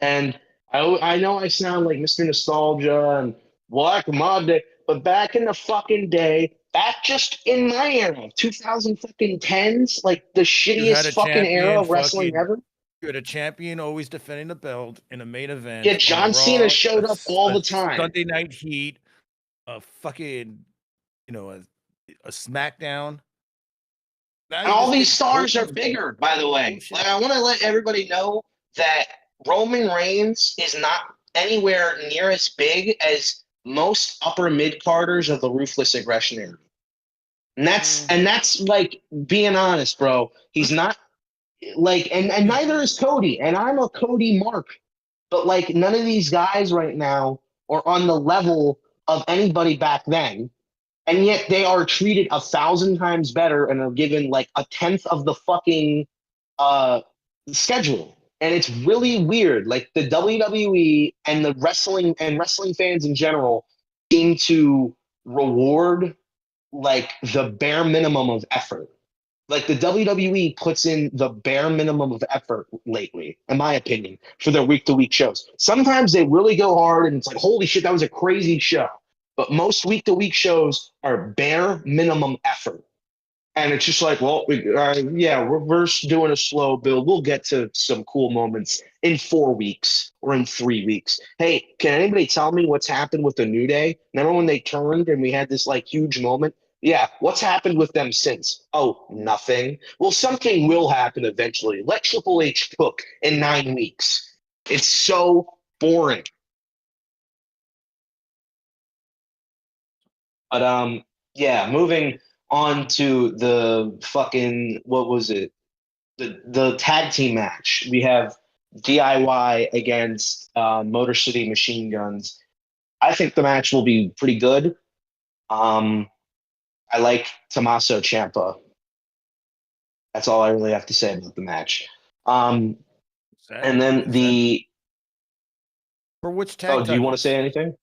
Speaker 19: And I know I sound like Mr. Nostalgia and Black Monday, but back in the fucking day, back just in my era, 2010s, like the shittiest fucking era of wrestling ever.
Speaker 17: You had a champion always defending the belt in a main event.
Speaker 19: Yeah, John Cena showed up all the time.
Speaker 17: Sunday Night Heat, a fucking, a SmackDown.
Speaker 19: And all these stars are bigger, by the way. Like, I want to let everybody know that Roman Reigns is not anywhere near as big as most upper mid-carders of the Ruthless Aggression era. And that's like being honest, bro. He's not like, and neither is Cody. And I'm a Cody mark. But like none of these guys right now are on the level of anybody back then. And yet they are treated 1,000 times better and are given like 1/10 of the fucking schedule. And it's really weird. Like the WWE and the wrestling fans in general seem to reward like the bare minimum of effort. Like the WWE puts in the bare minimum of effort lately, in my opinion, for their week-to-week shows. Sometimes they really go hard and it's like, holy shit, that was a crazy show. But most week-to-week shows are bare minimum effort. And it's just like, well, we're doing a slow build. We'll get to some cool moments in 4 weeks or in 3 weeks. Hey, can anybody tell me what's happened with the New Day? Remember when they turned and we had this like huge moment? Yeah, what's happened with them since? Oh, nothing. Well, something will happen eventually. Let Triple H cook in 9 weeks. It's so boring. But yeah, moving on to the fucking, what was it? The tag team match. We have DIY against Motor City Machine Guns. I think the match will be pretty good. I like Tommaso Ciampa. That's all I really have to say about the match. And then
Speaker 17: for which tag?
Speaker 19: Oh, do you want to say anything?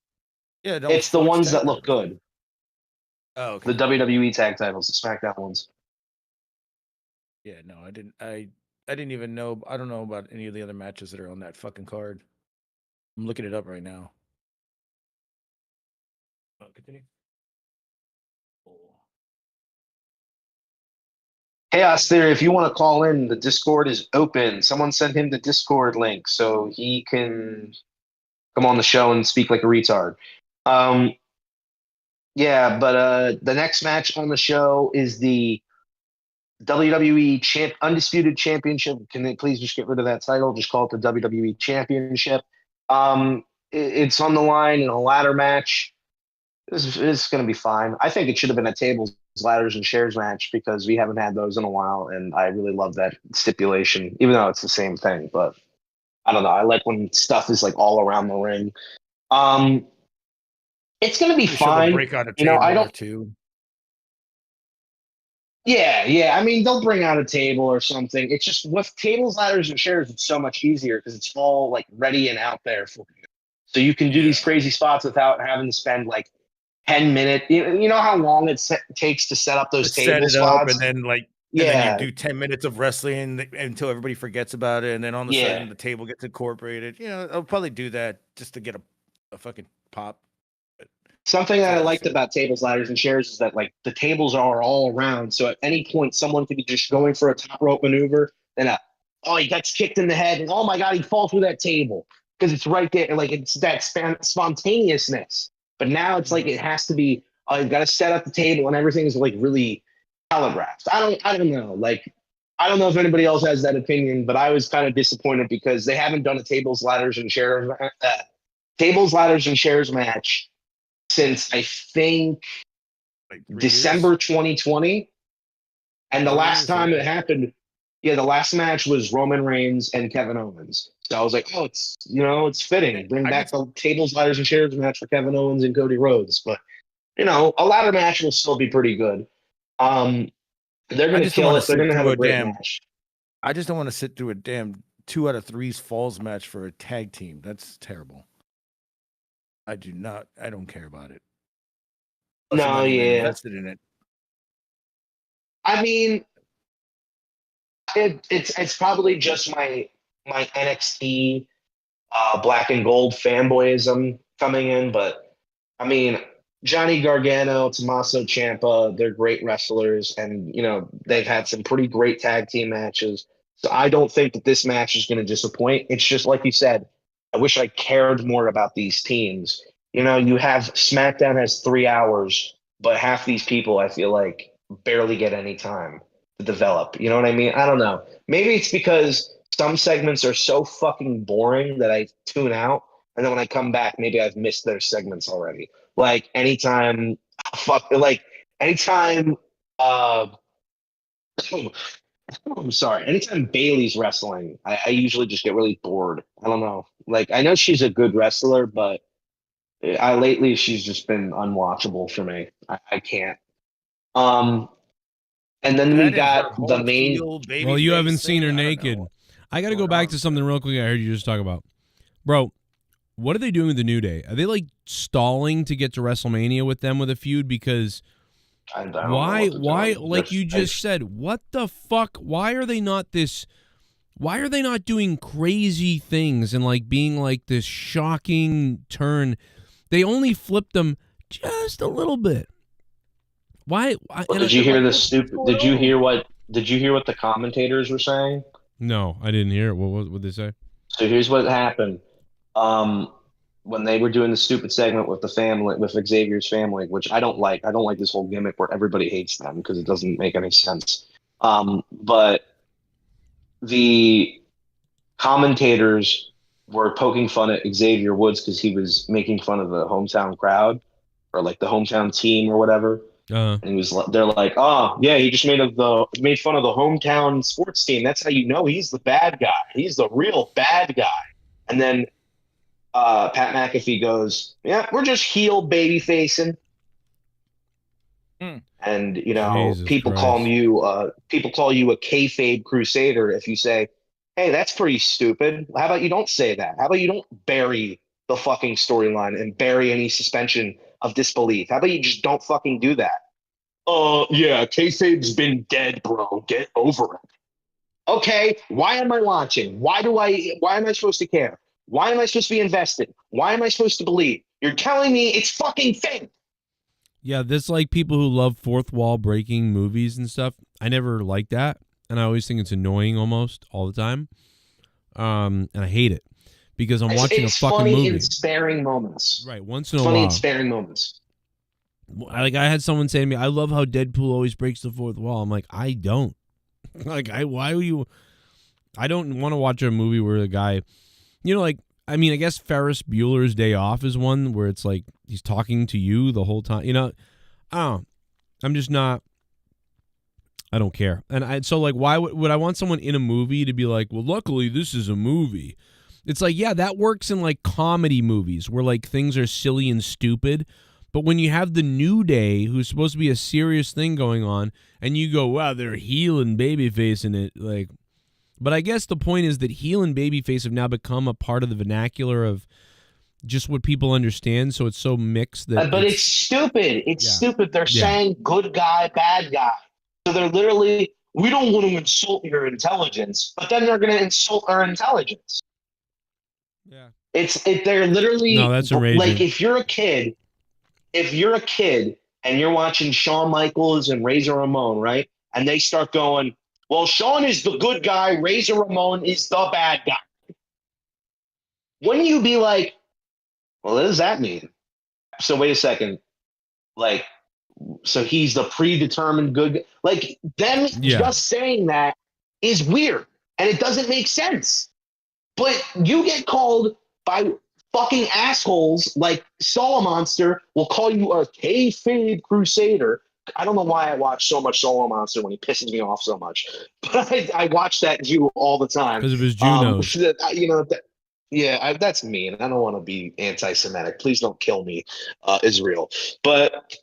Speaker 17: Yeah,
Speaker 19: it's the ones that look good.
Speaker 17: Oh, okay.
Speaker 19: The WWE tag titles, the SmackDown ones.
Speaker 17: Yeah, no, I didn't even know. I don't know about any of the other matches that are on that fucking card. I'm looking it up right now. Continue.
Speaker 19: Chaos Theory, if you want to call in, the Discord is open. Someone send him the Discord link so he can come on the show and speak like a retard. Yeah, but the next match on the show is the WWE Undisputed Championship. Can they please just get rid of that title? Just call it the WWE Championship. It's on the line in a ladder match. This is going to be fine. I think it should have been a tables, ladders, and chairs match because we haven't had those in a while, and I really love that stipulation, even though it's the same thing. But I don't know. I like when stuff is like all around the ring. It's going to be fine.
Speaker 17: Break out a
Speaker 19: you know, I don't.
Speaker 17: Too.
Speaker 19: Yeah. I mean, they'll bring out a table or something. It's just with tables, ladders, and chairs, it's so much easier because it's all like ready and out there for you. So you can do these crazy spots without having to spend like 10 minutes. You know how long it takes to set up those table spots?
Speaker 17: And then and then you do 10 minutes of wrestling until everybody forgets about it, and then all of a sudden the table gets incorporated. You know, I'll probably do that just to get a fucking pop.
Speaker 19: Something that I liked about tables, ladders, and chairs is that like the tables are all around. So at any point, someone could be just going for a top rope maneuver, and he gets kicked in the head, and oh my god, he falls through that table because it's right there. Like it's that spontaneousness. But now it's like it has to be. You've got to set up the table, and everything's like really telegraphed. I don't know. Like I don't know if anybody else has that opinion, but I was kind of disappointed because they haven't done a tables, ladders, and chairs match since I think December 2020. And the last time it happened, the last match was Roman Reigns and Kevin Owens. So I was like, oh, it's fitting. Bring back the tables, ladders, and chairs match for Kevin Owens and Cody Rhodes. But, a ladder match will still be pretty good. They're going to kill it. They're going to have a great match.
Speaker 17: I just don't want to sit through a damn 2 out of 3 falls match for a tag team. That's terrible. I don't care about it.
Speaker 19: Plus, I'm not even
Speaker 17: invested in it.
Speaker 19: I mean, it's probably just my NXT black and gold fanboyism coming in, but I mean, Johnny Gargano, Tommaso Ciampa, they're great wrestlers, and they've had some pretty great tag team matches. So I don't think that this match is going to disappoint. It's just like you said, I wish I cared more about these teams. You have SmackDown has 3 hours, but half these people I feel like barely get any time to develop. You know what I mean? I don't know. Maybe it's because some segments are so fucking boring that I tune out, and then when I come back, maybe I've missed their segments already. Like anytime I'm sorry. Anytime Bailey's wrestling, I usually just get really bored. I don't know. Like, I know she's a good wrestler, but lately she's just been unwatchable for me. I can't. And then we got the main.
Speaker 1: Well, you haven't seen her naked. I got to go back to something real quick I heard you just talk about. Bro, what are they doing with the New Day? Are they like stalling to get to WrestleMania with them with a feud? Because why like you just said, what the fuck? Why are they not doing crazy things and like being like this shocking turn? They only flipped them just a little bit. Why?
Speaker 2: Did you hear the stupid? Did you hear what the commentators were saying?
Speaker 1: No, I didn't hear it. What did they say?
Speaker 2: So here's what happened. When they were doing the stupid segment with the family, with Xavier's family, which I don't like. I don't like this whole gimmick where everybody hates them because it doesn't make any sense. But the commentators were poking fun at Xavier Woods because he was making fun of the hometown crowd or like the hometown team or whatever. And they're like, oh yeah, he just made fun of the hometown sports team. That's how you know he's the bad guy. He's the real bad guy. And then Pat McAfee goes, yeah, we're just heel baby facing. And you know,
Speaker 1: Jesus
Speaker 2: people
Speaker 1: Christ.
Speaker 2: call you a kayfabe crusader if you say, hey, that's pretty stupid. How about you don't say that? How about you don't bury the fucking storyline and bury any suspension of disbelief? How about you just don't fucking do that? Yeah, kayfabe's been dead, bro. Get over it. Okay, why am I watching? Why am I supposed to care? Why am I supposed to be invested? Why am I supposed to believe? You're telling me it's fucking fake.
Speaker 1: Yeah, this like people who love fourth wall breaking movies and stuff. I never liked that, and I always think it's annoying almost all the time. And I hate it because I'm watching a fucking
Speaker 2: funny
Speaker 1: movie.
Speaker 2: in sparing moments.
Speaker 1: Right, once in a
Speaker 2: Funny
Speaker 1: while.
Speaker 2: in sparing moments.
Speaker 1: I had someone say to me, "I love how Deadpool always breaks the fourth wall." I'm like, I don't. Why would you? I don't want to watch a movie where the guy, you know, like. I mean, I guess Ferris Bueller's Day Off is one where it's like he's talking to you the whole time. You know, I don't know. I'm just not. I don't care. And so like, why would I want someone in a movie to be like, well, luckily this is a movie. It's like, yeah, that works in like comedy movies where like things are silly and stupid. But when you have the New Day, who's supposed to be a serious thing going on, and you go, wow, they're heel and babyface in it, like. But I guess the point is that heel and babyface have now become a part of the vernacular of just what people understand. So it's so mixed that.
Speaker 2: But it's stupid. It's stupid. They're saying good guy, bad guy. So they're literally, we don't want to insult your intelligence, but then they're going to insult our intelligence.
Speaker 1: Yeah.
Speaker 2: They're literally.
Speaker 1: No, that's enraging.
Speaker 2: Like if you're a kid and you're watching Shawn Michaels and Razor Ramon, right? And they start going, well, Shawn is the good guy. Razor Ramon is the bad guy. Wouldn't you be like, well, what does that mean? So wait a second. Like, so he's the predetermined good guy. Like, them just saying that is weird. And it doesn't make sense. But you get called by fucking assholes like Solomonster will call you a kayfabe crusader. I don't know why I watch so much Solo Monster when he pisses me off so much, but I watch that Jew all the time
Speaker 1: because of his Jew-nose.
Speaker 2: That's mean. I don't want to be anti-Semitic. Please don't kill me, Israel. But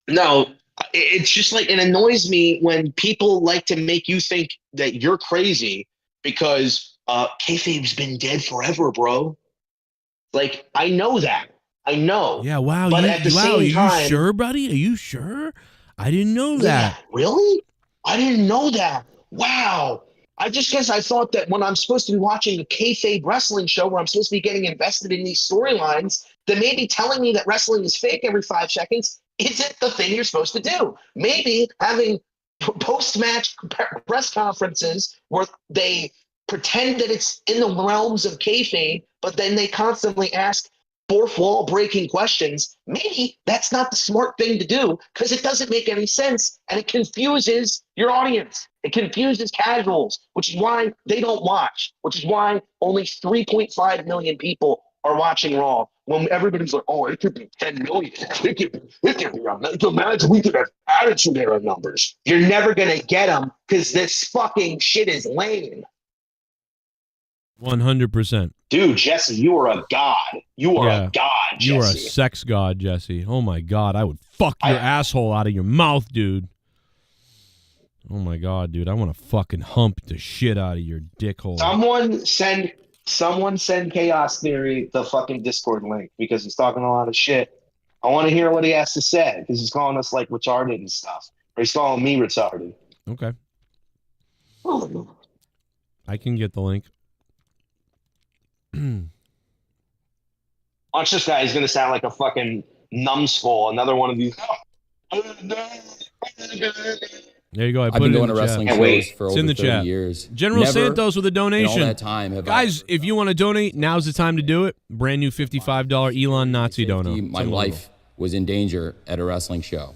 Speaker 2: no, it's just like it annoys me when people like to make you think that you're crazy because kayfabe's been dead forever, bro. Like I know that. I know.
Speaker 1: Yeah. Wow.
Speaker 2: But at the same time,
Speaker 1: are you sure, buddy? Are you sure? I didn't know that.
Speaker 2: Yeah, really? I didn't know that. Wow. I just guess I thought that when I'm supposed to be watching a kayfabe wrestling show where I'm supposed to be getting invested in these storylines, that maybe telling me that wrestling is fake every 5 seconds isn't the thing you're supposed to do. Maybe having post-match press conferences where they pretend that it's in the realms of kayfabe, but then they constantly ask fourth wall breaking questions, maybe that's not the smart thing to do because it doesn't make any sense and it confuses your audience. It confuses casuals, which is why they don't watch, which is why only 3.5 million people are watching Raw when everybody's like, oh, it could be 10 million. It could be imagine we could have Attitude Era numbers. You're never going to get them because this fucking shit is lame.
Speaker 1: 100%.
Speaker 2: Dude, Jesse, you are a god. You are a god, Jesse.
Speaker 1: You are a sex god, Jesse. Oh my God, I would fuck your asshole out of your mouth, dude. Oh my God, dude, I want to fucking hump the shit out of your dick hole.
Speaker 2: Someone send Chaos Theory the fucking Discord link because he's talking a lot of shit. I want to hear what he has to say because he's calling us like retarded and stuff. Or he's calling me retarded.
Speaker 1: Okay. I can get the link.
Speaker 2: Watch this guy. He's going to sound like a fucking Numbskull, another one of these.
Speaker 1: There you go. I
Speaker 8: I've
Speaker 1: put
Speaker 8: been
Speaker 1: it
Speaker 8: going
Speaker 1: in
Speaker 8: to
Speaker 1: the
Speaker 8: wrestling
Speaker 1: chat.
Speaker 8: shows for
Speaker 1: It's
Speaker 8: over
Speaker 1: in the
Speaker 8: 30
Speaker 1: chat.
Speaker 8: years.
Speaker 1: General
Speaker 8: Never
Speaker 1: Santos with a donation.
Speaker 8: in all that time have
Speaker 1: Guys, if you want to donate, now's the time to do it. Brand new $55 Elon Nazi dono.
Speaker 8: My life was in danger at a wrestling show.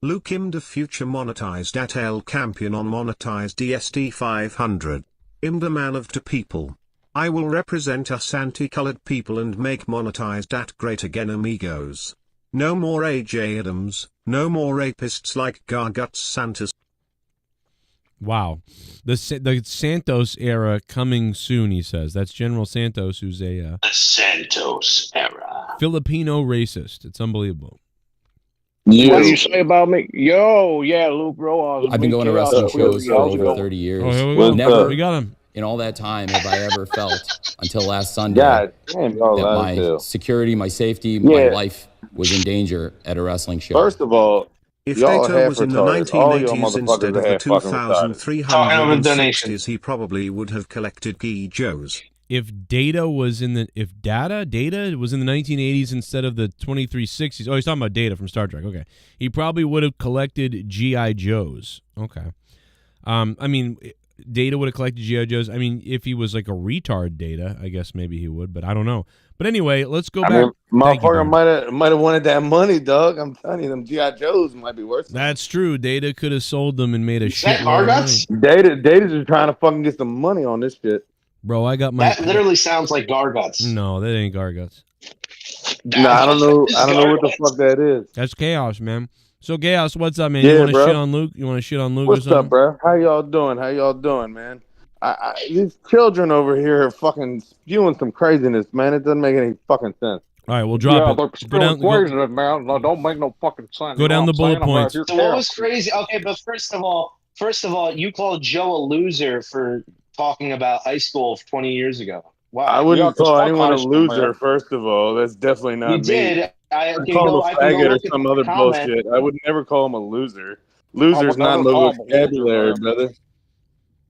Speaker 12: Luke Im the future monetized at El Campion on monetized DSD 500. Im the man of the people. I will represent us anti-colored people and make monetized at great again amigos. No more AJ Adams, no more rapists like Garguts Santos.
Speaker 1: Wow. The Santos era coming soon, he says. That's General Santos, who's a
Speaker 2: The Santos era.
Speaker 1: Filipino racist. It's unbelievable.
Speaker 4: What do you say about me? Yo, yeah, Luke Bro.
Speaker 8: I've been going to wrestling shows for over 30 years.
Speaker 1: Oh, here we go.
Speaker 8: Never
Speaker 1: We got him.
Speaker 8: in all that time have I ever felt until last Sunday
Speaker 7: God damn, y'all
Speaker 8: that
Speaker 7: lied
Speaker 8: my
Speaker 7: too.
Speaker 8: security, my safety, my life was in danger at a wrestling show.
Speaker 7: First of all,
Speaker 12: If
Speaker 7: y'all
Speaker 12: data
Speaker 7: half
Speaker 12: was in the
Speaker 7: retarded. All y'all
Speaker 12: 1980s instead
Speaker 7: motherfuckers
Speaker 12: of
Speaker 7: are
Speaker 12: the
Speaker 7: half fucking retarded.
Speaker 2: Talking over donation.
Speaker 12: 2360s, he probably would have collected key Joes.
Speaker 1: If data was in the 1980s instead of the 2360s. Oh, he's talking about Data from Star Trek. Okay. He probably would have collected GI Joes. Okay. I mean, Data would have collected GI Joes. I mean, if he was like a retard Data, I guess maybe he would, but I don't know. But anyway, let's go back.
Speaker 7: I mean,
Speaker 1: Thank you,
Speaker 7: motherfucker might have wanted that money, dog. I'm telling you, them GI Joes might be worth.
Speaker 1: That's true. Data could have sold them and made a shit
Speaker 2: that
Speaker 1: load of money.
Speaker 2: Garguts?
Speaker 7: Data's just trying to fucking get some money on this shit.
Speaker 1: Bro, I got my.
Speaker 2: That literally sounds like Garguts.
Speaker 1: No, that ain't Garguts.
Speaker 7: No, I don't know. I don't know what the fuck that is.
Speaker 1: That's Chaos, man. So Chaos, what's up, man?
Speaker 7: Yeah,
Speaker 1: you want to
Speaker 7: bro.
Speaker 1: shit on Luke? You want to shit on Luke
Speaker 7: What's
Speaker 1: or something?
Speaker 7: up, bro? How y'all doing, man? These children over here are fucking spewing some craziness, man. It doesn't make any fucking sense.
Speaker 1: All right, we'll drop it. Go down,
Speaker 4: man. No, don't make no fucking sense.
Speaker 1: Go down the bullet points.
Speaker 2: So what was crazy? Okay, but first of all, you called Joe a loser for talking about high school 20 years ago. Wow.
Speaker 7: I wouldn't call anyone a loser, first of all. That's definitely not
Speaker 2: You
Speaker 7: me.
Speaker 2: did. I
Speaker 7: Call him a faggot or some other bullshit. I would never call him a loser. Loser's not in the vocabulary, brother.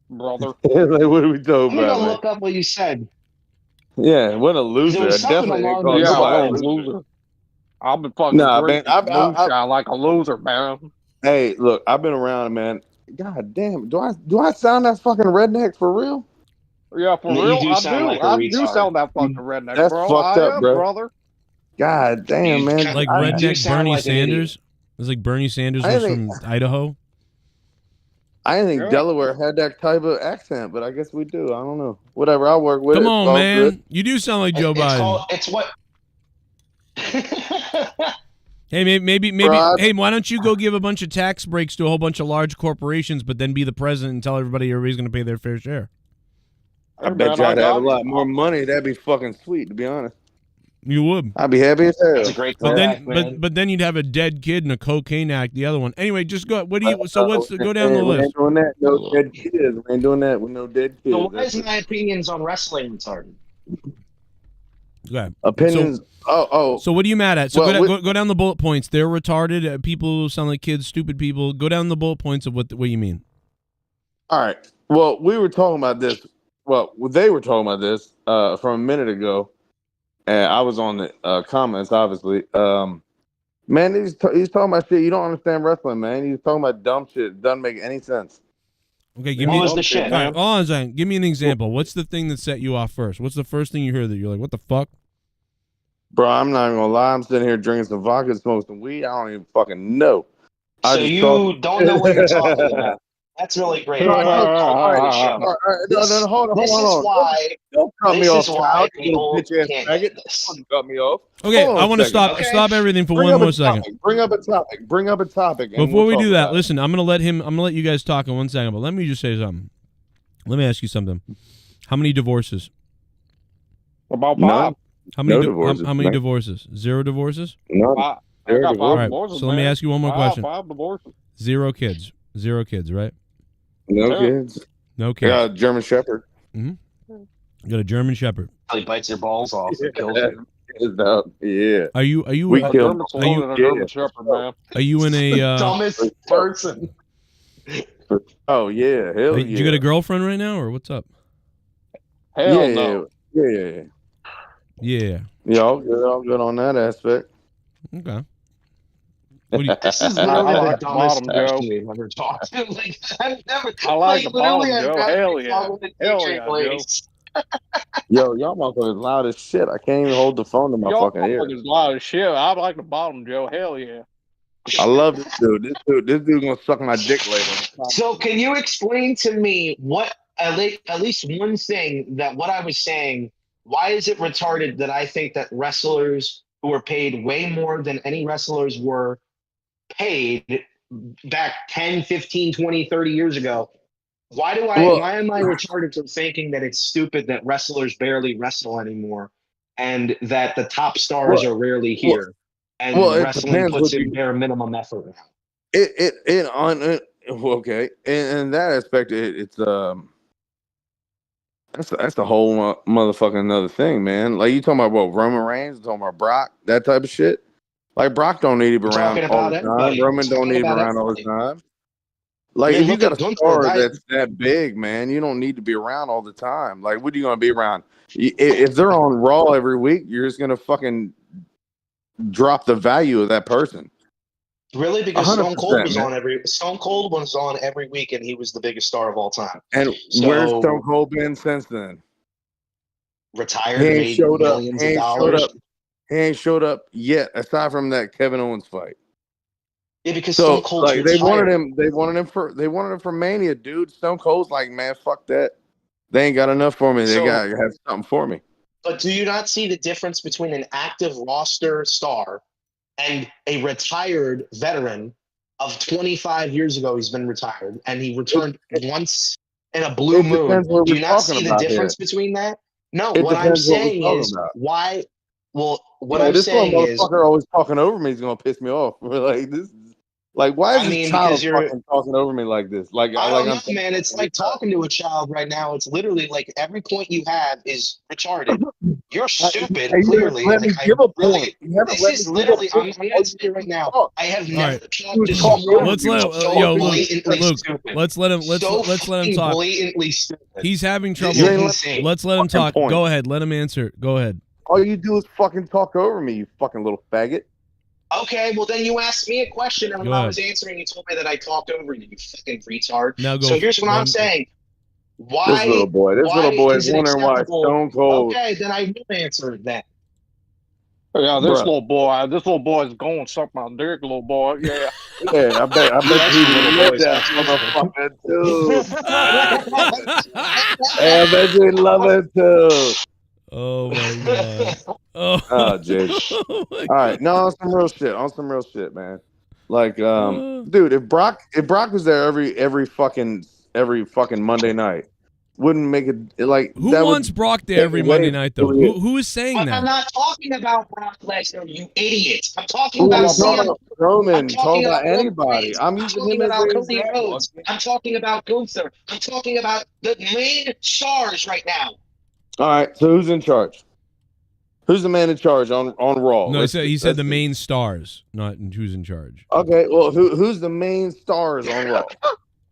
Speaker 7: Like, what are we talking
Speaker 2: I'm
Speaker 7: about,
Speaker 2: gonna
Speaker 7: man?
Speaker 2: look up what you said.
Speaker 7: Yeah, what a loser. I
Speaker 2: was something
Speaker 7: definitely ain't
Speaker 2: along
Speaker 7: called
Speaker 2: those
Speaker 7: nobody a
Speaker 2: lines.
Speaker 7: loser.
Speaker 4: I'll be fucking
Speaker 7: man.
Speaker 4: I like a loser, man.
Speaker 7: Hey, look, I've been around, man. God damn, do I sound that fucking redneck for real?
Speaker 4: Yeah, for
Speaker 2: You
Speaker 4: real,
Speaker 2: do sound like a
Speaker 4: I
Speaker 2: retard.
Speaker 4: do sound that fucking redneck,
Speaker 7: That's
Speaker 4: bro.
Speaker 7: fucked up, bro.
Speaker 4: brother.
Speaker 7: God damn, man.
Speaker 1: Like
Speaker 2: I do
Speaker 1: redneck
Speaker 2: sound
Speaker 1: Bernie
Speaker 2: like an idiot.
Speaker 1: Sanders. It's like Bernie Sanders
Speaker 7: I
Speaker 1: was
Speaker 7: think-
Speaker 1: from Idaho.
Speaker 7: I didn't think Delaware had that type of accent, but I guess we do. I don't know. Whatever, I'll work with it.
Speaker 1: Come
Speaker 7: It's
Speaker 1: on,
Speaker 7: all
Speaker 1: man.
Speaker 7: good.
Speaker 1: You do sound like Joe Biden.
Speaker 2: It's what.
Speaker 1: Hey, maybe.
Speaker 7: Bro,
Speaker 1: Hey, why don't you go give a bunch of tax breaks to a whole bunch of large corporations, but then be the president and tell everybody's going to pay their fair share?
Speaker 7: I bet you I'd have a lot more money. That'd be fucking sweet, to be honest.
Speaker 1: You would.
Speaker 7: I'd be happy as hell.
Speaker 2: That's a great
Speaker 1: But
Speaker 2: comeback,
Speaker 1: then,
Speaker 2: man.
Speaker 1: but then you'd have a dead kid and a cocaine act. The other one. Anyway, just go. What do you? So what's go down the
Speaker 7: We
Speaker 1: list?
Speaker 7: ain't doing that. No dead kids. We ain't doing that with no dead kids.
Speaker 2: So why is my opinions on wrestling retarded?
Speaker 1: Okay.
Speaker 7: Opinions.
Speaker 1: So what are you mad at? So
Speaker 7: Well,
Speaker 1: go down the bullet points. They're retarded. People who sound like kids, stupid people. Go down the bullet points of what you mean.
Speaker 7: All right. Well, we were talking about this. Well, they were talking about this from a minute ago, and I was on the comments, obviously. Man, he's talking about shit. You don't understand wrestling, man. He's talking about dumb shit. It doesn't make any sense.
Speaker 1: Okay, give
Speaker 2: What
Speaker 1: me
Speaker 2: was the shit?
Speaker 1: All right, hold on a second. Give me an example. What's the thing that set you off first? What's the first thing you heard that you're like, what the fuck?
Speaker 7: Bro, I'm not even gonna lie. I'm sitting here drinking some vodka, smoking some weed. I don't even fucking know.
Speaker 2: So you don't know what you're talking about. That's really great.
Speaker 7: No, hold
Speaker 2: This is
Speaker 7: on.
Speaker 2: why.
Speaker 7: Don't cut me
Speaker 2: This
Speaker 7: off.
Speaker 2: is why
Speaker 7: you
Speaker 2: people
Speaker 7: bitch ass
Speaker 2: can't
Speaker 7: faggot.
Speaker 2: get this.
Speaker 7: Don't cut me off.
Speaker 1: Okay,
Speaker 7: Hold on
Speaker 1: I
Speaker 7: a
Speaker 1: want to
Speaker 7: second.
Speaker 1: stop everything for
Speaker 7: Bring
Speaker 1: one
Speaker 7: up
Speaker 1: more
Speaker 7: a
Speaker 1: second.
Speaker 7: topic. Bring up a topic. And
Speaker 1: Before
Speaker 7: we'll
Speaker 1: we
Speaker 7: talk
Speaker 1: do that,
Speaker 7: about it.
Speaker 1: listen, I'm gonna let you guys talk in 1 second, but let me just say something. Let me ask you something. How many divorces?
Speaker 4: About
Speaker 7: None.
Speaker 4: five.
Speaker 1: How many
Speaker 7: No divorces,
Speaker 1: how many
Speaker 7: man.
Speaker 1: divorces? 0 divorces?
Speaker 7: None.
Speaker 4: I
Speaker 7: Zero
Speaker 4: got
Speaker 7: divorces.
Speaker 1: All
Speaker 4: five
Speaker 1: right,
Speaker 4: divorces.
Speaker 1: so let me
Speaker 4: man.
Speaker 1: ask you one more question.
Speaker 4: 5 divorces.
Speaker 1: 0 kids. 0 kids, right?
Speaker 7: No
Speaker 4: Yeah.
Speaker 7: kids.
Speaker 1: No
Speaker 7: I
Speaker 1: kids.
Speaker 7: got a German Shepherd.
Speaker 1: You got a German Shepherd.
Speaker 2: He bites your balls off and kills you.
Speaker 7: Yeah.
Speaker 1: Are you
Speaker 7: We
Speaker 4: A
Speaker 7: kill.
Speaker 4: German saloon and a German Shepherd, man.
Speaker 1: are you in a
Speaker 2: Dumbest person.
Speaker 7: Oh yeah, hell yeah.
Speaker 1: did you got a girlfriend right now or what's up?
Speaker 4: Hell
Speaker 7: yeah,
Speaker 4: no.
Speaker 7: yeah.
Speaker 1: Yeah.
Speaker 7: Yeah, all good on that aspect.
Speaker 1: Okay. What do you,
Speaker 2: This is
Speaker 4: I
Speaker 2: literally the
Speaker 4: like the
Speaker 2: dumbest
Speaker 4: bottom, Joe.
Speaker 2: question we've ever talked to. Like, I've never,
Speaker 4: I like the
Speaker 2: literally,
Speaker 4: bottom,
Speaker 2: I'd
Speaker 4: Joe.
Speaker 2: rather
Speaker 4: Hell
Speaker 2: be
Speaker 4: yeah.
Speaker 2: talking to
Speaker 4: Hell
Speaker 2: DJ
Speaker 4: yeah, Joe.
Speaker 2: Blaze.
Speaker 7: Yo, y'all motherfuckers loud as shit. I can't even hold the phone to my
Speaker 4: Y'all
Speaker 7: fucking ear.
Speaker 4: motherfuckers loud as shit. I like the bottom, Joe. Hell yeah.
Speaker 7: I love this dude. This dude gonna suck my dick later.
Speaker 2: So, can you explain to me what at least one thing that what I was saying? Why is it retarded that I think that wrestlers who are paid way more than any wrestlers were paid back 10, 15, 20, 30 years ago? Why am I retarded for thinking that it's stupid that wrestlers barely wrestle anymore and that the top stars are rarely here and
Speaker 7: it
Speaker 2: wrestling
Speaker 7: depends
Speaker 2: puts
Speaker 7: what
Speaker 2: in
Speaker 7: you.
Speaker 2: bare minimum effort now?
Speaker 7: Okay. In that aspect, that's the whole motherfucking another thing, man. Like you talking about what Roman Reigns, talking about Brock, that type of shit. Like Brock don't need to be
Speaker 2: We're
Speaker 7: around
Speaker 2: talking
Speaker 7: all
Speaker 2: about
Speaker 7: the time.
Speaker 2: everybody.
Speaker 7: Roman
Speaker 2: We're
Speaker 7: don't
Speaker 2: talking
Speaker 7: need to be
Speaker 2: about
Speaker 7: around all the
Speaker 2: everybody.
Speaker 7: time. Like
Speaker 2: I mean,
Speaker 7: if you
Speaker 2: look
Speaker 7: got
Speaker 2: at
Speaker 7: a
Speaker 2: Gunther,
Speaker 7: star
Speaker 2: guy.
Speaker 7: that's that big, man, you don't need to be around all the time. Like what are you gonna be around? If they're on Raw every week, you're just gonna fucking drop the value of that person.
Speaker 2: Really, because
Speaker 7: 100%,
Speaker 2: Stone Cold was on every week, and he was the biggest star of all time.
Speaker 7: And where's Stone Cold been since then?
Speaker 2: Retired,
Speaker 7: He ain't
Speaker 2: made
Speaker 7: showed up.
Speaker 2: millions of dollars.
Speaker 7: He ain't showed up yet, aside from that Kevin Owens fight.
Speaker 2: Yeah, because
Speaker 7: So
Speaker 2: Stone Cold's
Speaker 7: like they wanted
Speaker 2: retired.
Speaker 7: him for Mania, dude. Stone Cold's like, man, fuck that. They ain't got enough for me. They gotta have something for me.
Speaker 2: But do you not see the difference between an active roster star and a retired veteran of 25 years ago? He's been retired, and he returned once in a blue
Speaker 7: It
Speaker 2: moon.
Speaker 7: depends what
Speaker 2: Do
Speaker 7: we're
Speaker 2: you not
Speaker 7: talking
Speaker 2: see the
Speaker 7: about
Speaker 2: difference
Speaker 7: here.
Speaker 2: between that? No,
Speaker 7: It
Speaker 2: what I'm
Speaker 7: depends what we're
Speaker 2: saying
Speaker 7: talking
Speaker 2: is
Speaker 7: about.
Speaker 2: why. Well, what
Speaker 7: Yeah,
Speaker 2: I'm
Speaker 7: this little
Speaker 2: saying is,
Speaker 7: motherfucker always talking over me is gonna piss me off. Like this, like why is
Speaker 2: I
Speaker 7: this
Speaker 2: mean,
Speaker 7: child
Speaker 2: because you're.
Speaker 7: fucking talking over me like this? Like
Speaker 2: I
Speaker 7: I'm
Speaker 2: don't know, man. It's like talking to a child right now. It's literally like every point you have is retarded. You're stupid,
Speaker 7: Hey, you haven't
Speaker 2: clearly.
Speaker 7: let me
Speaker 2: Like I
Speaker 7: give a
Speaker 2: really,
Speaker 7: point. You haven't
Speaker 2: this
Speaker 7: let me
Speaker 2: is
Speaker 7: give a
Speaker 2: literally.
Speaker 7: point.
Speaker 2: I'm gonna say it right now. I have never
Speaker 1: right.
Speaker 2: talked to someone
Speaker 1: Let's let him.
Speaker 2: so
Speaker 1: Yo,
Speaker 2: blatantly
Speaker 1: Luke.
Speaker 2: stupid.
Speaker 1: Let's let him. Let's
Speaker 2: so
Speaker 1: let him talk.
Speaker 2: Blatantly stupid.
Speaker 1: He's having trouble.
Speaker 2: This is insane.
Speaker 1: Let's let him talk.
Speaker 7: Point.
Speaker 1: Go ahead. Let him answer. Go ahead.
Speaker 7: All you do is fucking talk over me, you fucking little faggot.
Speaker 2: Okay, well then you asked me a question, and when
Speaker 1: Go
Speaker 2: I
Speaker 1: ahead.
Speaker 2: was answering, you told me that I talked over you. You fucking retard.
Speaker 1: Now go.
Speaker 2: So here's what I'm saying. Why?
Speaker 7: This little boy is
Speaker 2: it
Speaker 7: wondering why
Speaker 2: acceptable?
Speaker 7: Stone Cold.
Speaker 2: Okay, then I will answer that.
Speaker 4: Yeah, this
Speaker 7: Bruh.
Speaker 4: little boy's going to suck my dick, little boy. Yeah.
Speaker 7: Yeah, I bet he would love that motherfucker too. Hey, I bet you love it too.
Speaker 1: Oh my god.
Speaker 7: Oh, Jake.
Speaker 1: Oh my
Speaker 7: All right, no, on some real shit, man. Like, dude, if Brock was there every fucking Monday night, wouldn't make it like
Speaker 1: Who
Speaker 7: that.
Speaker 1: wants Brock there every Monday night though? Who is saying
Speaker 2: But
Speaker 1: that?
Speaker 2: I'm not talking about Brock Lesnar, you idiot. I'm talking about CM.
Speaker 7: Roman,
Speaker 2: I'm talking
Speaker 7: about
Speaker 2: Roman
Speaker 7: anybody.
Speaker 2: Reigns.
Speaker 7: I'm
Speaker 2: I'm
Speaker 7: using
Speaker 2: talking
Speaker 7: him as
Speaker 2: about
Speaker 7: an
Speaker 2: Cody
Speaker 7: example.
Speaker 2: Rhodes. I'm talking about Gunther. I'm talking about the main stars right now.
Speaker 7: All right, so who's in charge? Who's the man in charge on Raw?
Speaker 1: No, he said the main stars, not who's in charge.
Speaker 7: Okay, well, who's the main stars on Raw?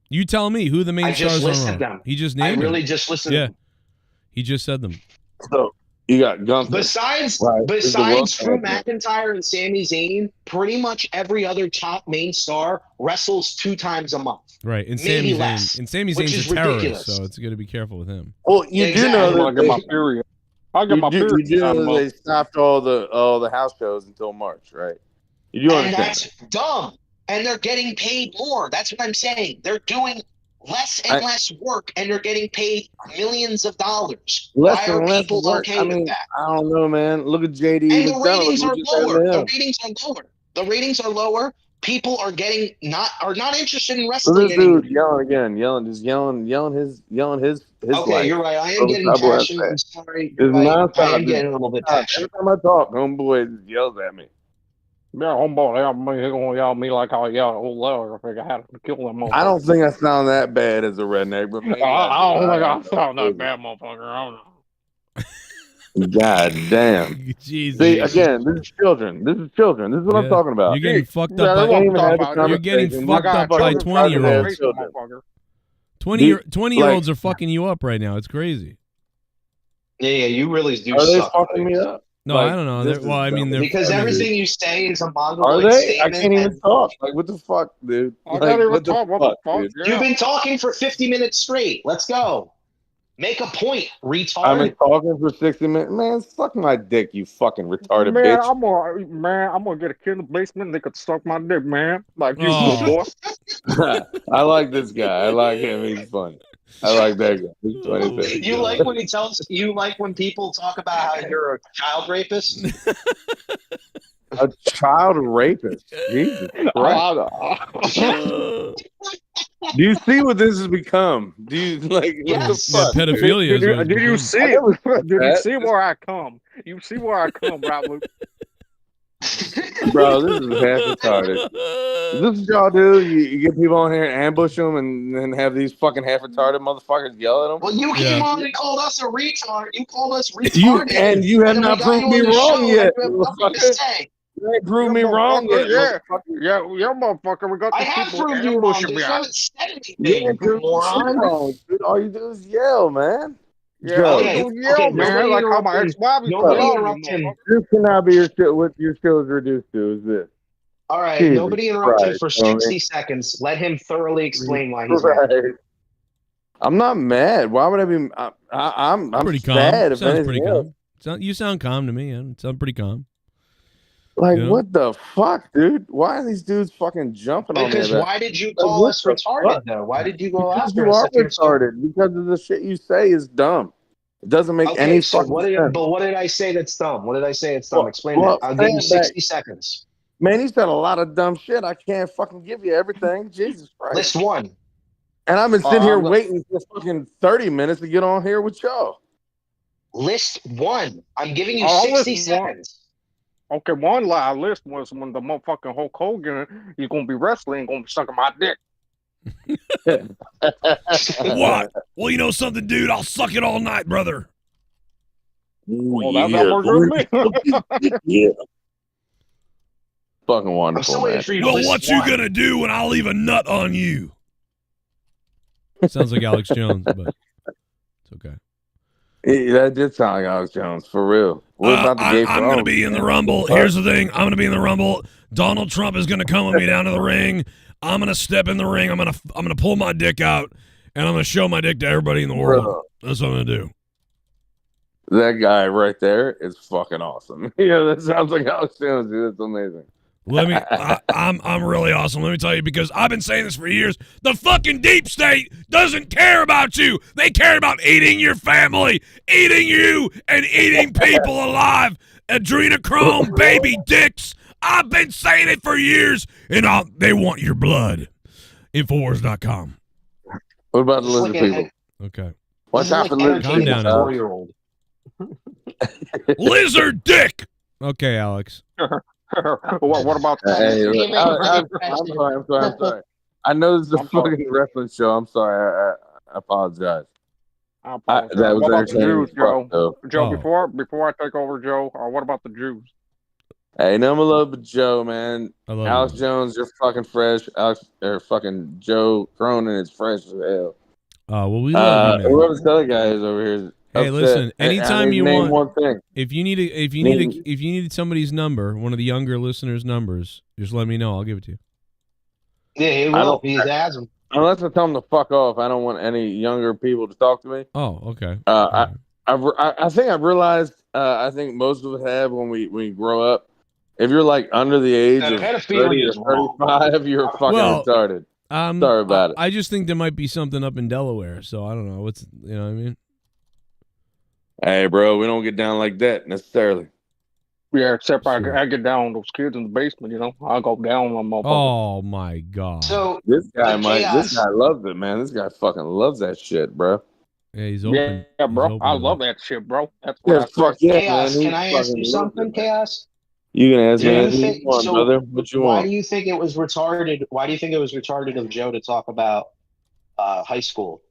Speaker 1: You tell me who the main
Speaker 2: I just
Speaker 1: stars are
Speaker 2: listed
Speaker 1: on.
Speaker 2: them.
Speaker 1: He just named
Speaker 2: I really
Speaker 1: them.
Speaker 2: just listed
Speaker 1: Yeah,
Speaker 2: them.
Speaker 1: he just said them.
Speaker 7: So you got Gunther.
Speaker 2: Besides
Speaker 7: This is the world
Speaker 2: Drew
Speaker 7: champion.
Speaker 2: McIntyre and Sami Zayn, pretty much every other top main star wrestles 2 times a month.
Speaker 1: Right, and
Speaker 2: Maybe
Speaker 1: Sami
Speaker 2: less,
Speaker 1: Zayn. And Sami
Speaker 2: which
Speaker 1: Zayn's
Speaker 2: is
Speaker 1: a terrorist,
Speaker 2: ridiculous.
Speaker 1: so it's got to be careful with him.
Speaker 7: Well, you do know that
Speaker 4: I get my period. I get my period.
Speaker 7: You do know they stopped all the house shows until March, right? You do
Speaker 2: And
Speaker 7: understand
Speaker 2: that's dumb. And they're getting paid more. That's what I'm saying. They're doing less and less work, and they're getting paid millions of dollars.
Speaker 7: Less
Speaker 2: Why are
Speaker 7: and less
Speaker 2: people
Speaker 7: work.
Speaker 2: okay
Speaker 7: I
Speaker 2: with
Speaker 7: mean,
Speaker 2: that?
Speaker 7: I don't know, man. Look at JD.
Speaker 2: And the
Speaker 7: McDonald.
Speaker 2: ratings are
Speaker 7: What just happened
Speaker 2: lower.
Speaker 7: to
Speaker 2: The
Speaker 7: him?
Speaker 2: ratings are lower. The ratings are lower. People are getting not interested in
Speaker 7: So
Speaker 2: wrestling
Speaker 7: this
Speaker 2: anymore.
Speaker 7: dude yelling again, yelling his
Speaker 2: Okay,
Speaker 7: life.
Speaker 2: you're right. I am
Speaker 7: over
Speaker 2: getting
Speaker 7: top of what I
Speaker 2: passionate.
Speaker 7: said.
Speaker 2: I'm sorry.
Speaker 7: It's
Speaker 2: You're right. I
Speaker 7: nonstop.
Speaker 2: am getting a little bit
Speaker 7: Every
Speaker 2: passionate.
Speaker 7: time I talk, homeboy just yells at me.
Speaker 4: Yeah, homeboy, he's going to yell at me like I yelled at old Larry. I think I had to kill that motherfucker.
Speaker 7: I don't think I sound that bad as a redneck, but maybe
Speaker 4: I don't think I
Speaker 7: do.
Speaker 4: sound that bad, motherfucker. I don't know.
Speaker 7: God damn.
Speaker 1: Jesus.
Speaker 7: See, again, this is children. This is what I'm talking about.
Speaker 1: You're getting fucked
Speaker 7: I
Speaker 1: up.
Speaker 7: can't even have a
Speaker 1: You're getting
Speaker 7: conversation.
Speaker 1: fucked up by
Speaker 7: Fucking
Speaker 1: 20-year-olds.
Speaker 7: children.
Speaker 1: 20-year-olds are fucking you up right now. It's crazy.
Speaker 2: Yeah, you really do
Speaker 7: Are they
Speaker 2: suck.
Speaker 7: fucking me up?
Speaker 1: No,
Speaker 7: Like,
Speaker 1: I don't know.
Speaker 7: this
Speaker 1: Well, I
Speaker 7: is
Speaker 1: mean, they're
Speaker 2: Because
Speaker 1: I mean,
Speaker 2: everything you say is a
Speaker 7: Are
Speaker 2: mongoloid
Speaker 7: they? I
Speaker 2: statement.
Speaker 7: can't even
Speaker 2: and
Speaker 7: talk. Like, what the fuck, dude?
Speaker 4: I
Speaker 7: Like,
Speaker 4: can't even
Speaker 7: what the
Speaker 4: talk. What the fuck?
Speaker 7: dude?
Speaker 2: You've been talking for 50 minutes straight. Let's go. Make a point,
Speaker 7: I've
Speaker 2: retard.
Speaker 7: been talking for 60 minutes. Man, suck my dick, you fucking retarded
Speaker 4: Man,
Speaker 7: bitch.
Speaker 4: I'm gonna get a kid in the basement and they could suck my dick, man. Like you,
Speaker 1: Oh.
Speaker 4: boy.
Speaker 7: I like this guy. I like him. He's funny. I like that guy. He's funny.
Speaker 1: Oh,
Speaker 7: too.
Speaker 2: You like when he tells you like when people talk about how you're a child rapist?
Speaker 7: A child rapist. Jesus Christ. Do you see what this has become? Do you like what the
Speaker 2: Yes.
Speaker 7: fuck?
Speaker 1: pedophilia is what it's
Speaker 4: Did you
Speaker 1: become.
Speaker 4: see?
Speaker 7: I never
Speaker 4: Did
Speaker 7: thought
Speaker 4: you
Speaker 7: that.
Speaker 4: see where I come? You see where I come, Robert?
Speaker 7: Bro, this is half retarded. Is this what y'all do? You get people on here and ambush them and then have these fucking half retarded motherfuckers yell at them?
Speaker 2: Well, you came on and called us a retard. You called us retarded.
Speaker 7: You have
Speaker 2: and then we
Speaker 7: not
Speaker 2: got
Speaker 7: proved
Speaker 2: you
Speaker 7: me
Speaker 2: on the
Speaker 7: wrong
Speaker 2: show,
Speaker 7: yet.
Speaker 2: and you have nothing to
Speaker 7: motherfucker.
Speaker 2: say.
Speaker 7: You ain't proved me wrong yet.
Speaker 4: Yeah,
Speaker 7: motherfucker.
Speaker 4: yeah, motherfucker. We got
Speaker 2: I
Speaker 4: these
Speaker 2: have
Speaker 4: people
Speaker 2: proved you wrong.
Speaker 4: ambushing
Speaker 2: You
Speaker 4: me.
Speaker 2: haven't said anything,
Speaker 7: You ain't
Speaker 2: you
Speaker 7: proved shit
Speaker 2: moron.
Speaker 7: wrong, dude. All you do is yell, man.
Speaker 4: Yeah,
Speaker 7: Joe,
Speaker 4: all you
Speaker 2: Okay,
Speaker 4: do is yell, man.
Speaker 2: nobody
Speaker 4: Like how
Speaker 2: interrupt
Speaker 4: my
Speaker 2: him.
Speaker 4: ex-wife used to
Speaker 2: Nobody
Speaker 4: yell at me,
Speaker 2: interrupt him.
Speaker 4: motherfucker.
Speaker 7: this cannot be your show. What your show is reduced to is this.
Speaker 2: All right,
Speaker 7: Jesus
Speaker 2: nobody interrupt him
Speaker 7: Christ,
Speaker 2: for
Speaker 7: Tony.
Speaker 2: 60 seconds. Let him thoroughly explain why he's mad.
Speaker 7: Right. I'm not mad. Why would I be? I'm
Speaker 1: Pretty calm.
Speaker 7: sad. If
Speaker 1: Sounds
Speaker 7: anything
Speaker 1: pretty
Speaker 7: else.
Speaker 1: calm. You sound calm to me. You sound pretty calm.
Speaker 7: Like,
Speaker 1: You know?
Speaker 7: what the fuck, dude? Why are these dudes fucking jumping on me?
Speaker 2: Because
Speaker 7: about-
Speaker 2: why did you
Speaker 7: Like,
Speaker 2: call
Speaker 7: what
Speaker 2: us
Speaker 7: the
Speaker 2: retarded,
Speaker 7: fuck?
Speaker 2: though? Why did you go
Speaker 7: Because
Speaker 2: after
Speaker 7: you
Speaker 2: us
Speaker 7: are
Speaker 2: if you're so...
Speaker 7: retarded. Because of the shit you say is dumb. It doesn't make
Speaker 2: Okay,
Speaker 7: any
Speaker 2: so
Speaker 7: fucking
Speaker 2: what
Speaker 7: sense.
Speaker 2: did I say that's dumb? What did I say that's dumb? Explain
Speaker 7: Well,
Speaker 2: that. I'll give you
Speaker 7: saying that-
Speaker 2: 60 seconds.
Speaker 7: Man, he's done a lot of dumb shit. I can't fucking give you everything. Jesus Christ.
Speaker 2: List one.
Speaker 7: And I've been sitting here waiting for fucking 30 minutes to get on here with y'all.
Speaker 2: List one. I'm giving you
Speaker 4: I'll
Speaker 2: 60
Speaker 4: list one.
Speaker 2: seconds.
Speaker 4: Okay, one lie I list was when the motherfucking Hulk Hogan, he's gonna be wrestling, gonna be sucking my dick.
Speaker 1: What? Well, you know something, dude? I'll suck it all night, brother.
Speaker 4: Well, that works with me.
Speaker 7: Yeah. Fucking
Speaker 2: I'm
Speaker 7: wonderful,
Speaker 2: still waiting
Speaker 7: man.
Speaker 2: for you to
Speaker 1: Well,
Speaker 2: list
Speaker 1: what you
Speaker 2: one.
Speaker 1: gonna do when I leave a nut on you? Sounds like Alex Jones, but it's okay.
Speaker 7: That did sound like Alex Jones, for real. What about the gay
Speaker 1: I'm going to be in the Rumble. Here's the thing. I'm going to be in the Rumble. Donald Trump is going to come with me down to the ring. I'm going to step in the ring. I'm going to pull my dick out, and I'm going to show my dick to everybody in the world.
Speaker 7: Bro.
Speaker 1: That's what I'm going to do.
Speaker 7: That guy right there is fucking awesome. Yeah, that sounds like Alex Jones, dude. That's amazing.
Speaker 1: I'm really awesome. Let me tell you, because I've been saying this for years. The fucking deep state doesn't care about you. They care about eating your family, eating you, and eating people alive. Adrenochrome, baby dicks. I've been saying it for years, and they want your blood. Infowars.com.
Speaker 7: What about the lizard people?
Speaker 1: Okay.
Speaker 7: What's out for lizard
Speaker 1: Calm
Speaker 7: people?
Speaker 1: down, Alex.
Speaker 2: 4-year-old.
Speaker 1: Lizard dick. Okay, Alex.
Speaker 4: What about
Speaker 7: Hey, look, I'm sorry. I know this is a fucking wrestling show. I'm sorry. I apologize.
Speaker 4: I apologize.
Speaker 7: That was
Speaker 4: What about the
Speaker 7: entertaining
Speaker 4: Jews,
Speaker 7: as
Speaker 4: Joe?
Speaker 7: fuck, though.
Speaker 4: Joe,
Speaker 1: Oh.
Speaker 4: before I take over, Joe, what about the Jews?
Speaker 7: Hey, no love but Joe, man.
Speaker 1: I love
Speaker 7: Alex
Speaker 1: you.
Speaker 7: Jones, you're fucking fresh. Fucking Joe Cronin is fresh as hell.
Speaker 1: Well, we love you, man.
Speaker 7: Whoever this other guy is over here is
Speaker 1: Hey,
Speaker 7: upset.
Speaker 1: listen. Anytime you
Speaker 7: name
Speaker 1: want,
Speaker 7: one thing.
Speaker 1: if you need somebody's number, one of the younger listeners' numbers, just let me know. I'll give it to you.
Speaker 2: Yeah, he will. He has them.
Speaker 7: Unless I tell him to fuck off, I don't want any younger people to talk to me.
Speaker 1: Oh, okay.
Speaker 7: I think I've realized. I think most of us have when we grow up. If you're like under the age of 30 or 35, you're fucking retarded. Sorry about it.
Speaker 1: I just think there might be something up in Delaware, so I don't know. You know what I mean?
Speaker 7: Hey, bro, we don't get down like that necessarily.
Speaker 4: Yeah, except I get down on those kids in the basement, you know. I go down on my
Speaker 1: Oh my god.
Speaker 2: So
Speaker 7: this guy loves it, man. This guy fucking loves that shit, bro.
Speaker 1: Yeah, he's open.
Speaker 4: Yeah, bro.
Speaker 1: He's open
Speaker 4: I
Speaker 1: to
Speaker 4: love
Speaker 1: it.
Speaker 4: that shit, bro. That's what I
Speaker 7: fuck
Speaker 4: said.
Speaker 7: yeah,
Speaker 2: Chaos,
Speaker 7: man.
Speaker 2: can I ask you something, Chaos?
Speaker 7: You can ask me
Speaker 2: Do you
Speaker 7: anything
Speaker 2: think
Speaker 7: you want,
Speaker 2: so?
Speaker 7: brother. What you
Speaker 2: Why
Speaker 7: want?
Speaker 2: do you think it was retarded? Why do you think it was retarded of Joe to talk about high school?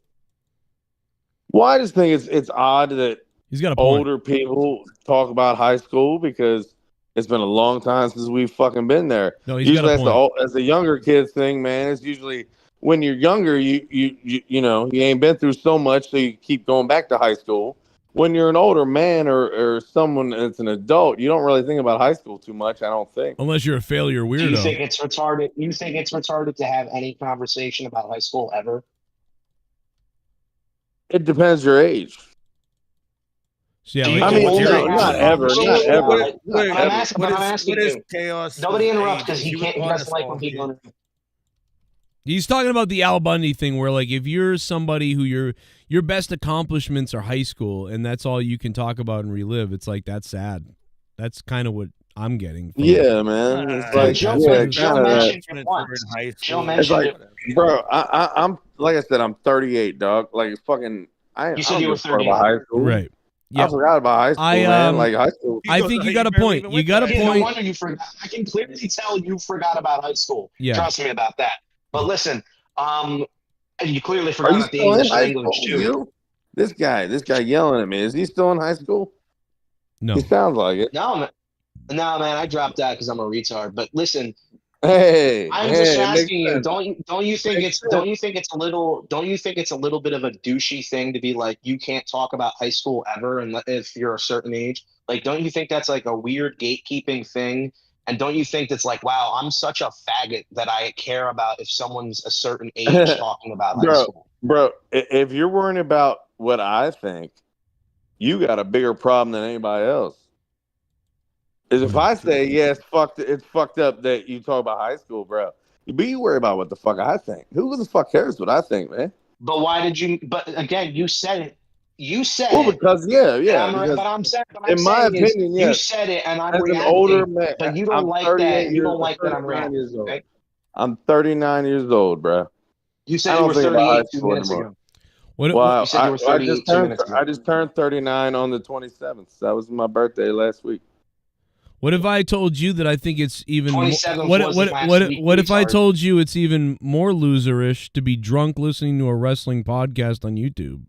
Speaker 7: Well, I just think it's odd that
Speaker 1: he's got a point.
Speaker 7: Older people talk about high school because it's been a long time since we've fucking been there.
Speaker 1: No, he's
Speaker 7: usually
Speaker 1: got a point.
Speaker 7: as the younger kids thing, man. It's usually when you're younger, you know, you ain't been through so much, so you keep going back to high school. when you're an older man or someone that's an adult, you don't really think about high school too much. I don't think.
Speaker 1: Unless you're a failure weirdo.
Speaker 19: Do you think it's retarded? You think it's retarded to have any conversation about high school ever?
Speaker 7: It depends your age.
Speaker 1: Yeah,
Speaker 7: I mean, not ever.
Speaker 19: I'm asking you.
Speaker 17: Chaos?
Speaker 19: Nobody interrupts because he doesn't like when people interrupt.
Speaker 1: He's talking about the Al Bundy thing where, like, if you're somebody who your best accomplishments are high school and that's all you can talk about and relive, it's like, that's sad. That's kind of what I'm getting.
Speaker 7: Yeah, man. It's like,
Speaker 19: Joe mentioned it once. Joe mentioned it.
Speaker 7: Bro, I'm like I said, I'm 38, dog. Like, fucking,
Speaker 19: You said you were 38.
Speaker 7: About high school.
Speaker 1: Right.
Speaker 7: Yeah. I forgot about high school, man. Like, high school.
Speaker 1: I think you got a point. You got a point.
Speaker 19: No wonder you forgot. I can clearly tell you forgot about high school.
Speaker 1: Yeah.
Speaker 19: Trust me about that. But listen, you clearly forgot about the English too.
Speaker 7: You? This guy yelling at me. Is he still in high school?
Speaker 1: No.
Speaker 7: He sounds like it.
Speaker 19: No, man, I dropped out because I'm a retard. But listen,
Speaker 7: I'm
Speaker 19: just asking you. Don't you think it's a little bit of a douchey thing to be like, you can't talk about high school ever, and if you're a certain age, like, don't you think that's like a weird gatekeeping thing? And don't you think that's like, wow, I'm such a faggot that I care about if someone's a certain age talking about high school?
Speaker 7: Bro, if you're worrying about what I think, you got a bigger problem than anybody else. Is if I say, yeah, it's fucked up that you talk about high school, bro. But you worry about what the fuck I think. Who the fuck cares what I think, man?
Speaker 19: But why did you? But again, you said it. You said
Speaker 7: well, because yeah.
Speaker 19: But I'm saying,
Speaker 7: in my opinion,
Speaker 19: you said it, and I'm
Speaker 7: as
Speaker 19: reacting.
Speaker 7: an older man,
Speaker 19: but you don't like that. You don't like that I'm reacting. Okay?
Speaker 7: I'm 39 years old, bro.
Speaker 19: You said you were 38 2 minutes ago.
Speaker 1: You
Speaker 19: said you were 38 2 minutes ago.
Speaker 7: I just turned 39 on the 27th. That was my birthday last week.
Speaker 1: What if I told you that I think it's even? What
Speaker 19: what
Speaker 1: if I told you it's even more loserish to be drunk listening to a wrestling podcast on YouTube?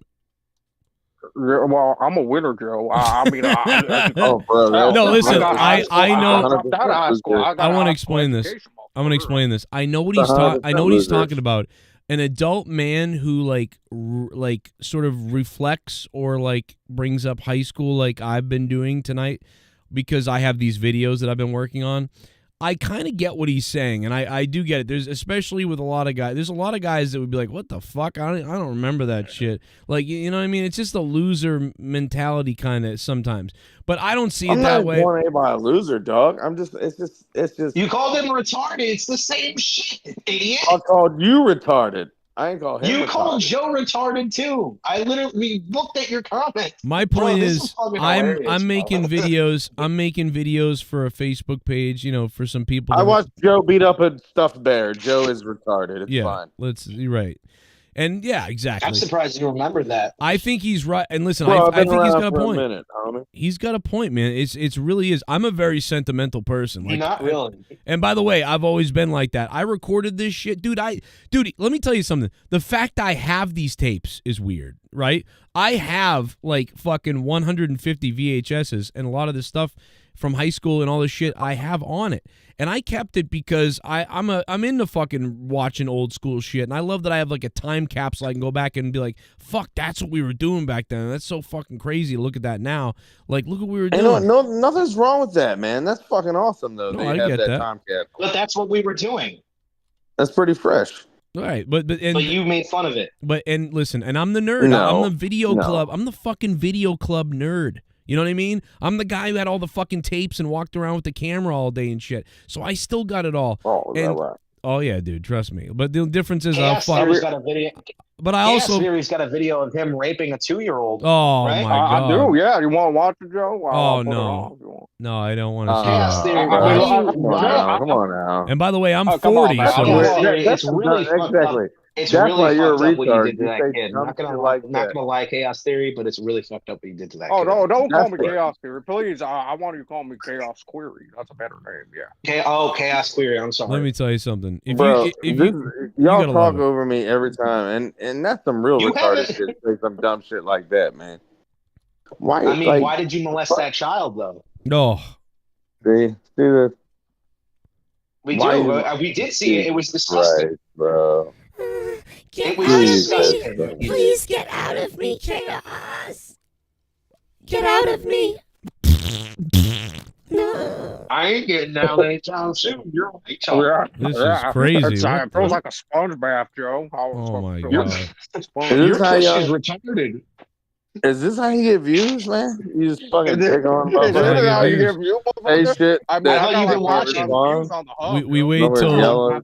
Speaker 4: Well, I'm a winner, Joe. I mean,
Speaker 7: oh, bro.
Speaker 1: No, listen. I know.
Speaker 4: I
Speaker 1: want to explain this. I'm going to explain this. I know what he's talking. I know what he's talking about. An adult man who like sort of reflects or like brings up high school, like I've been doing tonight, because I have these videos that I've been working on. I kind of get what he's saying, and I do get it. There's especially with a lot of guys. There's a lot of guys that would be like, "What the fuck? I don't remember that shit." Like, you know what I mean? It's just a loser mentality kind of sometimes. But I don't see it that way.
Speaker 7: I'm not calling anybody a loser, dog. It's just.
Speaker 19: You called him retarded. It's the same shit, idiot.
Speaker 7: I called you retarded. I ain't called him.
Speaker 19: You
Speaker 7: retarded.
Speaker 19: called Joe retarded too. I literally looked at your comments.
Speaker 1: My point is, I'm making videos. I'm making videos for a Facebook page. You know, for some people.
Speaker 7: I watched Joe beat up a stuffed bear. Joe is retarded. It's fine.
Speaker 1: You're right. And yeah, exactly.
Speaker 19: I'm surprised you remember that.
Speaker 1: I think he's right. And listen,
Speaker 7: Bro,
Speaker 1: I think he's got a point.
Speaker 7: Minute,
Speaker 1: he's got a point, man. It's really is. I'm a very sentimental person. Like,
Speaker 19: not really.
Speaker 1: And by the way, I've always been like that. I recorded this shit, dude. Let me tell you something. The fact I have these tapes is weird, right? I have like fucking 150 VHSs and a lot of this stuff from high school and all this shit I have on it. And I kept it because I'm into fucking watching old school shit, and I love that I have like a time capsule I can go back and be like, fuck, that's what we were doing back then. That's so fucking crazy to look at that now. Like, look what we were doing.
Speaker 7: No, nothing's wrong with that, man. That's fucking awesome, though.
Speaker 1: No, I get that.
Speaker 7: Time capsule.
Speaker 19: But that's what we were doing.
Speaker 7: That's pretty fresh.
Speaker 1: All right, but
Speaker 19: you made fun of it.
Speaker 1: But listen, and I'm the nerd. I'm the video club. I'm the fucking video club nerd. You know what I mean? I'm the guy who had all the fucking tapes and walked around with the camera all day and shit. So I still got it all.
Speaker 7: Oh, is that right?
Speaker 1: Oh yeah, dude, trust me. But the difference is,
Speaker 19: Chaos Theory's got a video.
Speaker 1: But I also
Speaker 19: Theory's got a video of him raping a 2-year-old.
Speaker 1: Oh
Speaker 19: right?
Speaker 1: my god!
Speaker 4: I do. Yeah, you want to watch it, Joe?
Speaker 1: Oh no, no, I don't want to see
Speaker 19: Chaos
Speaker 1: that.
Speaker 19: Theory.
Speaker 7: Come on now.
Speaker 1: And by the way, I'm 40.
Speaker 19: It's really fucked up. It's
Speaker 7: That's
Speaker 19: really
Speaker 7: why you're
Speaker 19: fucked
Speaker 7: a
Speaker 19: up what you
Speaker 7: retard.
Speaker 19: did to that kid. I'm not gonna lie, Chaos Theory, but it's really fucked up what you did to that kid.
Speaker 4: Oh, don't call me Chaos Theory, please. I want you to call me Chaos Query. That's a better name, yeah.
Speaker 19: Chaos Query. I'm sorry.
Speaker 1: Let me tell you something.
Speaker 7: Y'all talk over me every time, and that's some real retarded shit. Say some dumb shit like that, man. Why?
Speaker 19: I mean, why did you molest that child though?
Speaker 1: No.
Speaker 7: See this.
Speaker 19: We did see it. It was disgusting,
Speaker 7: right, bro.
Speaker 19: It was disgusting.
Speaker 3: Please get out of me, Chaos.
Speaker 15: Get out of me.
Speaker 2: I ain't getting out anytime soon. You're right.
Speaker 1: This is crazy.
Speaker 4: It
Speaker 1: What
Speaker 4: feels
Speaker 1: the-
Speaker 4: like a sponge bath, Joe.
Speaker 1: Oh my
Speaker 7: Is
Speaker 1: god.
Speaker 7: this how
Speaker 2: She's
Speaker 7: y'all?
Speaker 2: retarded.
Speaker 7: Is this how you get views, man? You just fucking
Speaker 2: Is it-
Speaker 7: pick on
Speaker 4: Is that
Speaker 1: Fucking
Speaker 4: how you
Speaker 1: views.
Speaker 4: get views,
Speaker 7: Hey
Speaker 4: motherfucker?
Speaker 7: shit.
Speaker 4: I mean,
Speaker 2: I
Speaker 4: I
Speaker 2: thought
Speaker 4: got
Speaker 2: you've
Speaker 4: like
Speaker 2: been
Speaker 4: 4,000
Speaker 2: watching.
Speaker 4: views on the hub.
Speaker 1: We wait
Speaker 7: Nobody's
Speaker 1: till
Speaker 7: yelling.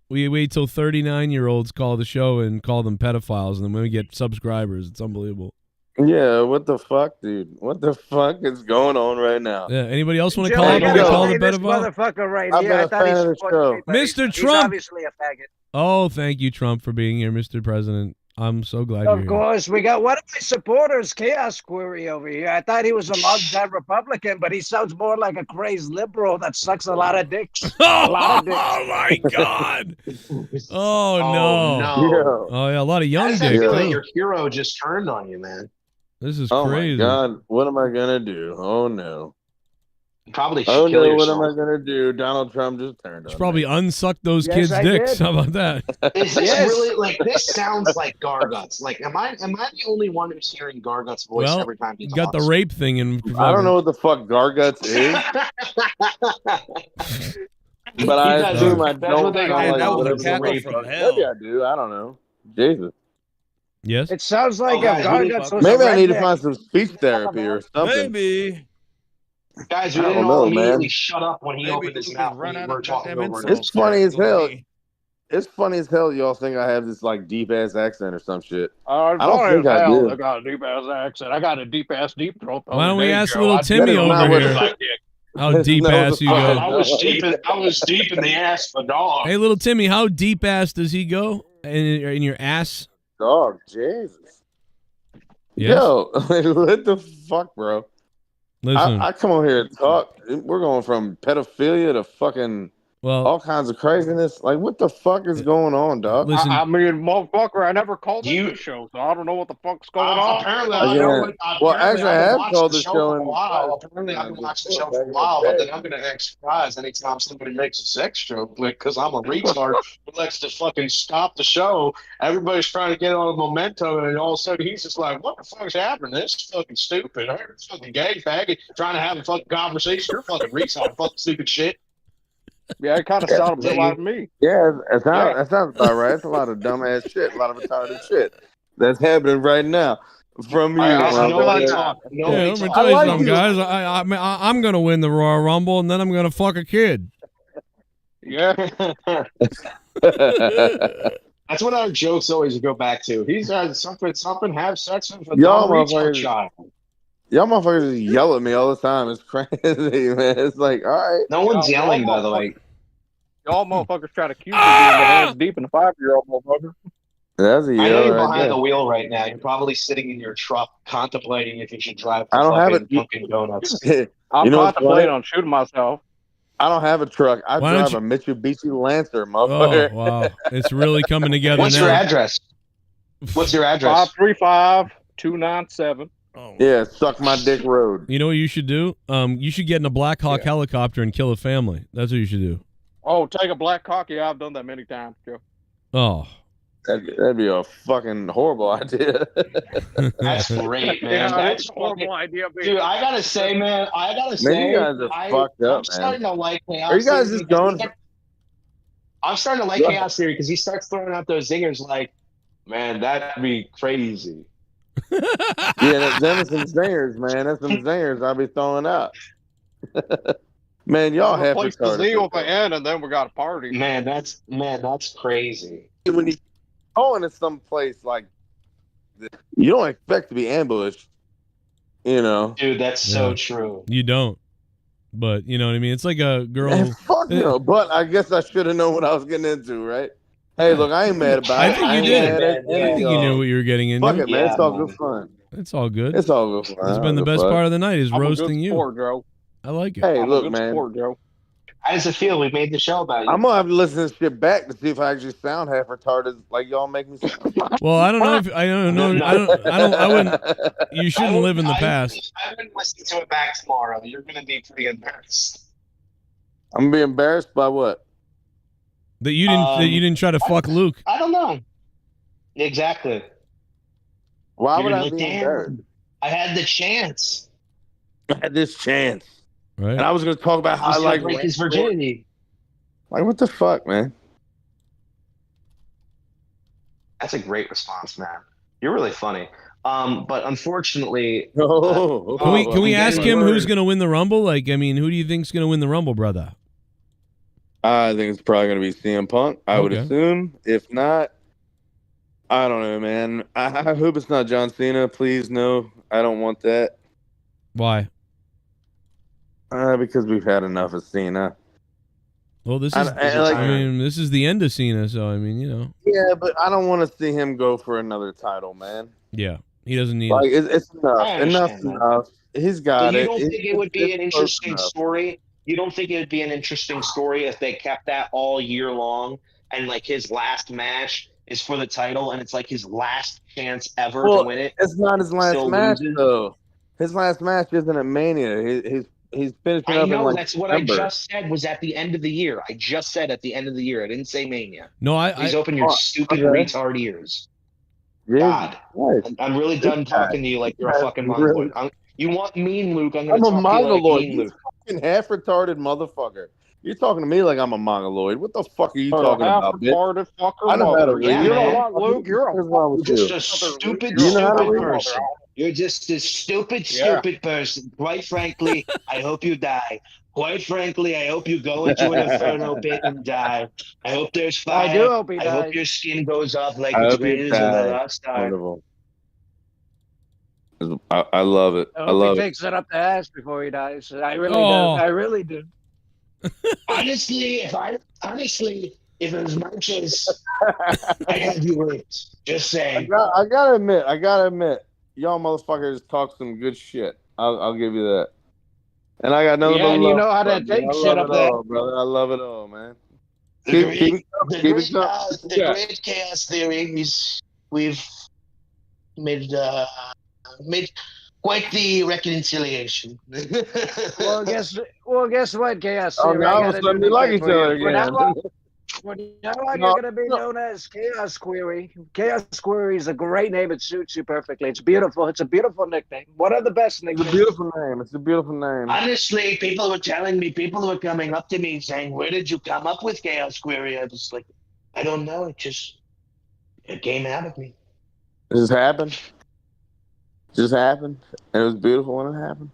Speaker 1: we wait till 39-year-olds call the show and call them pedophiles, and then we get subscribers. It's unbelievable.
Speaker 7: Yeah, what the fuck, dude? What the fuck is going on right now?
Speaker 1: Yeah. Anybody else want to
Speaker 10: Joe,
Speaker 1: call
Speaker 10: I
Speaker 1: up and
Speaker 10: gotta
Speaker 1: get called a
Speaker 10: say this
Speaker 1: pedophile?
Speaker 10: motherfucker right
Speaker 7: I've
Speaker 10: here.
Speaker 7: been
Speaker 10: I
Speaker 7: a
Speaker 10: thought he
Speaker 7: fan of the
Speaker 10: supported
Speaker 7: show.
Speaker 10: me, but
Speaker 1: Mr.
Speaker 10: he's
Speaker 1: Trump.
Speaker 10: obviously a faggot.
Speaker 1: Oh, thank you, Trump, for being here, Mr. President. I'm so glad you're
Speaker 10: Of
Speaker 1: here.
Speaker 10: course, we got one of my supporters, Chaos Query, over here. I thought he was a longtime Republican, but he sounds more like a crazed liberal that sucks a lot of dicks. A lot of dicks.
Speaker 1: Oh my god! Oh no!
Speaker 2: no.
Speaker 1: Oh yeah, a lot of
Speaker 2: How
Speaker 1: young
Speaker 2: does that
Speaker 1: dicks
Speaker 2: feel
Speaker 1: too.
Speaker 2: that your hero just turned on you, man?
Speaker 1: This is
Speaker 7: Oh
Speaker 1: crazy.
Speaker 7: my god, what am I gonna do? Oh no.
Speaker 2: Probably should
Speaker 7: Oh
Speaker 2: kill
Speaker 7: no,
Speaker 2: yourself.
Speaker 7: what am I gonna do? Donald Trump just turned
Speaker 1: Should
Speaker 7: on
Speaker 1: probably
Speaker 7: me.
Speaker 1: unsuck those
Speaker 10: Yes,
Speaker 1: kids'
Speaker 10: I
Speaker 1: dicks.
Speaker 10: did.
Speaker 1: How about that?
Speaker 2: Is this
Speaker 10: Yes.
Speaker 2: really like this? Sounds like Gargut's. Like, am I the only one who's hearing Gargut's voice
Speaker 1: Well,
Speaker 2: every time he
Speaker 1: you got the
Speaker 2: talks?
Speaker 1: rape thing in.
Speaker 7: I don't know what the fuck Garguts is, but I
Speaker 2: does.
Speaker 7: assume I
Speaker 2: That's
Speaker 7: don't
Speaker 2: what they
Speaker 7: sound
Speaker 2: call
Speaker 7: like
Speaker 2: it.
Speaker 7: whatever
Speaker 2: That was
Speaker 7: the
Speaker 2: a cackle
Speaker 7: rape
Speaker 2: from
Speaker 7: is.
Speaker 2: hell.
Speaker 7: Maybe I do. I don't know. Jesus.
Speaker 1: Yes.
Speaker 10: It sounds like
Speaker 2: guys,
Speaker 10: if
Speaker 2: we
Speaker 10: Garguts was
Speaker 7: Maybe
Speaker 10: a
Speaker 7: I need to
Speaker 10: redneck.
Speaker 7: find some speech therapy or something.
Speaker 9: Maybe.
Speaker 2: Guys, we
Speaker 7: I
Speaker 2: didn't
Speaker 7: don't
Speaker 2: all
Speaker 7: know,
Speaker 2: immediately
Speaker 7: man.
Speaker 2: shut up when he
Speaker 9: Maybe
Speaker 2: opened his
Speaker 9: Luke
Speaker 2: mouth
Speaker 9: has
Speaker 2: when
Speaker 9: run
Speaker 2: we
Speaker 9: out
Speaker 2: were
Speaker 9: of
Speaker 2: talking
Speaker 9: goddamn
Speaker 2: over
Speaker 9: insults.
Speaker 7: It's funny as hell.
Speaker 9: Me.
Speaker 7: It's funny as hell. Y'all think I have this like deep ass accent or some shit.
Speaker 4: It's
Speaker 7: I don't
Speaker 4: funny
Speaker 7: think
Speaker 4: as
Speaker 7: I
Speaker 4: hell.
Speaker 7: do.
Speaker 4: I got a deep ass accent. I got a deep ass deep throat. the
Speaker 1: Why
Speaker 4: other
Speaker 1: don't we
Speaker 4: day,
Speaker 1: ask
Speaker 4: Joe.
Speaker 1: little
Speaker 4: I
Speaker 1: Timmy
Speaker 4: did it
Speaker 1: over
Speaker 4: when I was
Speaker 1: here?
Speaker 4: like dick.
Speaker 1: How deep
Speaker 7: No,
Speaker 1: ass you go?
Speaker 2: I was deep in the ass of a dog.
Speaker 1: Hey, little Timmy, how deep ass does he go in your ass?
Speaker 7: Dog, Jesus.
Speaker 1: Yes?
Speaker 7: Yo, what the fuck, bro?
Speaker 1: Listen,
Speaker 7: I come on here and talk. We're going from pedophilia to fucking
Speaker 1: well,
Speaker 7: all kinds of craziness. Like, what the fuck is going on, dog?
Speaker 1: listen.
Speaker 4: I mean, motherfucker, I never called
Speaker 2: You-
Speaker 4: into the show, so I don't know what the fuck's going on.
Speaker 2: Apparently,
Speaker 7: Again, well, actually, I
Speaker 2: I've been
Speaker 7: have
Speaker 2: watching
Speaker 7: called
Speaker 2: the
Speaker 7: the
Speaker 2: show
Speaker 7: show
Speaker 2: for a
Speaker 7: in
Speaker 2: while. Apparently, I've been watching the show for a while, but then I'm going to act surprised anytime somebody makes a sex joke, like, because I'm a retard who likes to fucking stop the show. Everybody's trying to get on momentum, and all of a sudden he's just like, what the fuck's happening? This is fucking stupid. I'm fucking gay faggot trying to have a fucking conversation. You're fucking retard, fucking stupid shit.
Speaker 4: Yeah, it kind of sounded a bit like me.
Speaker 7: Yeah, that sounds about right. It's a lot of dumbass shit, a lot of retarded shit that's happening right now from you.
Speaker 2: Nobody
Speaker 7: motherfucker.
Speaker 2: talk.
Speaker 1: Yeah,
Speaker 2: Nobody
Speaker 1: let me
Speaker 2: talk.
Speaker 1: tell you
Speaker 7: I like
Speaker 1: something,
Speaker 7: you.
Speaker 1: guys. I'm gonna win the Royal Rumble, and then I'm gonna fuck a kid.
Speaker 4: Yeah.
Speaker 2: That's what our jokes always go back to. He's something, have sex with a
Speaker 7: Y'all
Speaker 2: dumb retard
Speaker 7: motherfuckers-
Speaker 2: child.
Speaker 7: Y'all motherfuckers just yell at me all the time. It's crazy, man. It's like, all right.
Speaker 2: No one's
Speaker 4: Y'all
Speaker 2: yelling, by the way.
Speaker 4: Y'all motherfuckers try to accuse me of being the hands deep in the 5-year-old motherfucker.
Speaker 7: That's a
Speaker 2: I know
Speaker 7: yell
Speaker 2: you're
Speaker 7: right
Speaker 2: behind
Speaker 7: there.
Speaker 2: the wheel right now. You're probably sitting in your truck contemplating if you should drive to
Speaker 7: I don't have
Speaker 2: fucking
Speaker 7: it.
Speaker 2: Dunkin' Donuts.
Speaker 4: I'm
Speaker 7: You know what's
Speaker 4: contemplating
Speaker 7: funny?
Speaker 4: on shooting myself.
Speaker 7: I don't have a truck. I
Speaker 1: Why don't
Speaker 7: drive a Mitsubishi Lancer,
Speaker 1: Oh
Speaker 7: motherfucker.
Speaker 1: wow, it's really coming together
Speaker 2: What's
Speaker 1: now.
Speaker 2: your address? What's your address?
Speaker 4: 535-297.
Speaker 7: Yeah, suck my dick road.
Speaker 1: You know what you should do? You should get in a Black Hawk helicopter and kill a family. That's what you should do.
Speaker 4: Oh, take a black cock. Yeah, I've done that many times, Joe.
Speaker 1: Oh,
Speaker 7: That'd be a fucking horrible idea.
Speaker 2: That's great, man.
Speaker 4: Yeah,
Speaker 2: That's
Speaker 4: that's a horrible idea.
Speaker 2: Dude, I gotta say, man,
Speaker 7: Man, you guys are fucked up,
Speaker 2: I'm
Speaker 7: man.
Speaker 2: starting to like Chaos.
Speaker 7: Are you guys
Speaker 2: Theory
Speaker 7: just
Speaker 2: because
Speaker 7: going?
Speaker 2: I'm starting to like
Speaker 7: Go
Speaker 2: Chaos Theory because he starts throwing out those zingers like, man, that'd be crazy.
Speaker 7: Yeah, them are some zingers, man. That's some zingers I'll be throwing out. Man, y'all have
Speaker 4: Replace the Z with
Speaker 7: retarded.
Speaker 4: an N, and then we got a party.
Speaker 2: Man, that's crazy.
Speaker 7: When you go into some place like this, you don't expect to be ambushed. You know,
Speaker 2: Dude, that's so true.
Speaker 1: you don't. But you know what I mean? It's like a girl.
Speaker 7: Man, fuck no. But I guess I should have known what I was getting into, right? Hey, look, I ain't mad about
Speaker 1: I
Speaker 7: it.
Speaker 1: think you
Speaker 7: ain't
Speaker 1: did.
Speaker 7: mad at
Speaker 1: I
Speaker 7: any
Speaker 1: think
Speaker 7: of
Speaker 1: you knew
Speaker 7: y'all.
Speaker 1: what you were getting into.
Speaker 7: Fuck it, man. It's
Speaker 2: Yeah,
Speaker 7: all
Speaker 2: man.
Speaker 7: good fun.
Speaker 1: It's all good.
Speaker 7: It's all good fun.
Speaker 1: It's been the best part of the night is
Speaker 4: I'm
Speaker 1: roasting
Speaker 4: a good
Speaker 1: you.
Speaker 4: sport, Joe.
Speaker 1: I like it.
Speaker 7: Hey,
Speaker 4: I'm a
Speaker 7: look,
Speaker 4: good
Speaker 7: man.
Speaker 4: sport, Joe.
Speaker 2: How does it feel? We made the show about you.
Speaker 7: I'm gonna have to listen to this shit back to see if I actually sound half retarded like y'all make me sound.
Speaker 1: Well, I don't know if I don't know. I wouldn't. You shouldn't live in the past.
Speaker 2: I wouldn't listen to it back tomorrow. You're gonna be pretty embarrassed.
Speaker 7: I'm gonna be embarrassed by what?
Speaker 1: That you didn't try to fuck Luke.
Speaker 2: I don't know. Exactly.
Speaker 7: Why
Speaker 2: You're
Speaker 7: would I
Speaker 2: like,
Speaker 7: be
Speaker 2: damn,
Speaker 7: embarrassed?
Speaker 2: I had the chance.
Speaker 7: I had this chance.
Speaker 1: Right.
Speaker 7: And I was going to talk about how I like
Speaker 2: break his virginity.
Speaker 7: Like, what the fuck, man?
Speaker 2: That's a great response, man. You're really funny. But unfortunately,
Speaker 1: Can we ask him who's going to win the Rumble? Like, I mean, who do you think's going to win the Rumble, brother?
Speaker 7: I think it's probably going to be CM Punk, I would
Speaker 1: Okay.
Speaker 7: assume. If not, I don't know, man. I hope it's not John Cena. Please, no. I don't want that.
Speaker 1: Why?
Speaker 7: Because we've had enough of Cena.
Speaker 1: Well, this is, this is the end of Cena, so I mean, you know.
Speaker 7: Yeah, but I don't want to see him go for another title, man.
Speaker 1: Yeah, he doesn't need
Speaker 7: Like,
Speaker 1: it.
Speaker 7: it's enough. Enough. He's got
Speaker 2: But
Speaker 7: it.
Speaker 2: you don't think it would be an
Speaker 7: it's close
Speaker 2: interesting
Speaker 7: enough.
Speaker 2: story? You don't think it would be an interesting story if they kept that all year long and like his last match is for the title and it's like his last chance ever to win it?
Speaker 7: It's not his last
Speaker 2: Still
Speaker 7: match,
Speaker 2: loses?
Speaker 7: though. His last match isn't at Mania. He's finishing
Speaker 2: I
Speaker 7: up
Speaker 2: know,
Speaker 7: in like
Speaker 2: that's what
Speaker 7: December.
Speaker 2: I just said was at the end of the year. I just said at the end of the year. I didn't say Mania.
Speaker 1: No,
Speaker 2: Please open your stupid retard ears.
Speaker 7: Yeah,
Speaker 2: God, I'm really done talking to you like you're a fucking mongoloid. You want mean Luke? I'm
Speaker 7: I'm
Speaker 2: going
Speaker 7: a
Speaker 2: to talk to you like
Speaker 7: mongoloid.
Speaker 2: mean
Speaker 7: You
Speaker 2: Luke.
Speaker 7: fucking half retarded motherfucker. You're talking to me like I'm a mongoloid. What the fuck are you talking about, bitch?
Speaker 4: Half-retarded fucker
Speaker 7: I know how to
Speaker 4: mother.
Speaker 7: read.
Speaker 4: You know
Speaker 2: man.
Speaker 4: what, Luke? You're
Speaker 2: Just a stupid,
Speaker 7: You know how to
Speaker 2: stupid
Speaker 7: read?
Speaker 2: person. You're just a stupid,
Speaker 4: Yeah.
Speaker 2: stupid person. Quite frankly, I hope you die. Quite frankly, I hope you go into an inferno pit and die. I hope there's fire.
Speaker 10: I do hope he
Speaker 2: I hope
Speaker 10: dies.
Speaker 2: your skin goes off like
Speaker 7: I
Speaker 2: the
Speaker 7: hope you
Speaker 2: trailers of the
Speaker 7: die.
Speaker 2: Lost Star.
Speaker 7: Wonderful. I love it.
Speaker 10: I
Speaker 7: I
Speaker 10: hope
Speaker 7: love
Speaker 10: he
Speaker 7: it.
Speaker 10: takes it up the ass before he dies. I really
Speaker 1: Oh.
Speaker 10: do. I really do.
Speaker 2: Honestly, if it was my choice, I'd have you raped. Just saying.
Speaker 7: I gotta admit, y'all motherfuckers talk some good shit. I'll give you that. And I got nothing
Speaker 10: Yeah,
Speaker 7: but
Speaker 10: and
Speaker 7: love
Speaker 10: you know how
Speaker 7: for
Speaker 10: to
Speaker 7: it,
Speaker 10: take
Speaker 7: man. I
Speaker 10: shit
Speaker 7: love
Speaker 10: up
Speaker 7: it
Speaker 10: there.
Speaker 7: all, brother. I love it all, man.
Speaker 2: The
Speaker 7: Keep
Speaker 2: great,
Speaker 7: it
Speaker 2: the
Speaker 7: keep
Speaker 2: great,
Speaker 7: it going.
Speaker 2: the great chaos theory is we've made quite the reconciliation.
Speaker 10: Well, guess what, Chaos
Speaker 7: Oh,
Speaker 10: Theory?
Speaker 7: now
Speaker 10: I
Speaker 7: all
Speaker 10: got
Speaker 7: of
Speaker 10: a
Speaker 7: a
Speaker 10: new
Speaker 7: sudden we like
Speaker 10: nickname
Speaker 7: each
Speaker 10: for you.
Speaker 7: other again.
Speaker 10: From now on,
Speaker 7: No,
Speaker 10: you're going to be known as Chaos Query. Chaos Query is a great name. It suits you perfectly. It's beautiful. It's a beautiful nickname. One of the best
Speaker 7: It's a
Speaker 10: nicknames.
Speaker 7: beautiful name. It's a beautiful name.
Speaker 2: Honestly, people were telling me, people were coming up to me saying, "Where did you come up with Chaos Query?" I was like, "I don't know. It came out of me."
Speaker 7: It just happened. Just happened. And it was beautiful when it happened.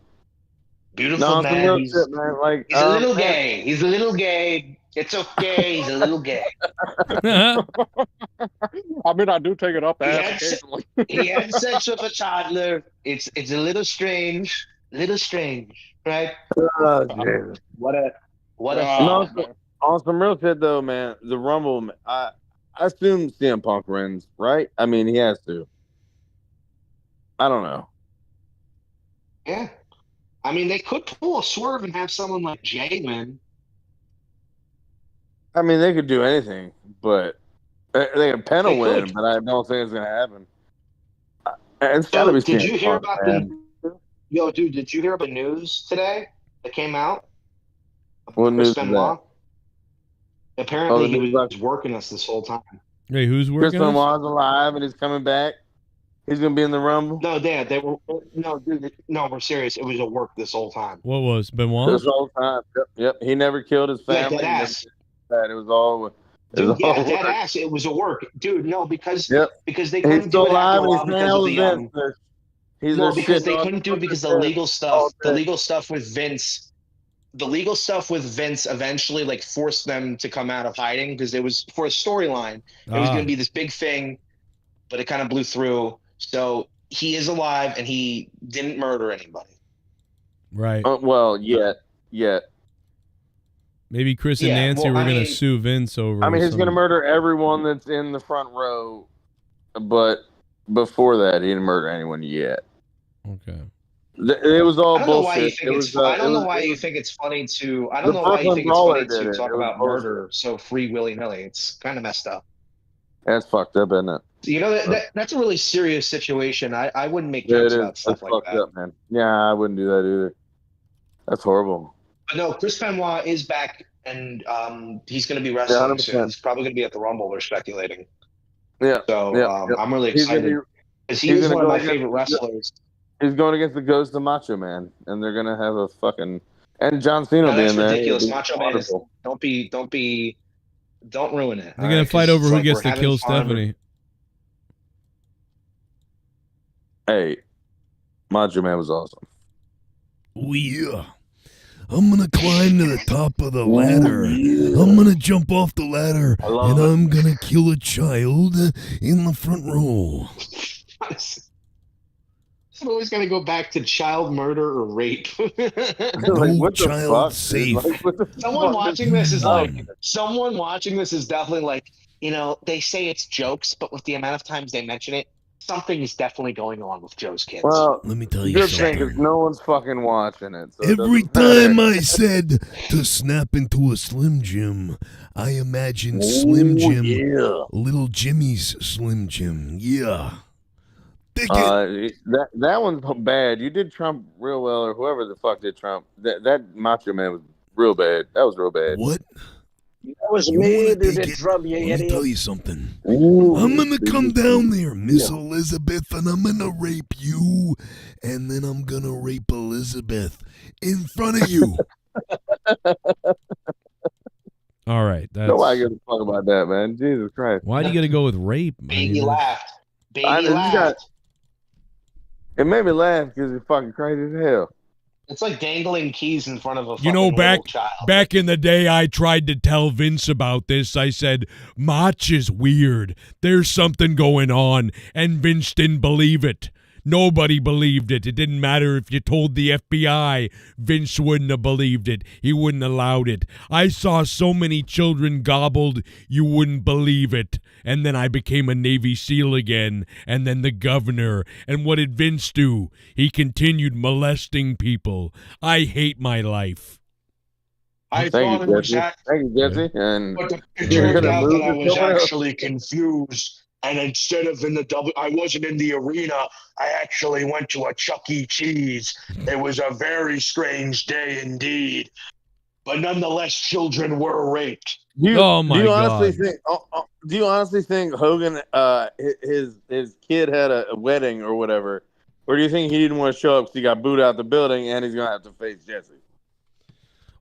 Speaker 2: Beautiful
Speaker 7: No, it's some
Speaker 2: man.
Speaker 7: real
Speaker 2: He's
Speaker 7: shit, man. Like,
Speaker 2: a little
Speaker 7: man.
Speaker 2: gay. He's a little gay. It's okay. He's a little gay.
Speaker 4: I mean, I do take it up the
Speaker 2: He
Speaker 4: ass
Speaker 2: had,
Speaker 4: occasionally.
Speaker 2: he had sex with a toddler. It's a little strange. Right?
Speaker 7: Oh, Jesus.
Speaker 2: What a
Speaker 7: No,
Speaker 2: thought.
Speaker 7: on some real shit though, man. The Rumble, I assume CM Punk wins, right? I mean, he has to. I don't know.
Speaker 2: Yeah. I mean, they could pull a swerve and have someone like Jay win.
Speaker 7: I mean, they could do anything, but they could pen a
Speaker 2: They
Speaker 7: win,
Speaker 2: could.
Speaker 7: but I don't think it's gonna happen. It's gotta be
Speaker 2: Did
Speaker 7: CM
Speaker 2: you hear
Speaker 7: Punk,
Speaker 2: about
Speaker 7: man.
Speaker 2: dude, did you hear about the news today that came out?
Speaker 7: What
Speaker 2: Chris
Speaker 7: news is
Speaker 2: Benoit?
Speaker 7: that?
Speaker 2: Apparently,
Speaker 7: Oh,
Speaker 2: he
Speaker 7: the
Speaker 2: was working us this whole time.
Speaker 1: Hey, who's
Speaker 7: Chris
Speaker 1: working us?
Speaker 7: Benoit's alive and he's coming back. He's gonna be in the Rumble.
Speaker 2: No, Dad, they were dude. No, we're serious. It was a work this whole time.
Speaker 1: What was Benoit?
Speaker 7: This whole time. Yep. He never killed his
Speaker 2: Yeah,
Speaker 7: family.
Speaker 2: dead
Speaker 7: He never
Speaker 2: ass.
Speaker 7: did that. It was all.
Speaker 2: Dude, yeah, dead ass. It was a work, dude. No, because they
Speaker 7: He's
Speaker 2: couldn't
Speaker 7: still
Speaker 2: do it after
Speaker 7: alive
Speaker 2: a
Speaker 7: and he's
Speaker 2: while
Speaker 7: saying
Speaker 2: because
Speaker 7: hell
Speaker 2: of
Speaker 7: is
Speaker 2: the
Speaker 7: this. He's
Speaker 2: no,
Speaker 7: a
Speaker 2: because
Speaker 7: shit
Speaker 2: they
Speaker 7: dog.
Speaker 2: couldn't do it because the
Speaker 7: All
Speaker 2: legal stuff. The
Speaker 7: day.
Speaker 2: legal stuff with Vince. The legal stuff with Vince eventually like forced them to come out of hiding because it was for a storyline. It was going to be this big thing, but it kind of blew through. So he is alive and he didn't murder anybody.
Speaker 1: Right.
Speaker 7: Well, yet.
Speaker 1: Maybe Chris and
Speaker 2: Yeah,
Speaker 1: Nancy
Speaker 2: well,
Speaker 1: were
Speaker 2: I
Speaker 1: going to
Speaker 2: mean-
Speaker 1: sue Vince over.
Speaker 7: I mean, he's
Speaker 1: some-
Speaker 7: going to murder everyone that's in the front row, but before that, he didn't murder anyone yet.
Speaker 1: Okay.
Speaker 7: It was all
Speaker 2: I don't know why you
Speaker 7: bullshit.
Speaker 2: think it's. I don't know why you think it's funny to. I don't
Speaker 7: The
Speaker 2: know why you
Speaker 7: Brooklyn
Speaker 2: think it's
Speaker 7: Brawler
Speaker 2: funny
Speaker 7: did
Speaker 2: to
Speaker 7: it.
Speaker 2: talk
Speaker 7: It was
Speaker 2: about
Speaker 7: bullshit.
Speaker 2: murder so free willy nilly. It's kind of messed up.
Speaker 7: That's fucked up, isn't it?
Speaker 2: You know that's a really serious situation. I wouldn't make
Speaker 7: Yeah,
Speaker 2: jokes
Speaker 7: it is.
Speaker 2: about stuff
Speaker 7: That's
Speaker 2: like
Speaker 7: fucked
Speaker 2: that.
Speaker 7: up, man. Yeah, I wouldn't do that either. That's horrible.
Speaker 2: But no, Chris Benoit is back, and he's going to be wrestling soon.
Speaker 7: 100%.
Speaker 2: He's probably going to be at the Rumble. They're speculating.
Speaker 7: Yeah.
Speaker 2: So
Speaker 7: yeah.
Speaker 2: I'm really
Speaker 7: He's gonna
Speaker 2: excited
Speaker 7: be-
Speaker 2: because he
Speaker 7: he's
Speaker 2: is
Speaker 7: gonna
Speaker 2: one of
Speaker 7: go
Speaker 2: my
Speaker 7: against-
Speaker 2: favorite wrestlers.
Speaker 7: He's going against the ghost of Macho Man, and they're gonna have a fucking and John Cena
Speaker 19: No, that's
Speaker 7: being there.
Speaker 19: ridiculous. Macho Man is don't ruin it.
Speaker 1: They're gonna fight over who gets to kill Stephanie.
Speaker 7: Hey, Macho Man was awesome.
Speaker 11: Oh yeah. I'm gonna climb to the top of the ladder. I'm gonna jump off the ladder, and I'm gonna kill a child in the front row.
Speaker 19: I'm always gonna go back to child murder or rape.
Speaker 11: No child safe.
Speaker 19: Someone watching this is definitely like, they say it's jokes, but with the amount of times they mention it, something is definitely going on with Joe's kids.
Speaker 7: Well,
Speaker 11: let me tell you
Speaker 7: good
Speaker 11: something.
Speaker 7: thing is no one's fucking watching it. So
Speaker 11: Every time I said to snap into a Slim Jim, I imagined Slim Jim, little Jimmy's Slim Jim. Yeah.
Speaker 7: That one's bad. You did Trump real well, or whoever the fuck did Trump. That Macho Man was real bad. That was real bad.
Speaker 11: What?
Speaker 10: That was me who did Trump, you
Speaker 11: Let me
Speaker 10: idiot.
Speaker 11: tell you something. I'm gonna come down there, Miss Elizabeth, and I'm gonna rape you, and then I'm gonna rape Elizabeth in front of you.
Speaker 1: All right. That's...
Speaker 7: Nobody gives a fuck about that, man. Jesus Christ.
Speaker 1: Why do you got to go with rape?
Speaker 19: Baby laughed. Baby
Speaker 7: I mean,
Speaker 19: laughed.
Speaker 7: It made me laugh because it's fucking crazy as hell.
Speaker 19: It's like dangling keys in front of a
Speaker 11: You know,
Speaker 19: fucking little child.
Speaker 11: back in the day, I tried to tell Vince about this. I said, Mach is weird. There's something going on. And Vince didn't believe it. Nobody believed it. It didn't matter if you told the FBI. Vince wouldn't have believed it. He wouldn't have allowed it. I saw so many children gobbled, you wouldn't believe it. And then I became a Navy SEAL again, and then the governor. And what did Vince do? He continued molesting people. I hate my life.
Speaker 19: I thought it was
Speaker 7: Thank you, Jesse. And
Speaker 19: but it turned out that I was actually confused. And instead of I wasn't in the arena. I actually went to a Chuck E. Cheese. It was a very strange day indeed. But nonetheless, children were raped.
Speaker 7: Do you honestly think Hogan, his kid had a wedding or whatever, or do you think he didn't want to show up because he got booed out the building and he's gonna have to face Jesse?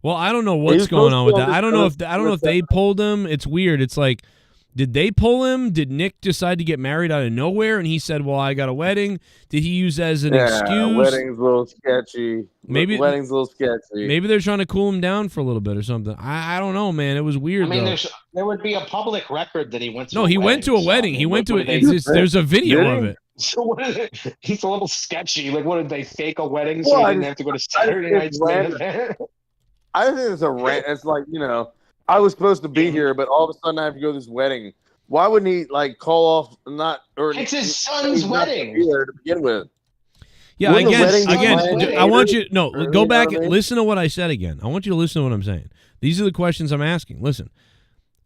Speaker 1: Well, I don't know what's going on with that. I don't know if they pulled him. It's weird. It's like, did they pull him? Did Nick decide to get married out of nowhere and he said, "Well, I got a wedding"? Did he use that as an excuse?
Speaker 7: Wedding's a little sketchy. Wedding's a little sketchy.
Speaker 1: Maybe they're trying to cool him down for a little bit or something. I don't know, man. It was weird.
Speaker 19: I mean, there would be a public record that he went to.
Speaker 1: No, he went to a wedding. He went to it. There's a video of it.
Speaker 19: So what is it? He's a little sketchy. Like, what did they fake a wedding so he didn't have to go to Saturday night's main event?
Speaker 7: I think it's a rant. It's like, I was supposed to be here, but all of a sudden I have to go to this wedding. Why wouldn't he call off
Speaker 19: It's his son's wedding
Speaker 7: here to begin with?
Speaker 1: Yeah, again, I want you go back and listen to what I said again. I want you to listen to what I'm saying. These are the questions I'm asking. Listen,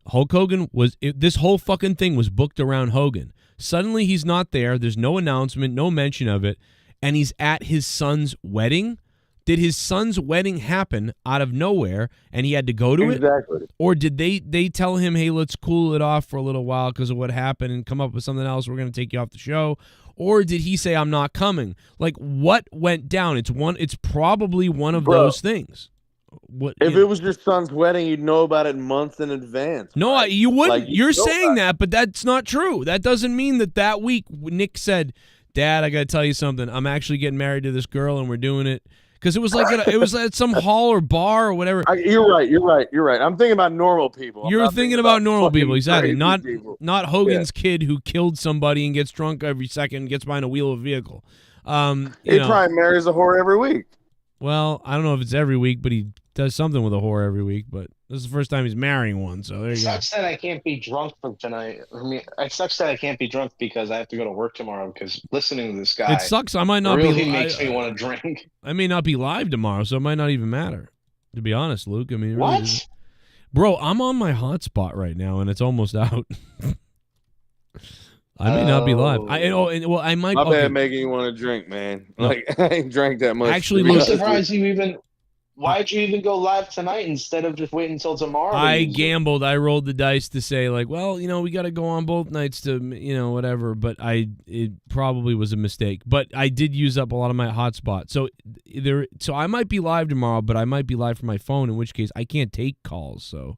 Speaker 1: Hulk Hogan this whole fucking thing was booked around Hogan. Suddenly he's not there. There's no announcement, no mention of it, and he's at his son's wedding. Did his son's wedding happen out of nowhere and he had to go to it?
Speaker 7: Exactly.
Speaker 1: Or did they tell him, hey, let's cool it off for a little while because of what happened and come up with something else? We're going to take you off the show. Or did he say, I'm not coming? Like, what went down? It's probably one of those things.
Speaker 7: If it was your son's wedding, you'd know about it months in advance.
Speaker 1: No, you wouldn't. You're saying that, but that's not true. That doesn't mean that week Nick said, Dad, I got to tell you something. I'm actually getting married to this girl and we're doing it. Because it was at some hall or bar or whatever.
Speaker 7: You're right. I'm thinking about normal people.
Speaker 1: You're thinking about normal people, exactly. Not Hogan's
Speaker 7: Yeah.
Speaker 1: kid who killed somebody and gets drunk every second and gets behind a wheel of a vehicle.
Speaker 7: He probably marries a whore every week.
Speaker 1: Well, I don't know if it's every week, but he does something with a whore every week. But this is the first time he's marrying one, so there you go.
Speaker 19: It sucks that I can't be drunk for tonight. I mean, it sucks that I can't be drunk because I have to go to work tomorrow. Because listening to this guy,
Speaker 1: It sucks. I might not
Speaker 19: really
Speaker 1: be.
Speaker 19: makes me want to drink.
Speaker 1: I may not be live tomorrow, so it might not even matter. To be honest, Luke. I mean, it really
Speaker 19: What?
Speaker 1: doesn't- Bro, I'm on my hotspot right now, and it's almost out. I may not be live. I might.
Speaker 7: My
Speaker 1: okay.
Speaker 7: bad making you want to drink, man.
Speaker 1: No.
Speaker 7: Like, I ain't drank that much.
Speaker 1: Actually,
Speaker 7: to be
Speaker 1: Luke,
Speaker 7: honest with
Speaker 19: I'm surprised you even. Why'd you even go live tonight instead of just waiting until tomorrow?
Speaker 1: I gambled. I rolled the dice to say like, well, we got to go on both nights to, whatever. But it probably was a mistake. But I did use up a lot of my hotspot. So I might be live tomorrow, but I might be live from my phone. In which case, I can't take calls. So,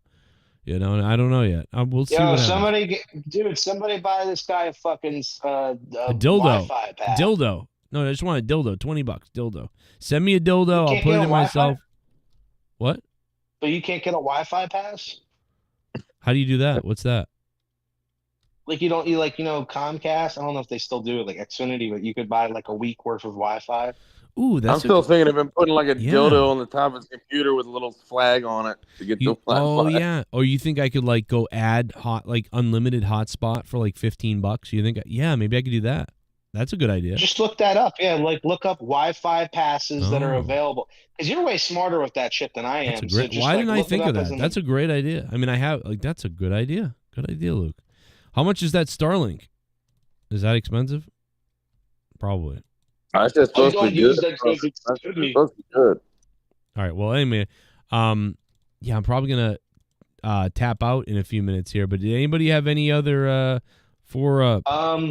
Speaker 1: I don't know yet. We'll see. What
Speaker 19: somebody buy this guy a fucking
Speaker 1: a dildo.
Speaker 19: Wi-Fi pass.
Speaker 1: Dildo. No, I just want a dildo. $20. Dildo. Send me a dildo. I'll put it in myself. What?
Speaker 19: But you can't get a Wi-Fi pass?
Speaker 1: How do you do that? What's that?
Speaker 19: Like Comcast? I don't know if they still do it, like Xfinity, but you could buy like a week worth of Wi-Fi.
Speaker 1: Ooh,
Speaker 7: I'm still thinking of him putting like a dildo on the top of his computer with a little flag on it to get the Wi-Fi.
Speaker 1: Oh yeah. Or you think I could like go add unlimited hotspot for like $15? You think? Yeah, maybe I could do that. That's a good idea.
Speaker 19: Just look that up. Yeah, look up Wi-Fi passes that are available. Because you're way smarter with that shit than I am.
Speaker 1: Why didn't I think of that? That's a great idea. I mean, that's a good idea. Good idea, Luke. How much is that Starlink? Is that expensive? Probably.
Speaker 7: That's just supposed to be good. That's supposed to be good.
Speaker 1: All right. Well, anyway, I'm probably gonna tap out in a few minutes here. But did anybody have any other before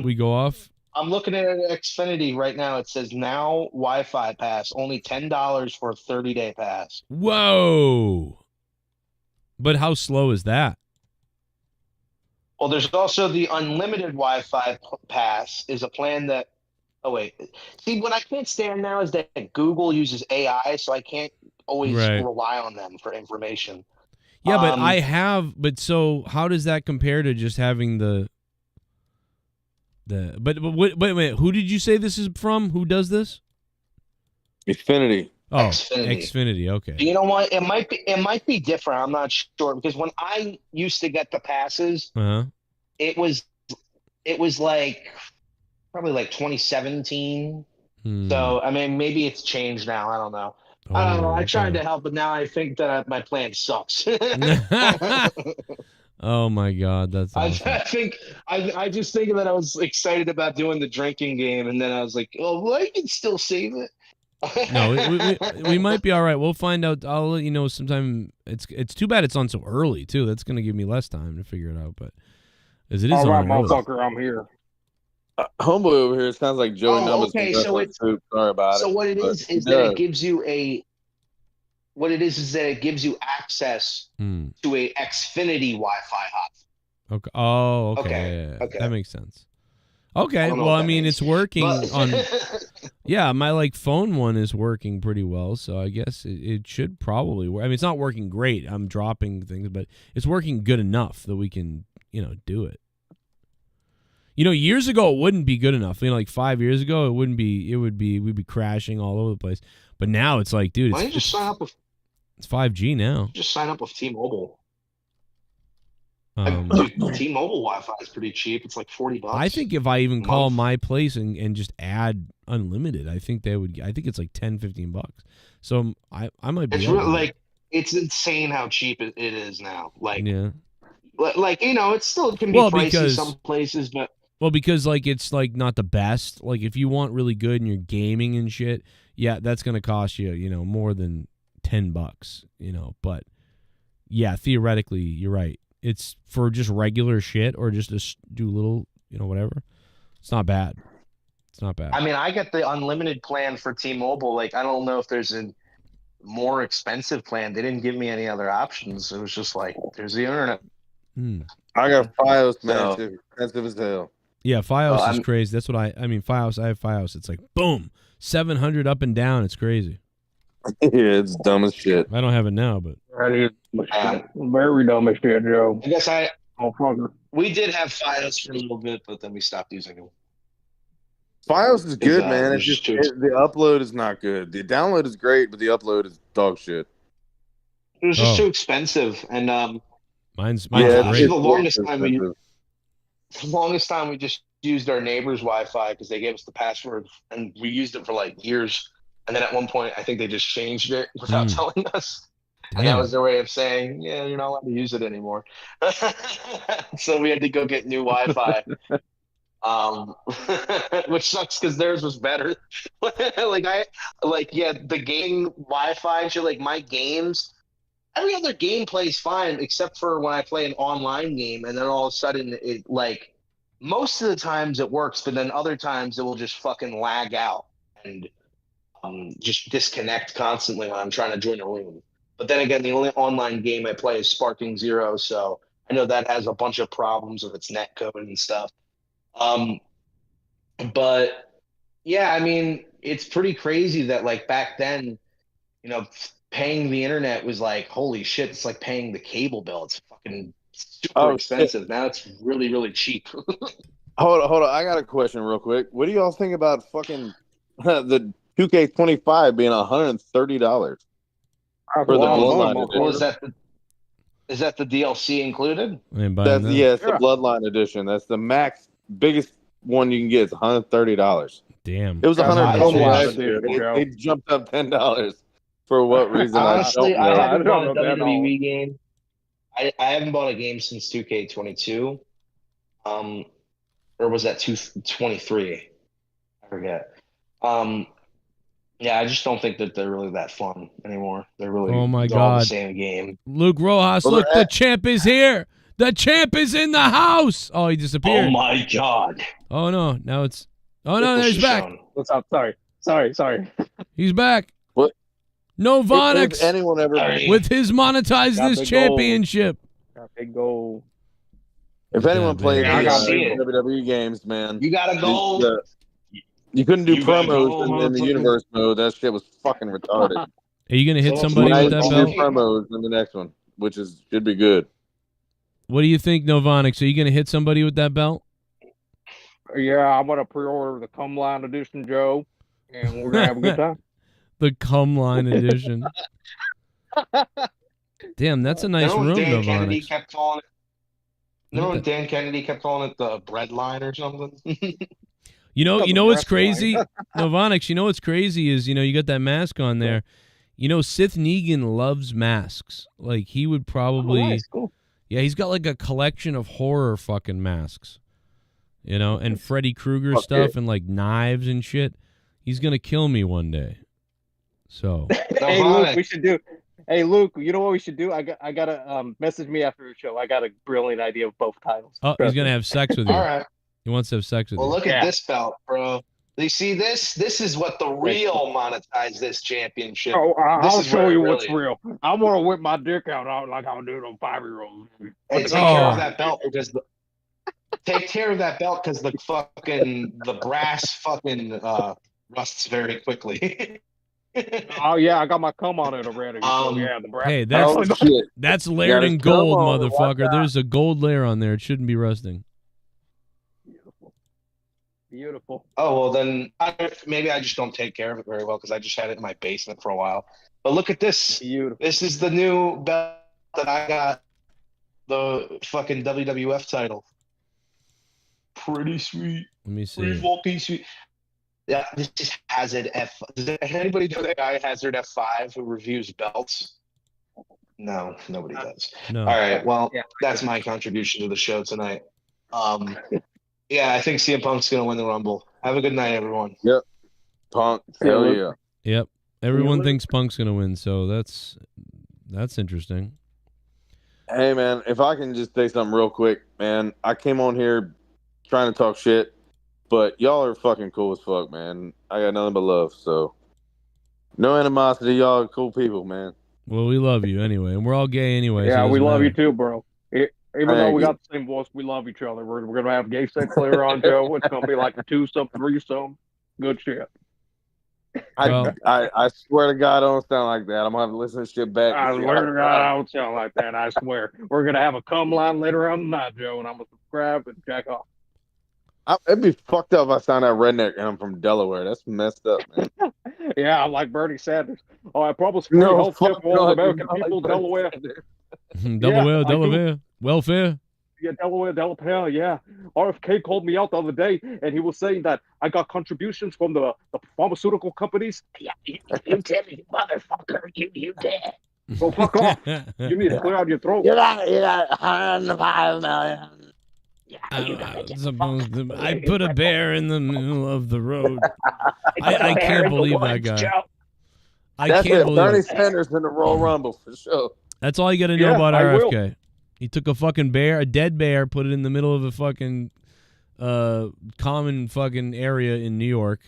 Speaker 1: we go off?
Speaker 19: I'm looking at Xfinity right now. It says now Wi-Fi pass, only $10 for a 30-day pass.
Speaker 1: Whoa! But how slow is that?
Speaker 19: Well, there's also the unlimited Wi-Fi pass is a plan that. Oh wait, see what I can't stand now is that Google uses AI, so I can't always rely on them for information.
Speaker 1: Yeah, but I have. But so how does that compare to just having the? But wait, who did you say this is from? Who does this?
Speaker 7: Xfinity.
Speaker 1: Oh, Xfinity. Okay.
Speaker 19: You know what? It might be different. I'm not sure because when I used to get the passes, it was like probably like 2017. So I mean, maybe it's changed now. I don't know. I don't know. I tried to help, but now I think that my plan sucks.
Speaker 1: Oh my God, that's awesome.
Speaker 19: I just think that I was excited about doing the drinking game, and then I was like, oh, well, I can still save it.
Speaker 1: No, we might be all right. We'll find out. I'll let you know sometime. It's too bad it's on so early too. That's gonna give me less time to figure it out. But as it is
Speaker 4: all right,
Speaker 1: on
Speaker 4: motherfucker, I'm here.
Speaker 7: Homeboy over here sounds like Joey Numbers.
Speaker 19: Okay,
Speaker 7: sorry about it.
Speaker 19: So what it is that it gives you a. What it is that it gives you access to a Xfinity Wi-Fi hotspot.
Speaker 1: Okay. Oh, okay. Okay. That makes sense. Okay. Well, I mean, it's working on. Yeah, my phone one is working pretty well, so I guess it should probably work. I mean, it's not working great. I'm dropping things, but it's working good enough that we can, do it. Years ago it wouldn't be good enough. Like 5 years ago, we'd be crashing all over the place. But now it's like, dude,
Speaker 19: Why don't you just sign up with?
Speaker 1: It's 5G now.
Speaker 19: Just sign up with T-Mobile. T-Mobile Wi-Fi is pretty cheap. It's like $40.
Speaker 1: I think if I even call my place and just add unlimited, I think they would. I think it's like $10-15. So I might be.
Speaker 19: It's really, it's insane how cheap it is now. It still can be pricey some places, but
Speaker 1: because it's not the best. Like if you want really good and you're gaming and shit, yeah, that's gonna cost you more than $10, but yeah, theoretically you're right. It's for just regular shit or just to do little, whatever. It's not bad.
Speaker 19: I mean, I get the unlimited plan for T-Mobile. I don't know if there's a more expensive plan. They didn't give me any other options. It was just there's the internet.
Speaker 7: I got Fios, man. It's expensive as hell.
Speaker 1: Yeah, Fios is crazy. That's what I mean, Fios. I have Fios. It's like boom, 700 up and down. It's crazy.
Speaker 7: Yeah, it's dumb as shit.
Speaker 1: I don't have it now, but
Speaker 4: that is very dumb as shit, Joe.
Speaker 19: I guess we did have Fios for a little bit, but then we stopped using them.
Speaker 7: Fios is good, man. It's just the upload is not good. The download is great, but the upload is dog shit.
Speaker 19: It was just too expensive, and
Speaker 1: mine's great.
Speaker 19: The longest time we just used our neighbor's Wi-Fi because they gave us the password, and we used it for years. And then at one point, I think they just changed it without telling us. Damn. And that was their way of saying, yeah, you're not allowed to use it anymore. So we had to go get new Wi-Fi. which sucks because theirs was better. The game Wi-Fi and shit, like my games, every other game plays fine except for when I play an online game, and then all of a sudden it like most of the times it works, but then other times it will just fucking lag out and just disconnect constantly when I'm trying to join a room. But then again, the only online game I play is Sparking Zero, so I know that has a bunch of problems with its netcode and stuff. But yeah, I mean, it's pretty crazy that like back then, paying the internet was like, holy shit, it's like paying the cable bill. It's fucking super expensive.
Speaker 7: Shit.
Speaker 19: Now it's really, really cheap.
Speaker 7: Hold on. I got a question real quick. What do y'all think about fucking the 2K25 being $130 for the Bloodline edition?
Speaker 19: Is that the DLC included?
Speaker 7: It's the Bloodline edition. That's the max biggest one you can get. It's $130.
Speaker 1: Damn.
Speaker 7: It was $120 last year. They jumped up $10. For what reason?
Speaker 19: Honestly, I haven't bought a
Speaker 7: WWE
Speaker 19: game. I haven't bought a game since 2K22. Or was that 223? I forget. Yeah, I just don't think that they're really that fun anymore. They're really
Speaker 1: Oh my
Speaker 19: they're all
Speaker 1: God.
Speaker 19: the same game.
Speaker 1: Luke Rojas, look, the champ is here. The champ is in the house. Oh, he disappeared.
Speaker 19: Oh my God.
Speaker 1: Oh no, now it's. Oh no, he's back.
Speaker 4: What's up? Sorry.
Speaker 1: He's back.
Speaker 7: What?
Speaker 1: Novanix.
Speaker 7: If anyone ever
Speaker 1: with his Monetize
Speaker 4: Got
Speaker 1: this
Speaker 4: big
Speaker 1: championship.
Speaker 4: Got big goal.
Speaker 7: If anyone played
Speaker 19: I gotta see it.
Speaker 7: WWE games, man,
Speaker 19: You gotta go.
Speaker 7: You couldn't do
Speaker 19: You gotta
Speaker 7: promos
Speaker 19: go,
Speaker 7: in the
Speaker 19: motherfucker.
Speaker 7: universe mode. That shit was fucking retarded.
Speaker 1: Are you gonna hit somebody
Speaker 7: Nice
Speaker 1: with that
Speaker 7: do
Speaker 1: belt?
Speaker 7: promos in the next one, which should be good.
Speaker 1: What do you think, Novanix? Are you gonna hit somebody with that belt?
Speaker 4: Yeah, I'm gonna pre-order the Come Line edition, Joe, and we're gonna have a good time.
Speaker 1: The Cum Line edition. Damn, that's a nice room,
Speaker 19: Dan Kennedy
Speaker 1: Novanix.
Speaker 19: kept calling it. Dan Kennedy kept calling it the bread line or something.
Speaker 1: You know what's
Speaker 4: breast
Speaker 1: crazy?
Speaker 4: line.
Speaker 1: Novanix, you know what's crazy is, you got that mask on there. Sith Negan loves masks. Like, he would probably...
Speaker 4: Oh, nice, cool.
Speaker 1: Yeah, he's got like a collection of horror fucking masks. And Freddy Krueger stuff and like knives and shit. He's going to kill me one day. So...
Speaker 4: Hey, Luke, we should do... Hey, Luke, you know what we should do? I gotta message me after the show. I got a brilliant idea of both titles.
Speaker 1: Oh, he's going to have sex with you.
Speaker 19: All right.
Speaker 1: He wants to have sex with
Speaker 19: Well,
Speaker 1: you.
Speaker 19: look at this belt, bro. You see this? This is what the real Monetize this championship.
Speaker 4: Oh,
Speaker 19: This
Speaker 4: I'll
Speaker 19: is
Speaker 4: show
Speaker 19: where
Speaker 4: you
Speaker 19: it
Speaker 4: what's
Speaker 19: really-
Speaker 4: real. I'm gonna whip my dick out like I'll do it on 5-year-olds.
Speaker 19: Hey, take care of that belt because the brass fucking rusts very quickly.
Speaker 4: Oh yeah, I got my cum on it already. So, yeah, the brass.
Speaker 1: Hey,
Speaker 7: shit.
Speaker 1: that's layered
Speaker 7: Yeah,
Speaker 1: in
Speaker 7: come
Speaker 1: gold,
Speaker 7: on, watch
Speaker 1: motherfucker.
Speaker 7: out.
Speaker 1: There's a gold layer on there. It shouldn't be rusting.
Speaker 4: Beautiful.
Speaker 19: Oh, well, then maybe I just don't take care of it very well because I just had it in my basement for a while. But look at this.
Speaker 4: Beautiful.
Speaker 19: This is the new belt that I got, the fucking WWF title. Pretty sweet.
Speaker 1: Let me see.
Speaker 19: Pretty fucking sweet. Yeah, this is Hazard F. Does anybody know that guy Hazard F5 who reviews belts? No, nobody does.
Speaker 1: No.
Speaker 19: All right, well, that's my contribution to the show tonight. Yeah, I think CM Punk's going to win the Rumble. Have a good night, everyone.
Speaker 7: Yep. Punk. Hell yeah.
Speaker 1: Yep. Everyone thinks Punk's going to win, so that's interesting.
Speaker 7: Hey, man, if I can just say something real quick, man. I came on here trying to talk shit, but y'all are fucking cool as fuck, man. I got nothing but love, so no animosity. Y'all are cool people, man.
Speaker 1: Well, we love you anyway, and we're all gay anyway.
Speaker 4: Yeah,
Speaker 1: so it
Speaker 4: we
Speaker 1: doesn't
Speaker 4: love
Speaker 1: matter.
Speaker 4: you too, bro. Even though we got the same voice, we love each other. We're gonna have gay sex later on, Joe. It's gonna be like a 2-some, 3-some. Good shit.
Speaker 7: I swear to God, I don't sound like that. I'm gonna have to listen to shit back.
Speaker 4: I swear to God, I don't sound like that. I swear. We're gonna have a cum line later on tonight, Joe, and I'm gonna subscribe and jack off.
Speaker 7: It'd be fucked up if I sound out redneck and I'm from Delaware. That's messed up, man.
Speaker 4: Yeah, I'm like Bernie Sanders. Oh, I promise free health care for all American people, Delaware.
Speaker 1: Delaware, welfare.
Speaker 4: Yeah, Delaware, yeah. RFK called me out the other day, and he was saying that I got contributions from the pharmaceutical companies. Yeah, you did it, motherfucker. You did. So fuck off. You need to clear out your throat.
Speaker 7: You got $105 million.
Speaker 1: I put a bear in the middle of the road. I can't believe that guy.
Speaker 7: That's it. Bernie Sanders in the Royal Rumble for sure.
Speaker 1: That's all you got to know about RFK. He took a fucking bear, a dead bear, put it in the middle of a fucking common fucking area in New York,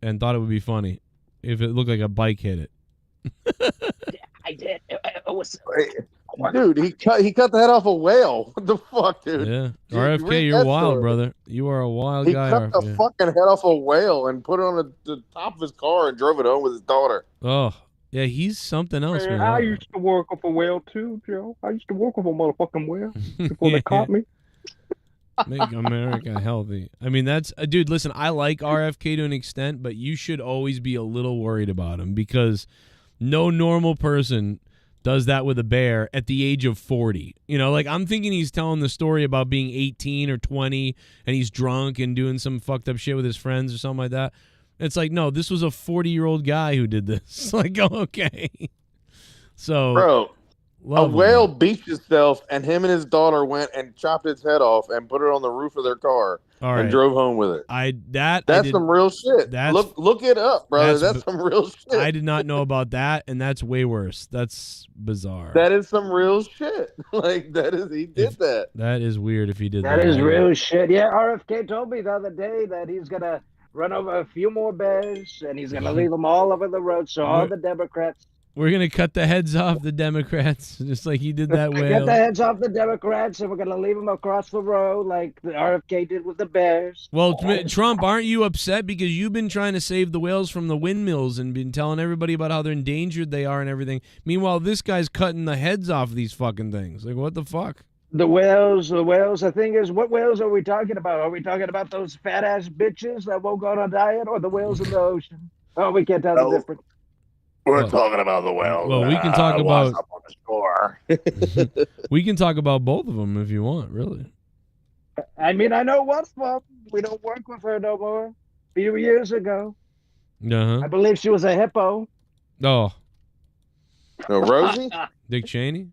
Speaker 1: and thought it would be funny if it looked like a bike hit it.
Speaker 10: I did. It was.
Speaker 7: Dude, he cut the head off a whale. What the fuck, dude?
Speaker 1: Yeah,
Speaker 7: Dude,
Speaker 1: RFK, you're wild, brother. You are a wild guy.
Speaker 7: He cut
Speaker 1: RFK.
Speaker 7: the fucking head off a whale and put it on the top of his car and drove it home with his daughter.
Speaker 1: Oh, yeah, he's something else, man.
Speaker 4: I used to work with a whale too, Joe. I used to work with a motherfucking whale before they caught me.
Speaker 1: Make America healthy. I mean, that's dude. Listen, I like RFK to an extent, but you should always be a little worried about him because no normal person does that with a bear at the age of 40. You know, like I'm thinking he's telling the story about being 18 or 20 and he's drunk and doing some fucked up shit with his friends or something like that. It's like, no, this was a 40-year-old guy who did this. Like, oh, okay. So,
Speaker 7: bro, a whale beached itself and him and his daughter went and chopped its head off and put it on the roof of their car and drove home with it.
Speaker 1: That's
Speaker 7: some real shit. Look it up, brother. That's some real shit.
Speaker 1: I did not know about that, and that's way worse. That's bizarre.
Speaker 7: That is some real shit. Like he did that.
Speaker 1: That is weird if he did that.
Speaker 10: That is real shit. Yeah, RFK told me the other day that he's gonna run over a few more bears and he's gonna leave them all over the road. So all the Democrats.
Speaker 1: We're going to cut the heads off the Democrats, just like he did that whale.
Speaker 10: Get the heads off the Democrats, and we're going to leave them across the road like the RFK did with the bears.
Speaker 1: Well, Trump, aren't you upset because you've been trying to save the whales from the windmills and been telling everybody about how they're endangered they are and everything? Meanwhile, this guy's cutting the heads off these fucking things. Like, what the fuck?
Speaker 10: The whales. The thing is, what whales are we talking about? Are we talking about those fat-ass bitches that won't go on a diet or the whales in the ocean? Oh, we can't tell the difference.
Speaker 7: We're talking about the whales.
Speaker 1: Well, we can talk about
Speaker 7: up on the score.
Speaker 1: we can talk about both of them if you want, really.
Speaker 10: I mean, I know what's up. We don't work with her no more. A few years ago. I believe she was a hippo.
Speaker 1: Oh.
Speaker 7: No, Rosie?
Speaker 1: Dick Cheney?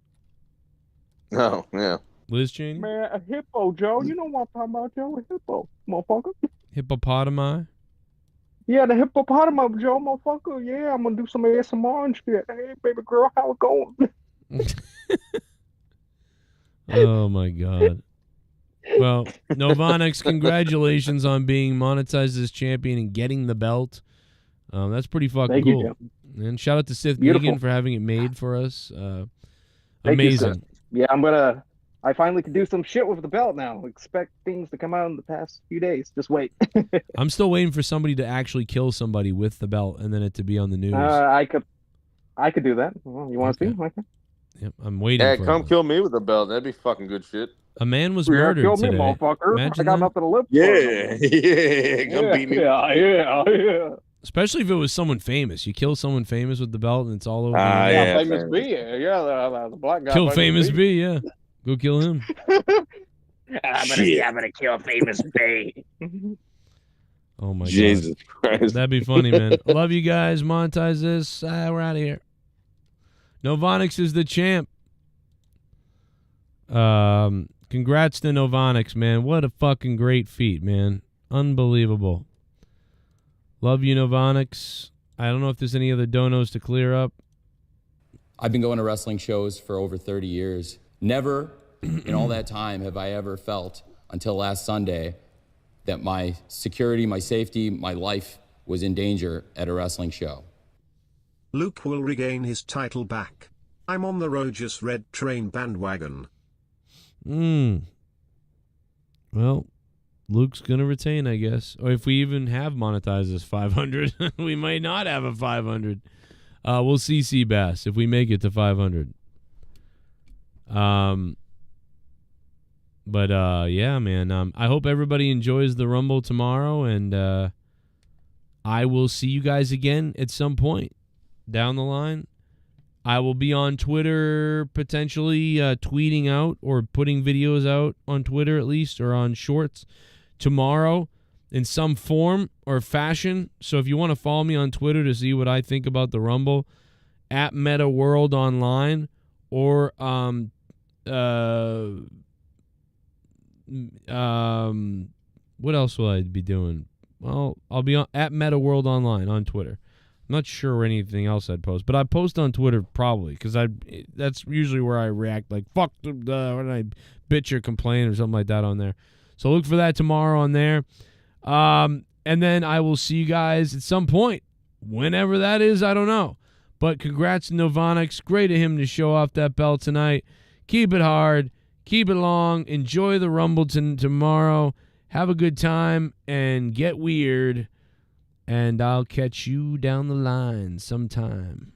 Speaker 7: No, yeah.
Speaker 1: Liz Cheney?
Speaker 4: Man, a hippo, Joe. You know what I'm talking about, Joe? A hippo, motherfucker.
Speaker 1: Hippopotami?
Speaker 4: Yeah, the hippopotamus, Joe, motherfucker. Yeah, I'm gonna do some ASMR and shit. Hey, baby girl, how it going?
Speaker 1: Oh my God. Well, Novanix, congratulations on being monetized as champion and getting the belt. That's pretty fucking cool.
Speaker 4: You,
Speaker 1: and shout out to Sith
Speaker 4: Beautiful.
Speaker 1: Megan for having it made for us.
Speaker 4: Amazing. Yeah, I finally can do some shit with the belt now. Expect things to come out in the past few days. Just wait.
Speaker 1: I'm still waiting for somebody to actually kill somebody with the belt and then it to be on the news.
Speaker 4: I could do that. Well, you want to see? Okay.
Speaker 1: Yep, I'm waiting.
Speaker 7: Yeah,
Speaker 1: for
Speaker 7: come
Speaker 1: it.
Speaker 7: kill me with the belt. That'd be fucking good shit.
Speaker 1: A man was murdered
Speaker 4: kill
Speaker 1: today.
Speaker 4: me, motherfucker.
Speaker 1: Imagine
Speaker 4: I got
Speaker 1: that.
Speaker 4: nothing to live for.
Speaker 7: Yeah, come beat me.
Speaker 4: Yeah.
Speaker 1: Especially if it was someone famous. You kill someone famous with the belt and it's all over.
Speaker 7: Yeah,
Speaker 4: famous B. Yeah, the black guy.
Speaker 1: Kill famous B. Yeah, go kill him.
Speaker 10: I'm gonna kill famous B.
Speaker 1: Oh my
Speaker 7: Jesus
Speaker 1: God.
Speaker 7: Christ.
Speaker 1: That'd be funny, man. Love you guys. Monetize this. We're out of here. Novanix is the champ. Congrats to Novanix, man. What a fucking great feat, man. Unbelievable. Love you, Novanix. I don't know if there's any other donos to clear up.
Speaker 8: I've been going to wrestling shows for over 30 years. Never in all that time have I ever felt until last Sunday that my security, my safety, my life was in danger at a wrestling show.
Speaker 12: Luke will regain his title back. I'm on the Rogers Red Train bandwagon.
Speaker 1: Well, Luke's going to retain, I guess. Or if we even have monetized this 500, we might not have a 500. We'll see Seabass if we make it to 500. But yeah, man. I hope everybody enjoys the Rumble tomorrow, and I will see you guys again at some point down the line. I will be on Twitter, potentially tweeting out or putting videos out on Twitter at least, or on Shorts tomorrow in some form or fashion. So if you want to follow me on Twitter to see what I think about the Rumble, at Meta World Online, or what else will I be doing? Well, I'll be at Meta World Online on Twitter. I'm not sure anything else I'd post, but I post on Twitter probably because that's usually where I react like fuck when I bitch or complain or something like that on there. So look for that tomorrow on there. And then I will see you guys at some point. Whenever that is, I don't know. But congrats to Novanix. Great of him to show off that belt tonight. Keep it hard. Keep it long. Enjoy the Rumble tomorrow. Have a good time and get weird. And I'll catch you down the line sometime.